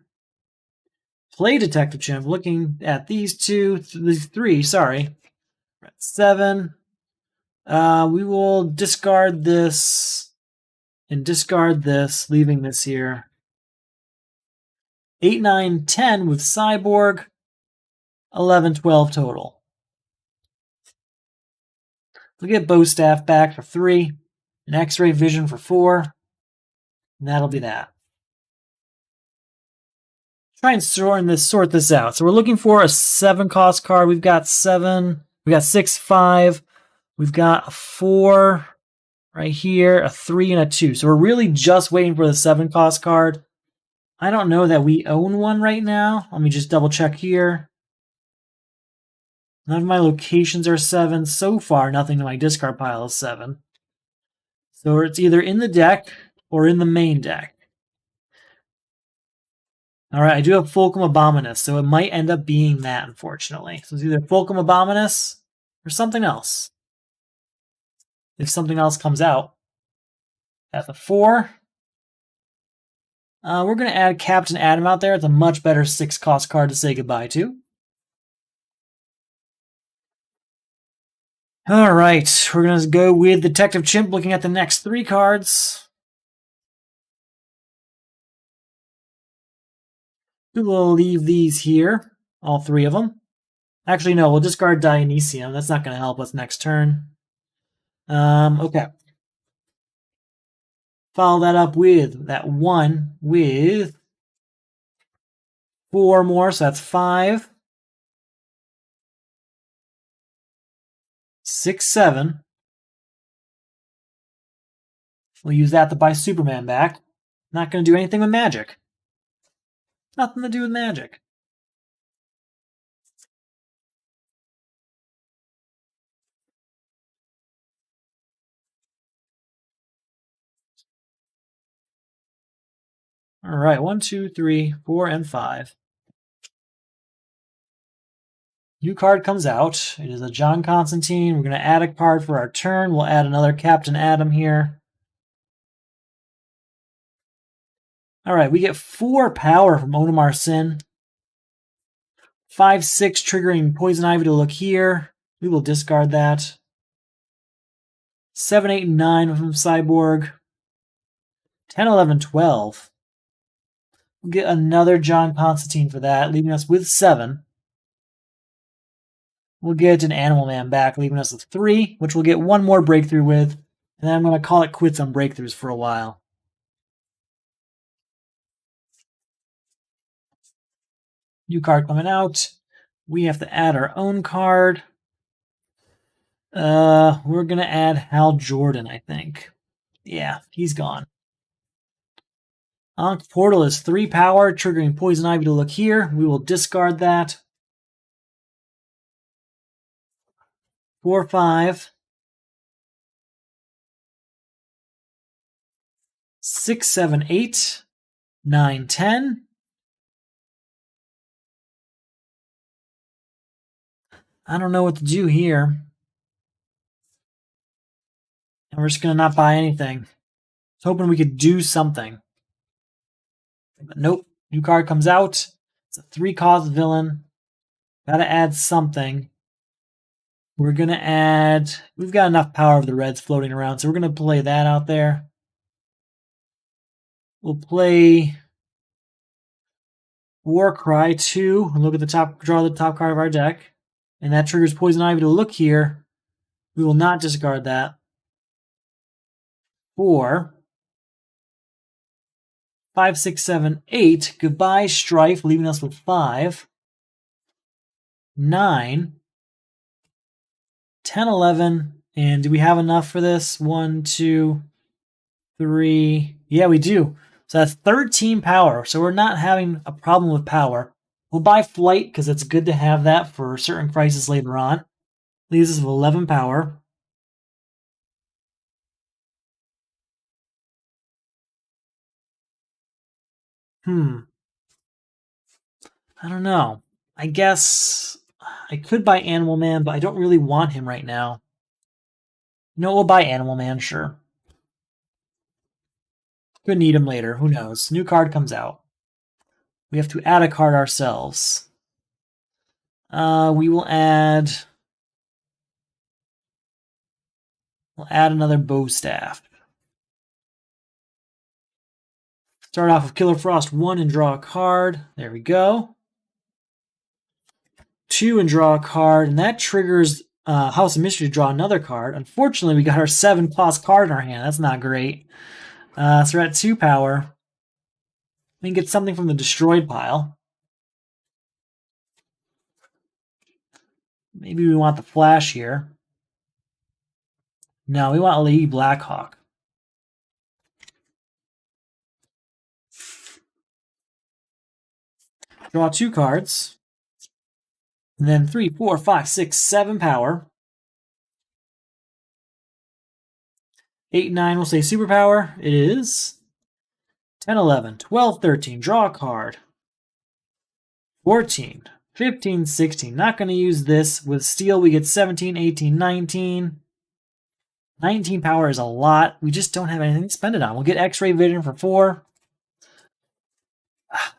Play Detective Chimp, looking at these 3, sorry. We're at 7. We will discard this and discard this, leaving this here. 8, 9, 10 with Cyborg. 11, 12 total. We'll get Bowstaff back for 3. An X-Ray Vision for 4. And that'll be that. Try and sort this out. So we're looking for a 7 cost card. We've got 7. We got 6, 5. We've got a 4 right here, a 3, and a 2. So we're really just waiting for the 7 cost card. I don't know that we own one right now. Let me just double check here. None of my locations are 7. So far, nothing in my discard pile is 7. So it's either in the deck or in the main deck. Alright, I do have Fulcrum Abominus, so it might end up being that, unfortunately. So it's either Fulcrum Abominus or something else. If something else comes out. At the 4. We're going to add Captain Atom out there. It's a much better 6 cost card to say goodbye to. Alright, we're going to go with Detective Chimp looking at the next 3 cards. We will leave these here, all 3 of them. Actually, no, we'll discard Dionysium. That's not going to help us next turn. Okay. Follow that up with that 1 with 4 more, so that's 5. 6, 7. We'll use that to buy Superman back. Not going to do anything with magic. Nothing to do with magic. Alright, 1, 2, 3, 4, and 5. New card comes out. It is a John Constantine. We're going to add a card for our turn. We'll add another Captain Atom here. Alright, we get 4 power from Onimar Sin. 5, 6 triggering Poison Ivy to look here. We will discard that. 7, 8, 9 from Cyborg. 10, 11, 12. We'll get another John Constantine for that, leaving us with 7. We'll get an Animal Man back, leaving us with 3, which we'll get 1 more breakthrough with. And then I'm going to call it quits on breakthroughs for a while. New card coming out. We have to add our own card. We're going to add Hal Jordan, I think. Yeah, he's gone. Ankh Portal is 3 power, triggering Poison Ivy to look here. We will discard that. 4, 5. 6, 7, 8. 9, 10. I don't know what to do here. And we're just going to not buy anything. I was hoping we could do something. But nope. New card comes out. It's a 3-cost villain. Gotta add something. We're going to add... We've got enough power of the reds floating around, so we're going to play that out there. We'll play Warcry 2. Look at the top, draw the top card of our deck. And that triggers Poison Ivy to look here. We will not discard that. 4. 5, 6, 7, 8. Goodbye, Strife, leaving us with 5. 9. 10, 11. And do we have enough for this? 1, 2, 3. Yeah, we do. So that's 13 power. So we're not having a problem with power. We'll buy Flight because it's good to have that for certain crises later on. Leaves us with 11 power. I don't know. I guess I could buy Animal Man, but I don't really want him right now. No, we'll buy Animal Man, sure. Could need him later. Who knows? New card comes out. We have to add a card ourselves. We will add. We'll add another bow staff. Start off with Killer Frost 1 and draw a card. There we go. 2 and draw a card, and that triggers House of Mystery to draw another card. Unfortunately, we got our 7-cost card in our hand. That's not great. So we're at 2 power. We can get something from the destroyed pile. Maybe we want the Flash here. No, we want Lady Blackhawk. Draw 2 cards. And then 3, 4, 5, 6, 7 power. 8, 9, we'll say superpower. It is 10, 11, 12, 13. Draw a card. 14, 15, 16. Not going to use this. With steel, we get 17, 18, 19. 19 power is a lot. We just don't have anything to spend it on. We'll get X-Ray Vision for 4.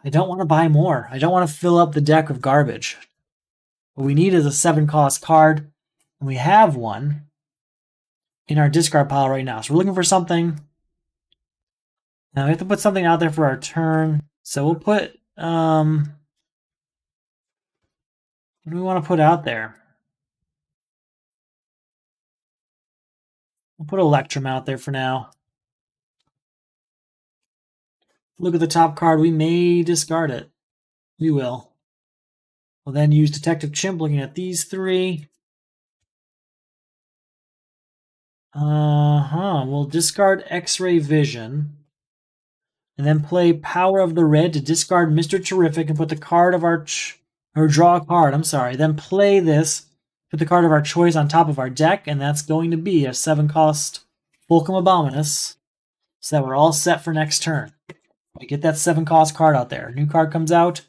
I don't want to buy more. I don't want to fill up the deck with garbage. What we need is a 7-cost card, and we have one in our discard pile right now. So we're looking for something. Now we have to put something out there for our turn. So we'll put, what do we want to put out there? We'll put Electrum out there for now. Look at the top card. We may discard it. We will. We'll then use Detective Chimp looking at these 3. We'll discard X-Ray Vision. And then play Power of the Red to discard Mr. Terrific and put the card of our... or draw a card, I'm sorry. Then play this, put the card of our choice on top of our deck, and that's going to be a 7-cost Fulcrum Abominus. So that we're all set for next turn. I get that 7-cost card out there. New card comes out.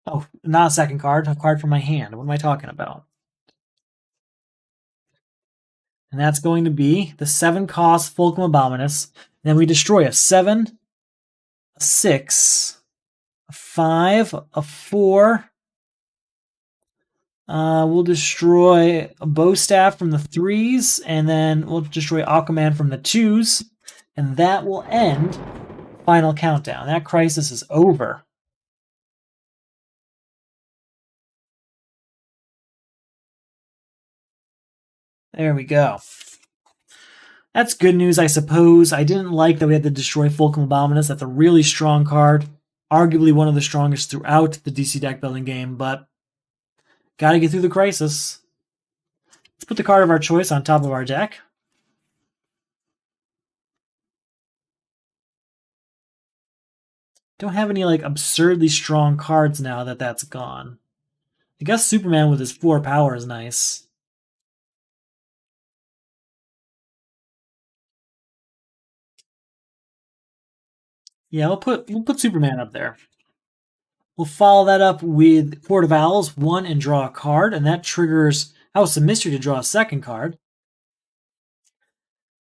Oh, not a second card. A card from my hand. What am I talking about? And that's going to be the 7-cost Fulcrum Abominus. Then we destroy a 7, a 6, a 5, a 4. We'll destroy a bow staff from the 3s, and then we'll destroy Aquaman from the 2s. And that will end Final Countdown. That crisis is over. There we go. That's good news, I suppose. I didn't like that we had to destroy Fulcrum Abominus. That's a really strong card. Arguably one of the strongest throughout the DC deck building game, but gotta get through the crisis. Let's put the card of our choice on top of our deck. Don't have any like absurdly strong cards now that that's gone. I guess Superman with his 4 power is nice. Yeah, we'll put Superman up there. We'll follow that up with Court of Owls, 1 and draw a card, and that triggers House of Mystery to draw a second card.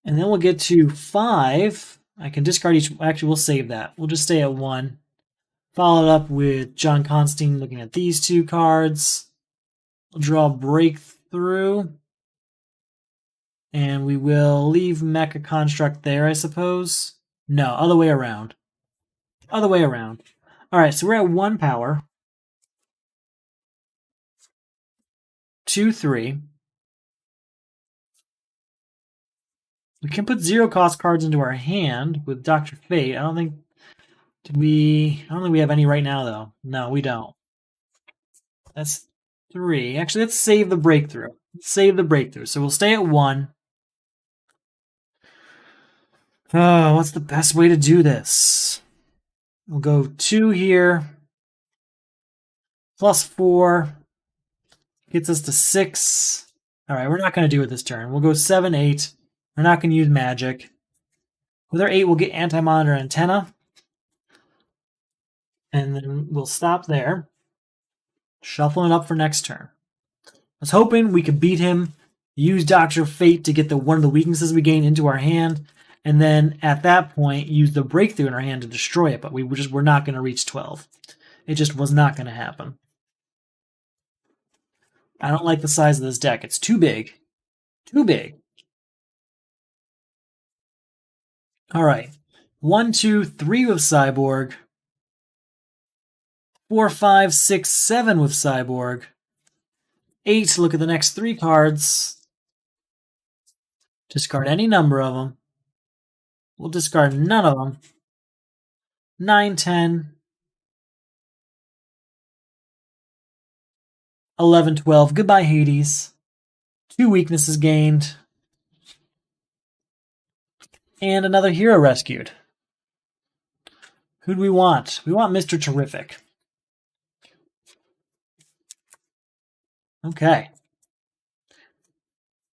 And then we'll get to 5. I can discard each. Actually, we'll save that. We'll just stay at 1. Follow it up with John Constantine looking at these 2 cards. We'll draw Breakthrough. And we will leave Mecha Construct there, I suppose. No, other way around. Other way around. Alright, so we're at 1 power. 2, 3. We can put 0-cost cards into our hand with Dr. Fate. I don't think I don't think we have any right now, though. No, we don't. That's 3. Actually, let's save the breakthrough. Save the breakthrough. So we'll stay at 1. Oh, what's the best way to do this? We'll go 2 here. Plus 4. Gets us to 6. All right, we're not going to do it this turn. We'll go 7, 8. We're not going to use magic. With our 8, we'll get anti-monitor antenna. And then we'll stop there. Shuffling it up for next turn. I was hoping we could beat him, use Doctor Fate to get one of the weaknesses we gain into our hand, and then at that point use the breakthrough in our hand to destroy it, but we just were not going to reach 12. It just was not going to happen. I don't like the size of this deck. It's too big. Too big. All right. 1, 2, 3 with Cyborg. 4, 5, 6, 7 with Cyborg. 8, look at the next 3 cards. Discard any number of them. We'll discard none of them. 9, 10. 11, 12. Goodbye, Hades. 2 weaknesses gained. And another hero rescued. Who do we want? We want Mr. Terrific. Okay.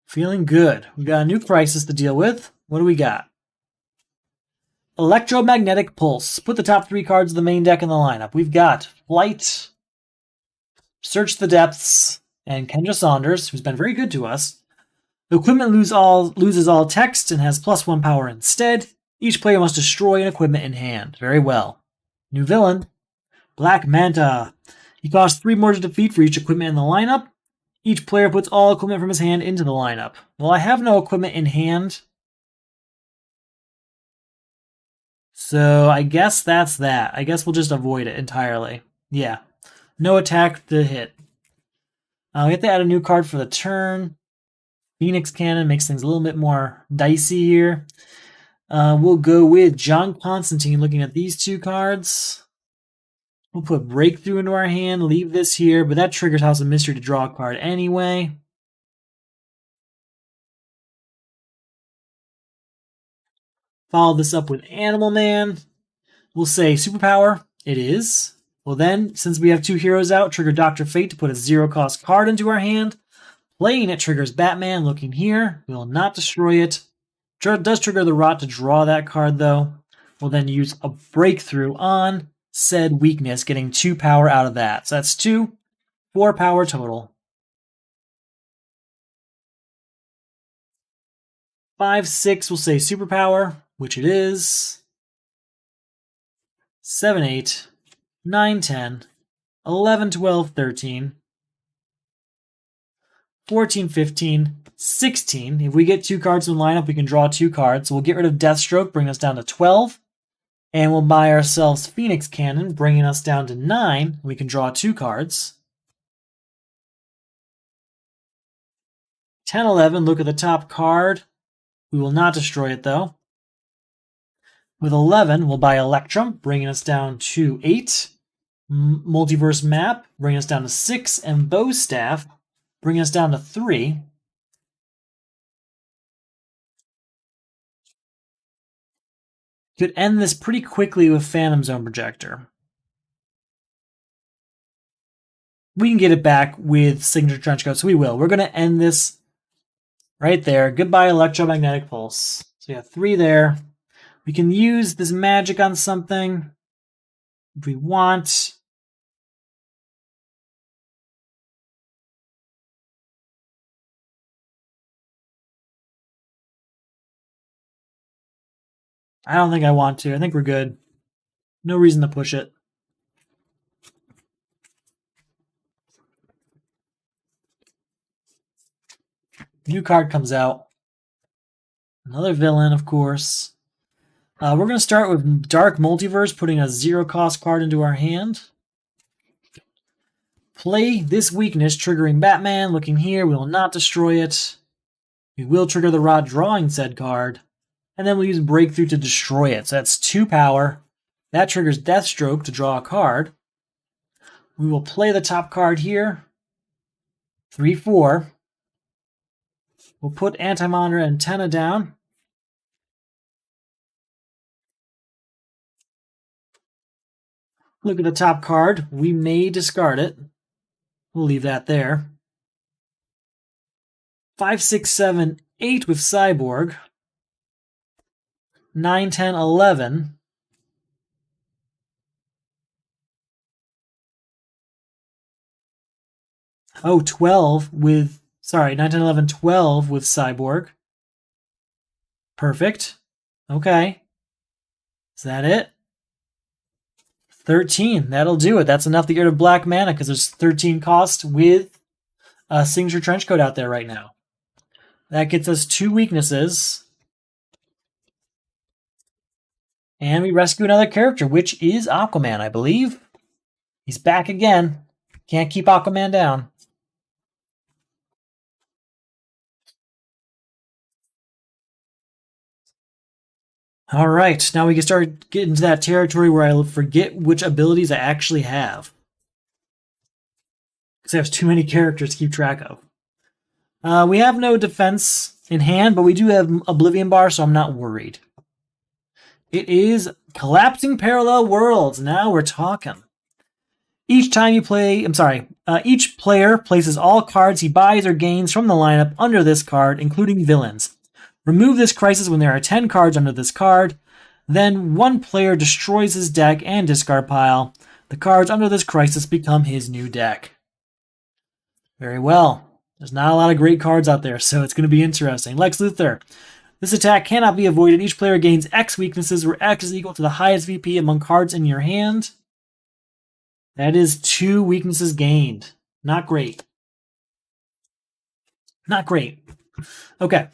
Feeling good. We got a new crisis to deal with. What do we got? Electromagnetic Pulse. Put the top 3 cards of the main deck in the lineup. We've got Flight, Search the Depths, and Kendra Saunders, who's been very good to us. Equipment loses all text and has +1 power instead. Each player must destroy an equipment in hand. Very well. New villain, Black Manta. He costs 3 more to defeat for each equipment in the lineup. Each player puts all equipment from his hand into the lineup. Well, I have no equipment in hand, so I guess that's that. I guess we'll just avoid it entirely. Yeah. No attack to hit. We have to add a new card for the turn. Phoenix Cannon makes things a little bit more dicey here. We'll go with John Constantine looking at these 2 cards. We'll put Breakthrough into our hand, leave this here, but that triggers House of Mystery to draw a card anyway. Follow this up with Animal Man. We'll say Superpower. It is. Well then, since we have 2 heroes out, trigger Dr. Fate to put a 0-cost card into our hand. Playing it triggers Batman looking here. We will not destroy it. It does trigger the Rot to draw that card though. We'll then use a Breakthrough on said weakness, getting 2 power out of that. So that's 2, 4 power total. 5, 6, we'll say Superpower, which it is. 7, 8, 9, 10, 11, 12, 13, 14, 15, 16. If we get 2 cards in the lineup, we can draw 2 cards. So we'll get rid of Deathstroke, bring us down to 12. And we'll buy ourselves Phoenix Cannon, bringing us down to 9. We can draw 2 cards. 10, 11, look at the top card. We will not destroy it, though. With 11, we'll buy Electrum, bringing us down to 8. Multiverse Map, bringing us down to 6. And Bow Staff, bringing us down to 3. Could end this pretty quickly with Phantom Zone Projector. We can get it back with Signature Trenchcoat, so we will. We're going to end this right there. Goodbye, Electromagnetic Pulse. So we have 3 there. We can use this magic on something if we want. I don't think I want to. I think we're good. No reason to push it. New card comes out. Another villain, of course. We're going to start with Dark Multiverse, putting a 0-cost card into our hand. Play this weakness, triggering Batman. Looking here, we will not destroy it. We will trigger the Rod, drawing said card. And then we'll use Breakthrough to destroy it. So that's 2 power. That triggers Deathstroke to draw a card. We will play the top card here. 3/4. We'll put Anti-Monitor Antenna down. Look at the top card. We may discard it. We'll leave that there. 5, 6, 7, 8 with Cyborg. 9, 10, 11. Oh, 12 with... Sorry, 9, 10, 11, 12 with Cyborg. Perfect. Okay. Is that it? 13. That'll do it. That's enough to get rid of black mana because there's 13 cost with a Signature Trenchcoat out there right now. That gets us 2 weaknesses. And we rescue another character, which is Aquaman, I believe. He's back again. Can't keep Aquaman down. All right, now we can start getting into that territory where I forget which abilities I actually have. Because I have too many characters to keep track of. We have no defense in hand, but we do have Oblivion Bar, so I'm not worried. It is Collapsing Parallel Worlds. Now we're talking. Each time you play, each player places all cards he buys or gains from the lineup under this card, including villains. Remove this crisis when there are 10 cards under this card. Then one player destroys his deck and discard pile. The cards under this crisis become his new deck. Very well. There's not a lot of great cards out there, so it's going to be interesting. Lex Luthor. This attack cannot be avoided. Each player gains X weaknesses where X is equal to the highest VP among cards in your hand. That is 2 weaknesses gained. Not great. Not great. Okay.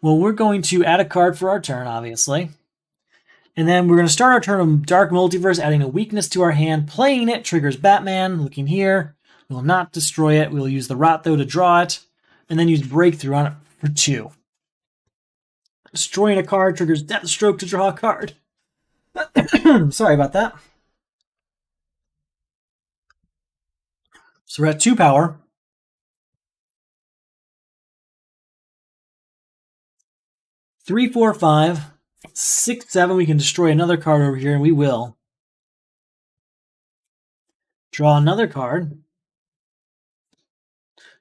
Well, we're going to add a card for our turn, obviously. And then we're going to start our turn of Dark Multiverse, adding a weakness to our hand. Playing it triggers Batman. Looking here. We will not destroy it. We will use the Rot, though, to draw it. And then use Breakthrough on it for 2. Destroying a card triggers Deathstroke to draw a card. Sorry about that. So we're at 2 power. 3, 4, 5, 6, 7. We can destroy another card over here, and we will. Draw another card.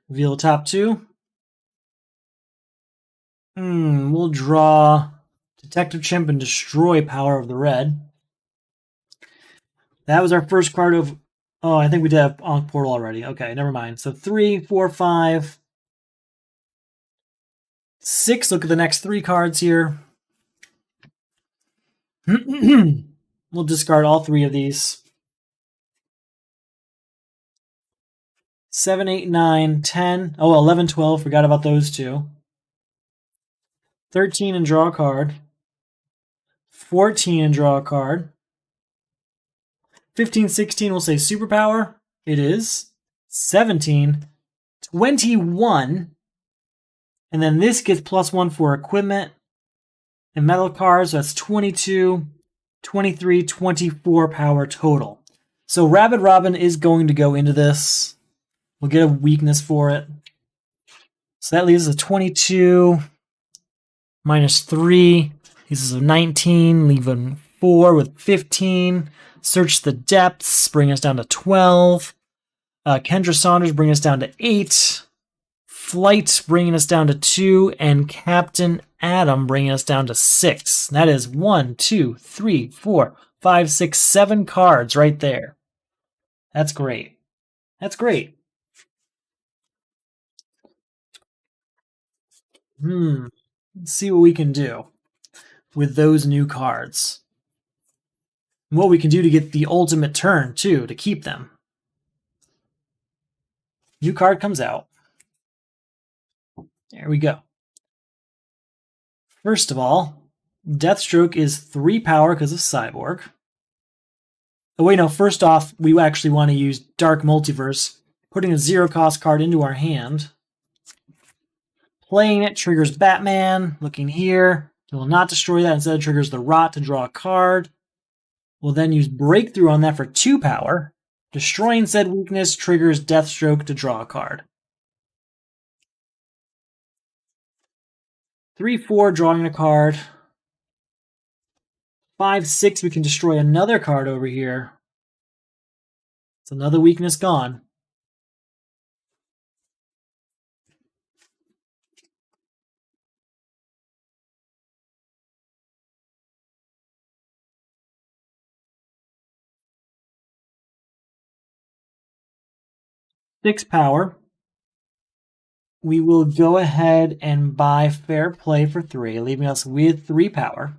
Reveal the top 2. We'll draw Detective Chimp and destroy Power of the Red. That was our first card of... Oh, I think we did have Ankh Portal already. Okay, never mind. So 3, 4, 5, 6. Look at the next 3 cards here. We'll discard all 3 of these. 7, 8, 9, 10. Oh, 11, 12. Forgot about those 2. 13 and draw a card. 14 and draw a card. 15, 16, we'll say Superpower. It is. 17, 21. And then this gets +1 for equipment and metal cards. So that's 22, 23, 24 power total. So Rabid Robin is going to go into this. We'll get a weakness for it. So that leaves us a 22 minus 3. This is a 19, leaving 4 with 15. Search the Depths, bring us down to 12. Kendra Saunders, bring us down to 8. Flight, bringing us down to 2. And Captain Atom, bringing us down to 6. That is 1, 2, 3, 4, 5, 6, 7 cards right there. That's great. That's great. Let's see what we can do with those new cards. And what we can do to get the ultimate turn, too, to keep them. New card comes out. There we go. First of all, Deathstroke is 3 power because of Cyborg. Oh, wait, no. First off, we actually want to use Dark Multiverse, putting a 0-cost card into our hand. Playing it triggers Batman. Looking here. It will not destroy that. Instead, it triggers the Rot to draw a card. We'll then use Breakthrough on that for 2 power. Destroying said weakness triggers Deathstroke to draw a card. 3/4, drawing a card. 5/6, we can destroy another card over here. It's another weakness gone. Six power. We will go ahead and buy Fair Play for 3, leaving us with 3 power.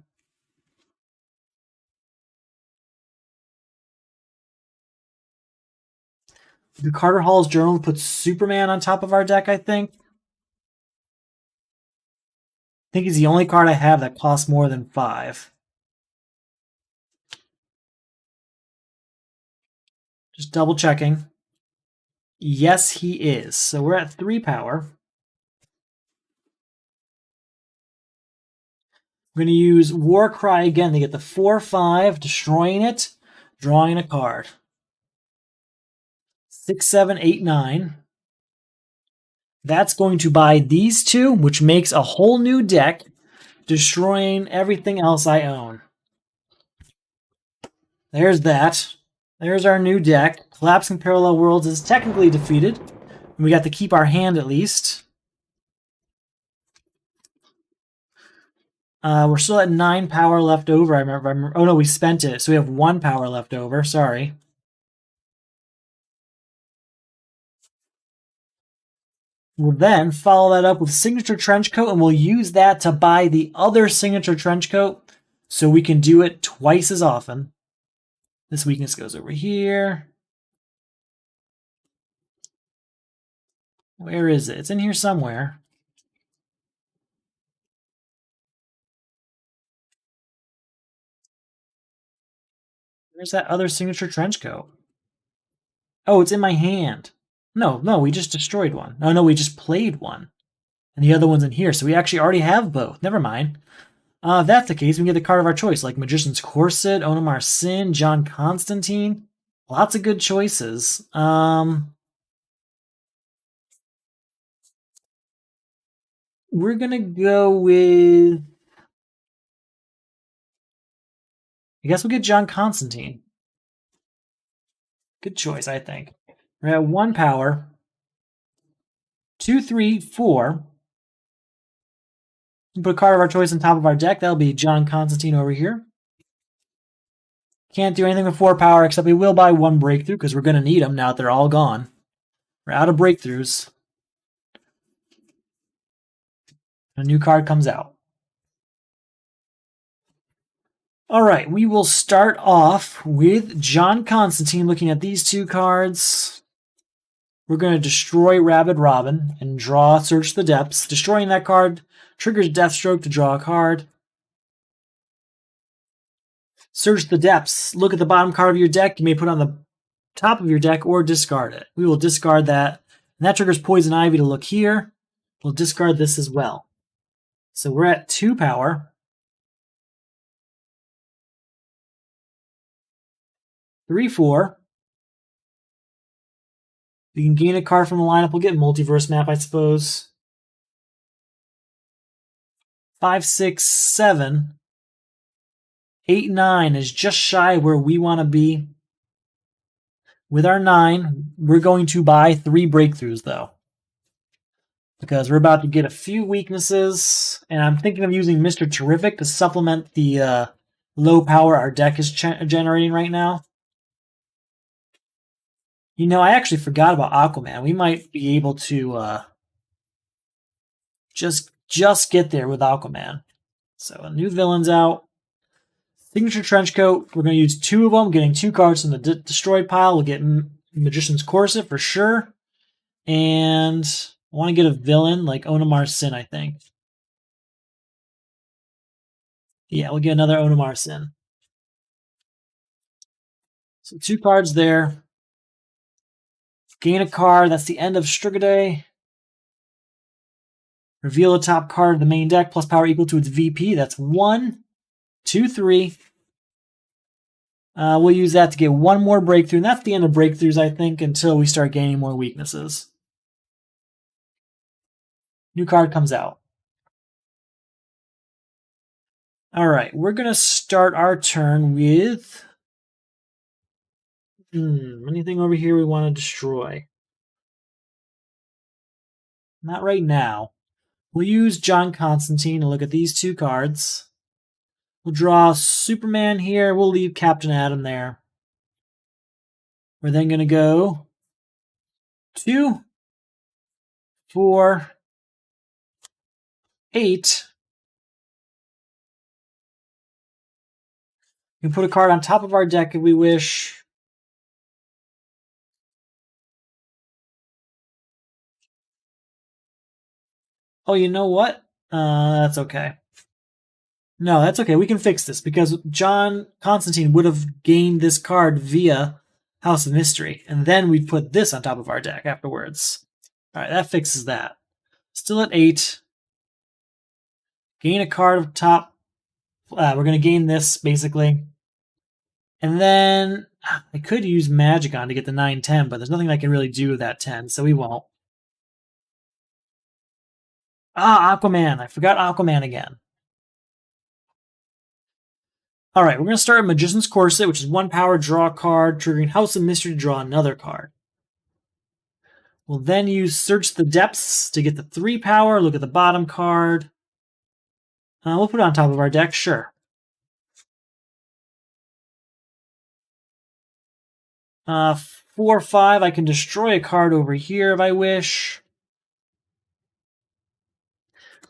The Carter Hall's Journal puts Superman on top of our deck, I think. I think he's the only card I have that costs more than 5. Just double checking. Yes, he is. So we're at 3 power. We're going to use War Cry again to get the 4/5, destroying it, drawing a card. 6, 7, 8, 9. That's going to buy these two, which makes a whole new deck, destroying everything else I own. There's that. There's our new deck. Collapsing Parallel Worlds is technically defeated. We got to keep our hand at least. We're still at 9 power left over. I remember. Oh no, we spent it. So we have 1 power left over. Sorry. We'll then follow that up with Signature Trenchcoat, and we'll use that to buy the other Signature Trenchcoat so we can do it twice as often. This weakness goes over here. Where is it? It's in here somewhere. Where's that other Signature Trenchcoat? Oh, it's in my hand. No, we just destroyed one. No, we just played one. And the other one's in here, so we actually already have both. Never mind. If that's the case, we can get the card of our choice, like Magician's Corset, Onamar Sin, John Constantine. Lots of good choices. We're going to go with... I guess we'll get John Constantine. Good choice, I think. We're at 1 power. 2, 3, 4. Put a card of our choice on top of our deck. That'll be John Constantine over here. Can't do anything with 4 power, except we will buy 1 breakthrough, because we're going to need them now that they're all gone. We're out of breakthroughs. A new card comes out. All right, we will start off with John Constantine, looking at these 2 cards. We're going to destroy Rabid Robin and draw Search the Depths. Destroying that card triggers Deathstroke to draw a card. Search the Depths. Look at the bottom card of your deck. You may put it on the top of your deck or discard it. We will discard that. And that triggers Poison Ivy to look here. We'll discard this as well. So we're at 2 power. 3, 4. We can gain a card from the lineup. We'll get Multiverse Map, I suppose. 5, 6, 7. 8, 9 is just shy where we want to be. With our 9, we're going to buy 3 breakthroughs, though. Because we're about to get a few weaknesses. And I'm thinking of using Mr. Terrific to supplement the low power our deck is generating right now. You know, I actually forgot about Aquaman. We might be able to just get there with Aquaman. So a new villain's out. Signature Trenchcoat. We're going to use 2 of them, getting 2 cards from the destroyed pile. We'll get Magician's Corset for sure. And I want to get a villain like Onamar Sin, I think. Yeah, we'll get another Onamar Sin. So 2 cards there. Gain a card. That's the end of Strigaday. Reveal a top card of the main deck, plus power equal to its VP. That's 1, 2, 3. We'll use that to get one more breakthrough, and that's the end of breakthroughs, I think, until we start gaining more weaknesses. New card comes out. All right, we're going to start our turn with... anything over here we want to destroy? Not right now. We'll use John Constantine to look at these two cards. We'll draw Superman here. We'll leave Captain Atom there. We're then going to go 2, 4, 8. We can put a card on top of our deck if we wish. Oh, you know what? That's okay. No, that's okay. We can fix this because John Constantine would have gained this card via House of Mystery, and then we'd put this on top of our deck afterwards. All right, that fixes that. Still at 8. Gain a card up top. We're going to gain this, basically. And then I could use Magic on to get the 9-10, but there's nothing I can really do with that 10, so we won't. Aquaman. I forgot Aquaman again. All right, we're going to start with Magician's Corset, which is 1 power, draw a card, triggering House of Mystery to draw another card. We'll then use Search the Depths to get the 3 power, look at the bottom card. We'll put it on top of our deck, sure. 4, 5, I can destroy a card over here if I wish.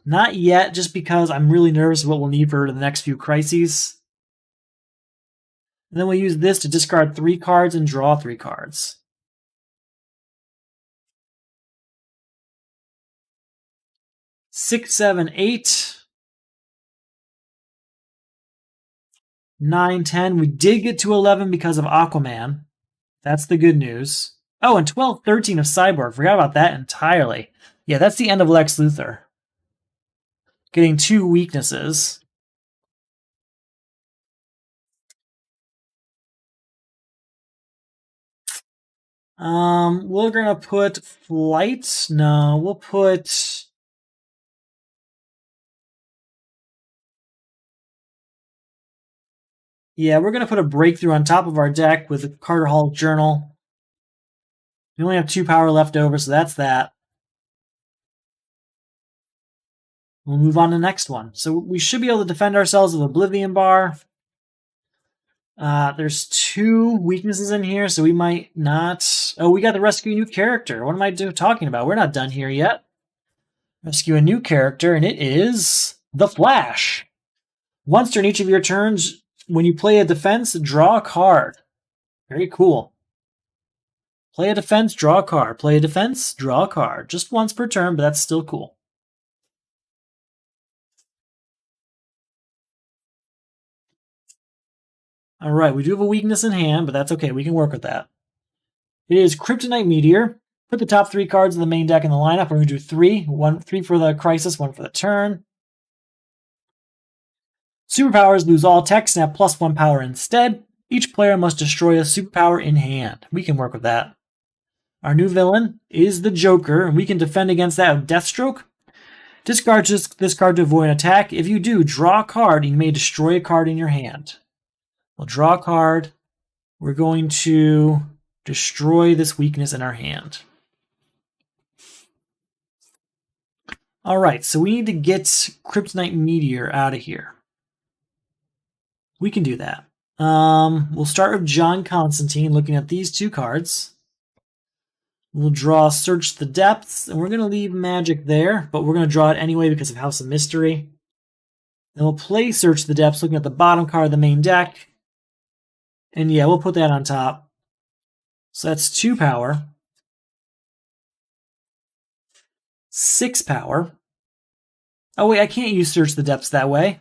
Not yet, just because I'm really nervous of what we'll need for the next few crises. And then we'll use this to discard 3 cards and draw 3 cards. Six, 7, 8. 9, 10. We did get to 11 because of Aquaman. That's the good news. Oh, and 12, 13 of Cyborg. Forgot about that entirely. Yeah, that's the end of Lex Luthor. Getting 2 weaknesses. We're gonna put Flight. No, we'll put... Yeah, we're gonna put a Breakthrough on top of our deck with the Carter Hall Journal. We only have 2 power left over, so that's that. We'll move on to the next one. So we should be able to defend ourselves with Oblivion Bar. There's 2 weaknesses in here, so we might not... Oh, we got to rescue a new character. What am I talking about? We're not done here yet. Rescue a new character, and it is the Flash. Once during each of your turns, when you play a defense, draw a card. Very cool. Play a defense, draw a card. Play a defense, draw a card. Just once per turn, but that's still cool. All right, we do have a weakness in hand, but that's okay. We can work with that. It is Kryptonite Meteor. Put the top 3 cards of the main deck in the lineup. We're going to do 3. 3 for the crisis, 1 for the turn. Superpowers lose all text and have +1 power instead. Each player must destroy a superpower in hand. We can work with that. Our new villain is the Joker, and we can defend against that with Deathstroke. Discard this card to avoid an attack. If you do, draw a card, and you may destroy a card in your hand. We'll draw a card. We're going to destroy this weakness in our hand. All right, so we need to get Kryptonite Meteor out of here. We can do that. We'll start with John Constantine, looking at these 2 cards. We'll draw Search the Depths, and we're going to leave Magic there, but we're going to draw it anyway because of House of Mystery. Then we'll play Search the Depths, looking at the bottom card of the main deck. And yeah, we'll put that on top. So that's 2 power. 6 power. Oh wait, I can't use Search the Depths that way.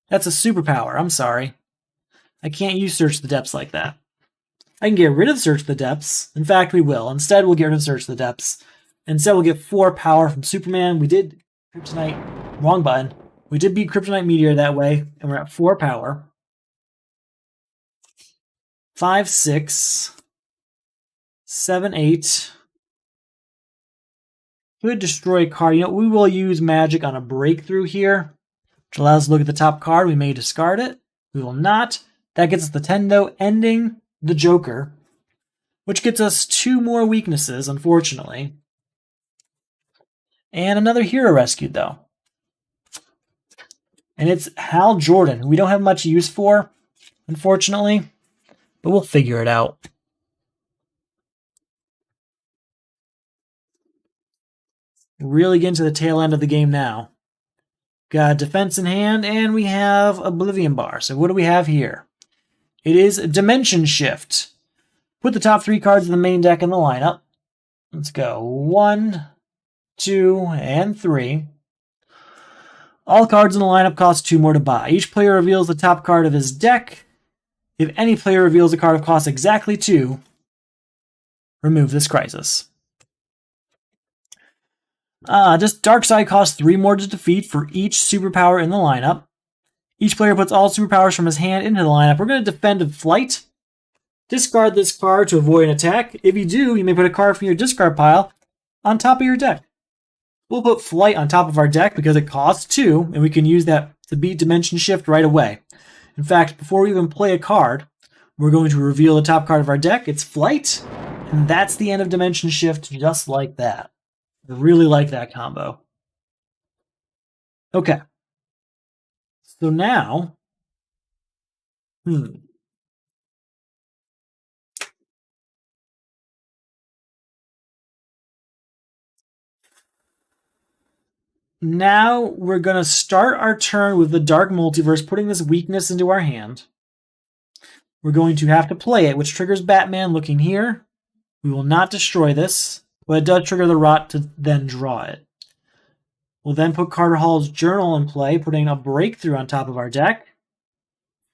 That's a superpower, I'm sorry. I can't use Search the Depths like that. I can get rid of Search the Depths. In fact, we will. Instead, we'll get rid of Search the Depths. Instead, we'll get 4 power from Superman. We did Kryptonite... Wrong button. We did beat Kryptonite Meteor that way, and we're at 4 power. 5, 6, 7, 8. Could destroy a card. You know, we will use magic on a breakthrough here, which allows us to look at the top card. We may discard it. We will not. That gets us the 10, though, ending the Joker, which gets us 2 more weaknesses, unfortunately. And another hero rescued, though. And it's Hal Jordan, who we don't have much use for, unfortunately, but we'll figure it out. Really getting to the tail end of the game now. Got defense in hand, and we have Oblivion Bar. So what do we have here? It is Dimension Shift. Put the top 3 cards of the main deck in the lineup. Let's go. 1, 2, and 3. All cards in the lineup cost 2 more to buy. Each player reveals the top card of his deck. If any player reveals a card of cost exactly 2, remove this crisis. Just Dark Side costs 3 more to defeat for each superpower in the lineup. Each player puts all superpowers from his hand into the lineup. We're going to defend with Flight. Discard this card to avoid an attack. If you do, you may put a card from your discard pile on top of your deck. We'll put Flight on top of our deck because it costs 2, and we can use that to beat Dimension Shift right away. In fact, before we even play a card, we're going to reveal the top card of our deck. It's Flight, and that's the end of Dimension Shift, just like that. I really like that combo. Okay. So now... Now we're going to start our turn with the Dark Multiverse, putting this weakness into our hand. We're going to have to play it, which triggers Batman looking here. We will not destroy this, but it does trigger the Rot to then draw it. We'll then put Carter Hall's Journal in play, putting a Breakthrough on top of our deck.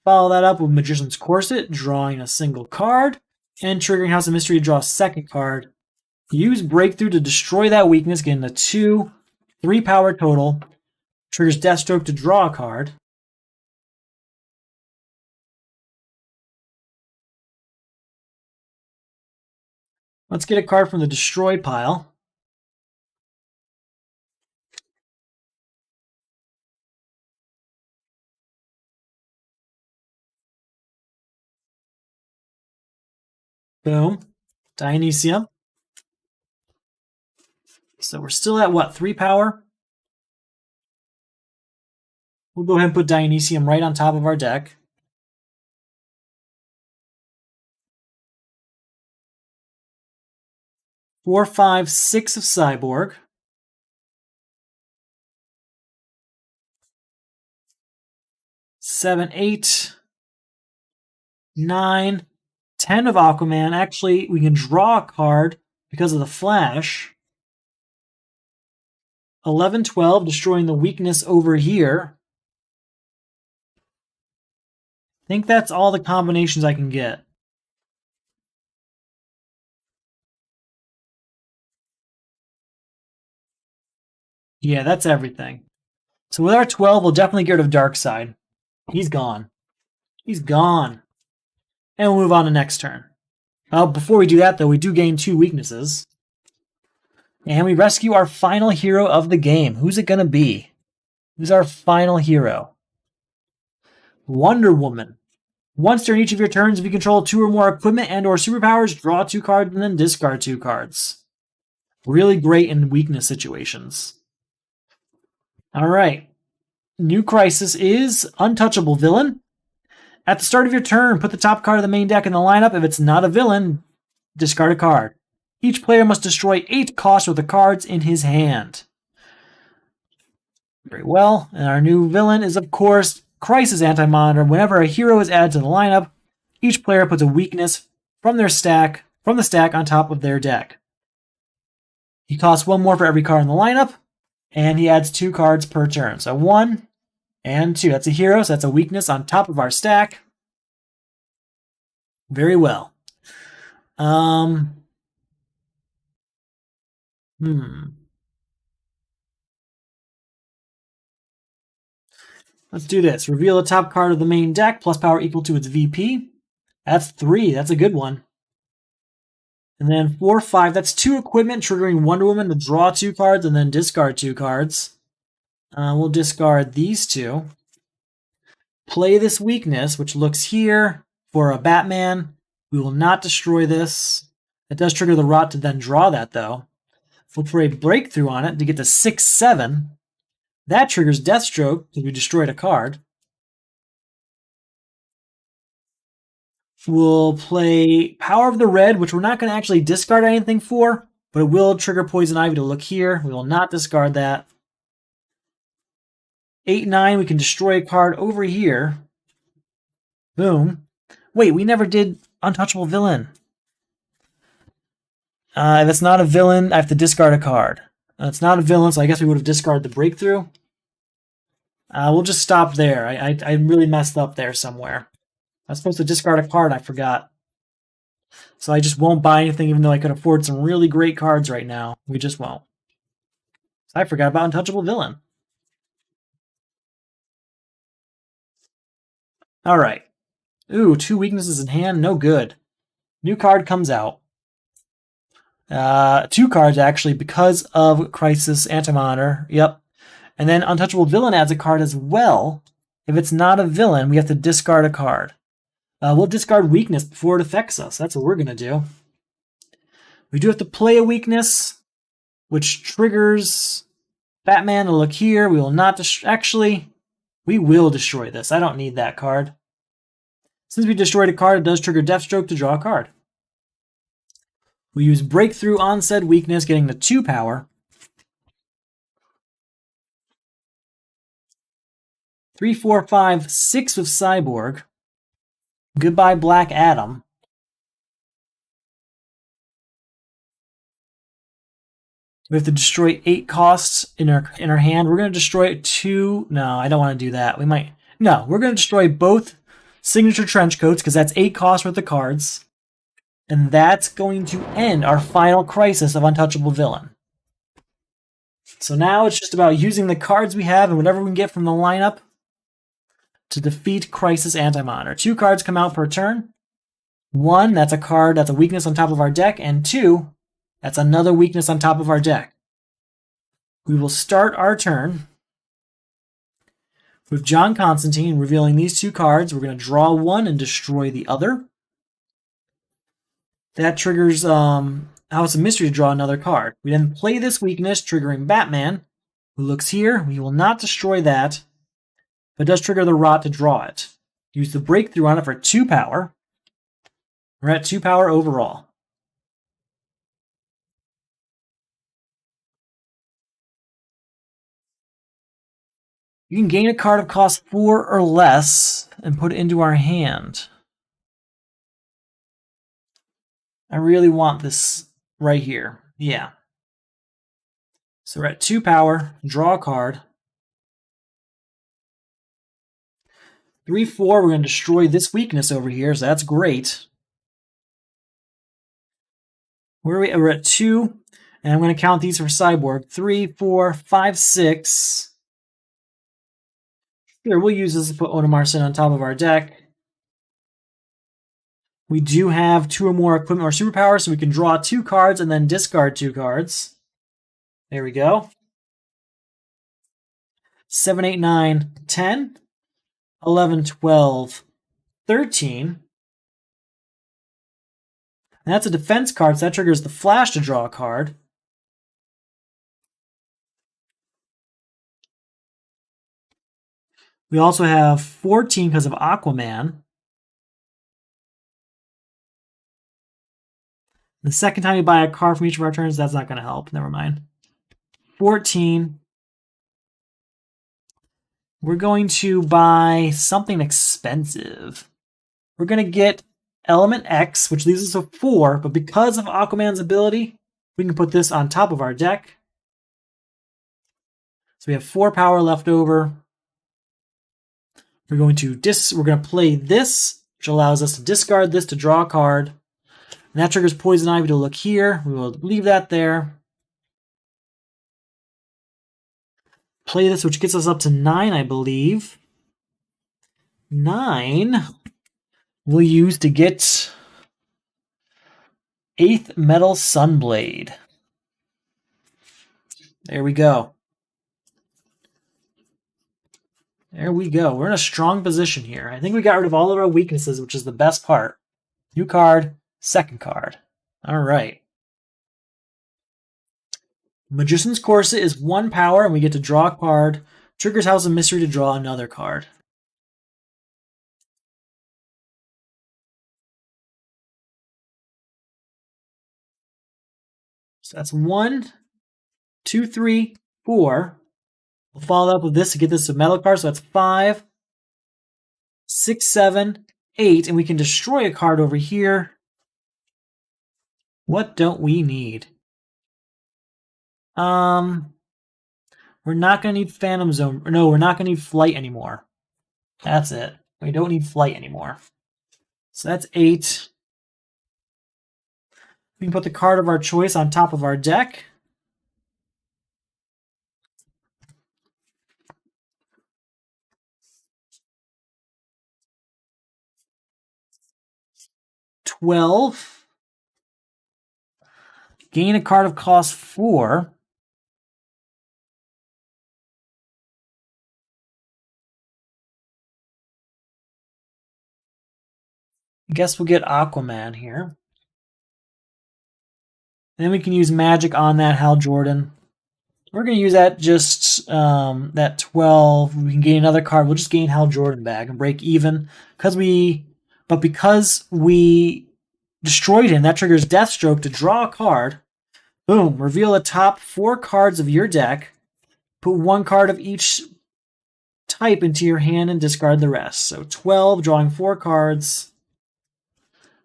Follow that up with Magician's Corset, drawing a single card, and triggering House of Mystery to draw a second card. Use Breakthrough to destroy that weakness, getting a 2, 3 power total. Triggers Deathstroke to draw a card. Let's get a card from the Destroy pile. Boom. Dionysium. So we're still at what, 3 power? We'll go ahead and put Dionysium right on top of our deck. Four, 5, 6 of Cyborg. Seven, 8, 9, 10 of Aquaman. Actually, we can draw a card because of the Flash. 11, 12, destroying the weakness over here. I think that's all the combinations I can get. Yeah, that's everything. So with our 12, we'll definitely get rid of Darkseid. He's gone. He's gone. And we'll move on to next turn. Before we do that, though, we do gain 2 weaknesses. And we rescue our final hero of the game. Who's it going to be? Who's our final hero? Wonder Woman. Once during each of your turns, if you control 2 or more equipment and or superpowers, draw 2 cards and then discard 2 cards. Really great in weakness situations. All right. New crisis is Untouchable Villain. At the start of your turn, put the top card of the main deck in the lineup. If it's not a villain, discard a card. Each player must destroy 8 costs with the cards in his hand. Very well. And our new villain is, of course, Crisis Anti-Monitor. Whenever a hero is added to the lineup, each player puts a weakness from the stack on top of their deck. He costs 1 more for every card in the lineup, and he adds 2 cards per turn. So 1 and 2. That's a hero, so that's a weakness on top of our stack. Very well. Let's do this. Reveal the top card of the main deck, plus power equal to its VP. That's 3. That's a good one. And then 4, 5. That's 2 equipment, triggering Wonder Woman to draw 2 cards and then discard 2 cards. We'll discard these 2. Play this weakness, which looks here for a Batman. We will not destroy this. It does trigger the rot to then draw that, though. We'll play Breakthrough on it to get to 6, 7. That triggers Deathstroke because we destroyed a card. We'll play Power of the Red, which we're not going to actually discard anything for, but it will trigger Poison Ivy to look here. We will not discard that. 8, 9, we can destroy a card over here. Boom. Wait, we never did Untouchable Villain. If it's not a villain, I have to discard a card. It's not a villain, so I guess we would have discarded the Breakthrough. We'll just stop there. I really messed up there somewhere. I was supposed to discard a card, I forgot. So I just won't buy anything, even though I could afford some really great cards right now. We just won't. So I forgot about Untouchable Villain. All right. Ooh, 2 weaknesses in hand. No good. New card comes out. 2 cards, actually, because of Crisis Antimonitor. Yep. And then Untouchable Villain adds a card as well. If it's not a villain, we have to discard a card. We'll discard weakness before it affects us. That's what we're going to do. We do have to play a weakness, which triggers Batman to look here. We will not actually, we will destroy this. I don't need that card. Since we destroyed a card, it does trigger Deathstroke to draw a card. We use Breakthrough on said weakness, getting the 2 power. 3, 4, 5, 6 with Cyborg. Goodbye, Black Adam. We have to destroy 8 costs in our hand. We're going to destroy 2. No, I don't want to do that. We might. No, we're going to destroy both signature trench coats because that's 8 costs worth of cards. And that's going to end our final crisis of Untouchable Villain. So now it's just about using the cards we have and whatever we can get from the lineup to defeat Crisis Antimonitor. 2 cards come out per turn. 1, that's a card that's a weakness on top of our deck, and 2, that's another weakness on top of our deck. We will start our turn with John Constantine revealing these 2 cards. We're going to draw 1 and destroy the other. That triggers House of Mystery to draw another card. We then play this weakness, triggering Batman, who looks here. We will not destroy that, but it does trigger the Rot to draw it. Use the Breakthrough on it for 2 power. We're at 2 power overall. You can gain a card of cost 4 or less and put it into our hand. I really want this right here. Yeah. So we're at 2 power, draw a card. 3, 4, we're going to destroy this weakness over here, so that's great. Where are we? We're at 2, and I'm going to count these for Cyborg. 3, 4, 5, 6. Here, we'll use this to put Onomarson on top of our deck. We do have 2 or more equipment or superpowers, so we can draw 2 cards and then discard 2 cards. There we go. 7, 8, 9, 10, 11, 12, 13. And that's a defense card, so that triggers the Flash to draw a card. We also have 14 because of Aquaman. The second time you buy a card from each of our turns, that's not going to help. Never mind. 14. We're going to buy something expensive. We're going to get Element X, which leaves us with 4, but because of Aquaman's ability, we can put this on top of our deck. So we have 4 power left over. We're going to play this, which allows us to discard this to draw a card. And that triggers Poison Ivy to look here. We will leave that there. Play this, which gets us up to 9, I believe. 9. we'll use to get 8th Metal Sunblade. There we go. There we go. We're in a strong position here. I think we got rid of all of our weaknesses, which is the best part. New card, second card. All right. Magician's Corset is 1 power, and we get to draw a card. Triggers House of Mystery to draw another card. So that's 1, 2, 3, 4. We'll follow up with this to get this to metal card. So that's 5, 6, 7, 8. And we can destroy a card over here. What don't we need? We're not going to need Phantom Zone. No, we're not going to need Flight anymore. That's it. We don't need Flight anymore. So that's 8. We can put the card of our choice on top of our deck. $12. Gain a card of cost 4. I guess we'll get Aquaman here. And then we can use magic on that Hal Jordan. We're going to use that just that 12. We can gain another card. We'll just gain Hal Jordan back and break even. Because we destroyed him, that triggers Deathstroke to draw a card. Boom. Reveal the top 4 cards of your deck. Put 1 card of each type into your hand and discard the rest. So 12, drawing 4 cards.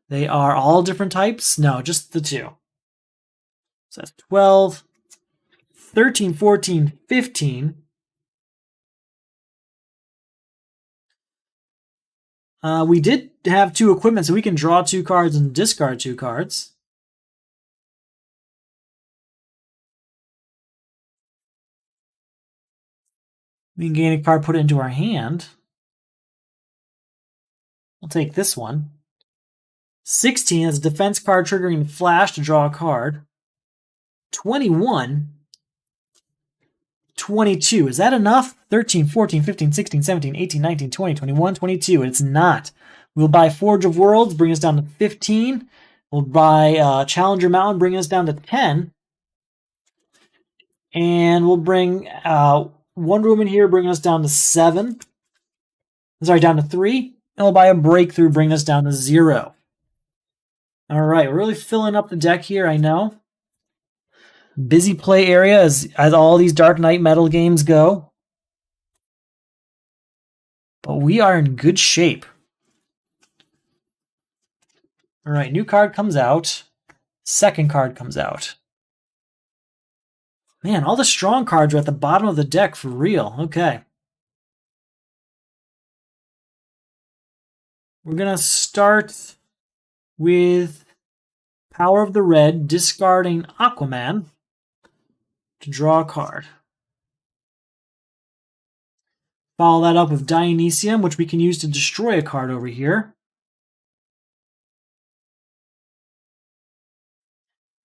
They are all different types? No, just the 2. So that's 12, 13, 14, 15. We did have 2 equipment, so we can draw 2 cards and discard 2 cards. We can gain a card, put it into our hand. We'll take this one. 16 is a defense card triggering Flash to draw a card. 21. 22. Is that enough? 13, 14, 15, 16, 17, 18, 19, 20, 21, 22. It's not. We'll buy Forge of Worlds, bring us down to 15. We'll buy Challenger Mountain, bring us down to 10. And we'll bring Wonder Woman here, bring us down to 7. Sorry, down to 3. And we'll buy a Breakthrough, bring us down to 0. All right, we're really filling up the deck here, I know. Busy play area as all these Dark Knight Metal games go. But we are in good shape. All right, new card comes out. Second card comes out. Man, all the strong cards are at the bottom of the deck for real. Okay. We're going to start with Power of the Red, discarding Aquaman to draw a card. Follow that up with Dionysium, which we can use to destroy a card over here.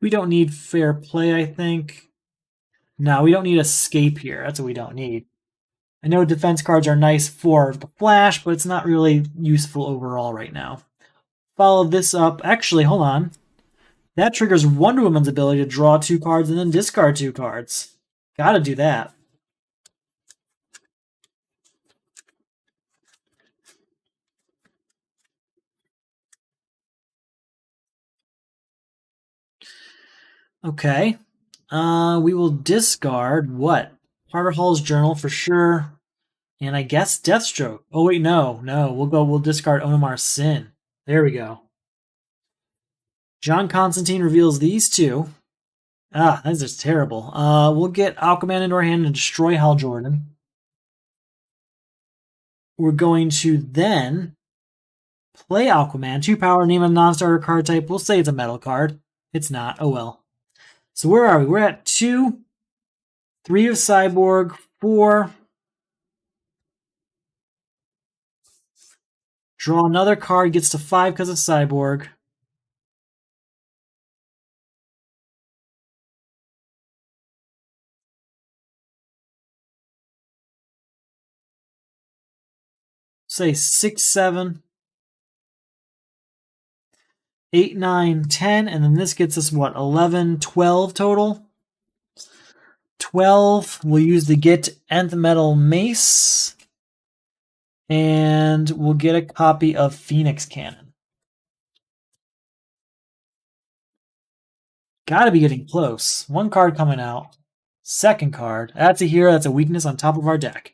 We don't need Fair Play, I think. No, we don't need Escape here. That's what we don't need. I know defense cards are nice for the Flash, but it's not really useful overall right now. Follow this up. Actually, hold on. That triggers Wonder Woman's ability to draw 2 cards and then discard 2 cards. Gotta do that. Okay. We will discard what? Carter Hall's Journal for sure. And I guess Deathstroke. Oh wait, no. We'll discard Onomar's Sin. There we go. John Constantine reveals these 2. That's just terrible. We'll get Aquaman into our hand and destroy Hal Jordan. We're going to then play Aquaman. 2 power, name a non-starter card type. We'll say it's a metal card. It's not. Oh well. So where are we? We're at 2. 3 of Cyborg. 4. Draw another card, gets to 5 because of Cyborg. Say 6, 7, 8, 9, 10, and then this gets us what, 11, 12 total? 12, we'll use the get Nth Metal Mace, and we'll get a copy of Phoenix Cannon. Gotta be getting close. One card coming out. Second card. That's a hero, that's a weakness on top of our deck.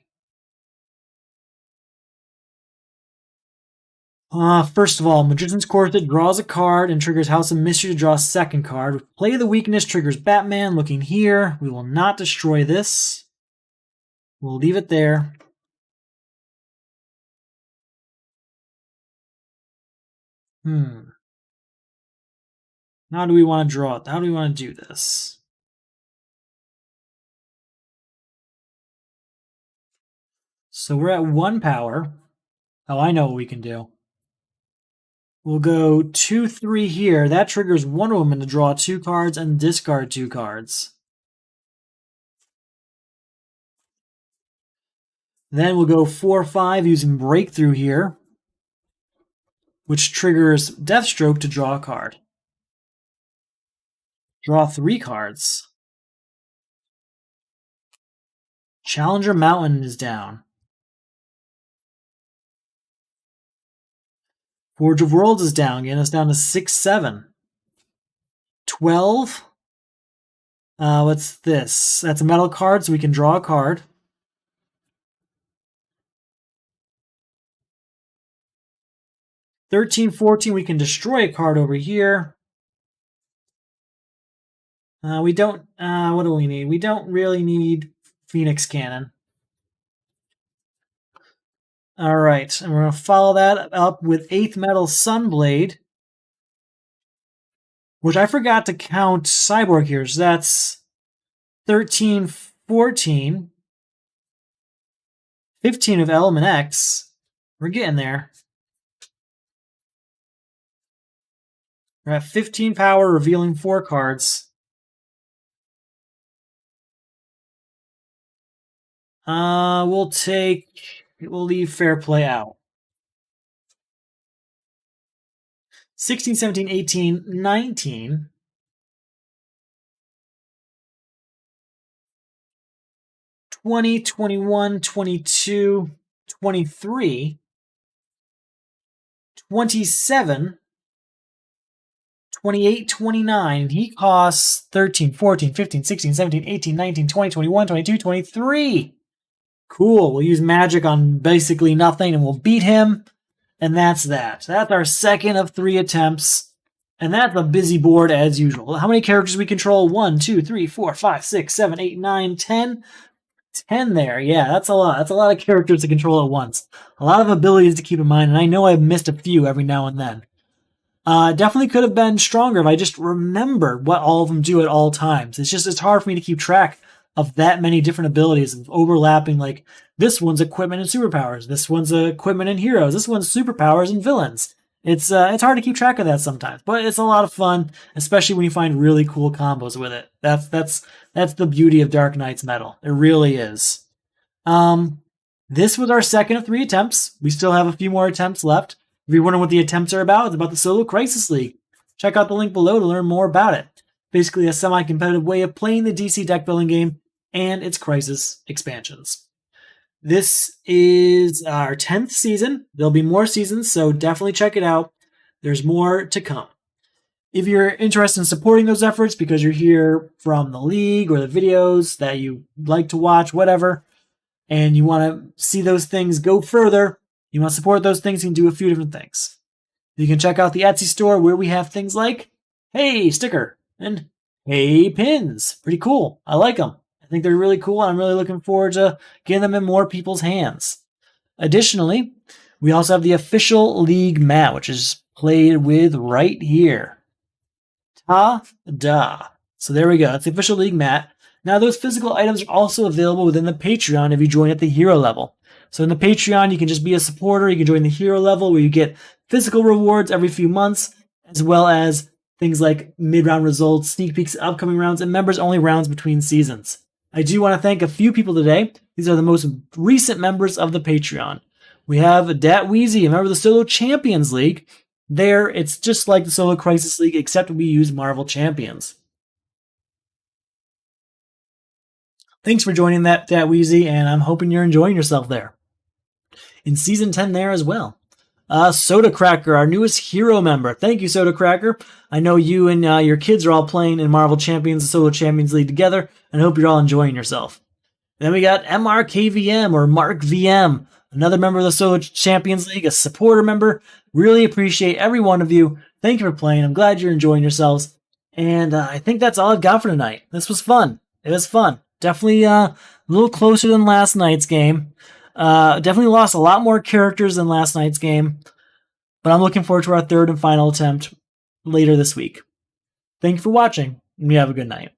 First of all, Magician's Corset draws a card and triggers House of Mystery to draw a second card. Play the weakness triggers Batman. Looking here, we will not destroy this. We'll leave it there. How do we want to draw it? How do we want to do this? So we're at 1 power. Oh, I know what we can do. We'll go 2, 3 here. That triggers Wonder Woman to draw 2 cards and discard 2 cards. Then we'll go 4, 5 using Breakthrough here, which triggers Deathstroke to draw a card. Draw 3 cards. Challenger Mountain is down. Forge of Worlds is down, getting us down to 6, 7. 12. What's this? That's a metal card, so we can draw a card. 13, 14, we can destroy a card over here. We don't, what do we need? We don't really need Phoenix Cannon. All right, and we're going to follow that up with 8th Metal Sunblade, which I forgot to count Cyborg here, so that's 13, 14, 15 of Element X. We're getting there. We're at 15 power, revealing 4 cards. We'll leave Fair Play out. 16, 17, 18, 19. 20, 21, 22, 23. 27. 28, 29. He costs 13, 14, 15, 16, 17, 18, 19, 20, 21, 22, 23. Cool. We'll use magic on basically nothing and we'll beat him. And that's that. That's our second of 3 attempts. And that's a busy board as usual. How many characters we control? 1, 2, 3, 4, 5, 6, 7, 8, 9, 10. 10 there. Yeah, that's a lot. That's a lot of characters to control at once. A lot of abilities to keep in mind. And I know I've missed a few every now and then. Definitely could have been stronger if I just remembered what all of them do at all times. It's hard for me to keep track of that many different abilities and overlapping, like this one's equipment and superpowers, this one's equipment and heroes, this one's superpowers and villains. It's hard to keep track of that sometimes, but it's a lot of fun, especially when you find really cool combos with it. That's the beauty of Dark Knight's Metal. It really is. This was our second of 3 attempts. We still have a few more attempts left. If you're wondering what the attempts are about, it's about the Solo Crisis League. Check out the link below to learn more about it. Basically a semi-competitive way of playing the DC deck building game and its Crisis expansions. This is our 10th season. There'll be more seasons, so definitely check it out. There's more to come. If you're interested in supporting those efforts because you're here from the league or the videos that you like to watch, whatever, and you want to see those things go further, you want to support those things, you can do a few different things. You can check out the Etsy store where we have things like Hey Sticker and Hey Pins. Pretty cool. I like them. I think they're really cool, and I'm really looking forward to getting them in more people's hands. Additionally, we also have the official league mat, which is played with right here. Ta-da! So there we go. That's the official league mat. Now, those physical items are also available within the Patreon if you join at the hero level. So in the Patreon, you can just be a supporter. You can join the hero level where you get physical rewards every few months, as well as things like mid-round results, sneak peeks, upcoming rounds, and members-only rounds between seasons. I do want to thank a few people today. These are the most recent members of the Patreon. We have Dat Wheezy, a member of the Solo Champions League. There, it's just like the Solo Crisis League, except we use Marvel Champions. Thanks for joining that Wheezy, and I'm hoping you're enjoying yourself there. In Season 10 there as well. Soda Cracker, our newest hero member. Thank you, Soda Cracker. I know you and your kids are all playing in Marvel Champions and Solo Champions League together, and I hope you're all enjoying yourself. Then we got MRKVM, or Mark VM, another member of the Solo Champions League, a supporter member. Really appreciate every one of you. Thank you for playing. I'm glad you're enjoying yourselves. And I think that's all I've got for tonight. This was fun. It was fun. Definitely a little closer than last night's game. Definitely lost a lot more characters than last night's game. But I'm looking forward to our third and final attempt later this week. Thank you for watching, and you have a good night.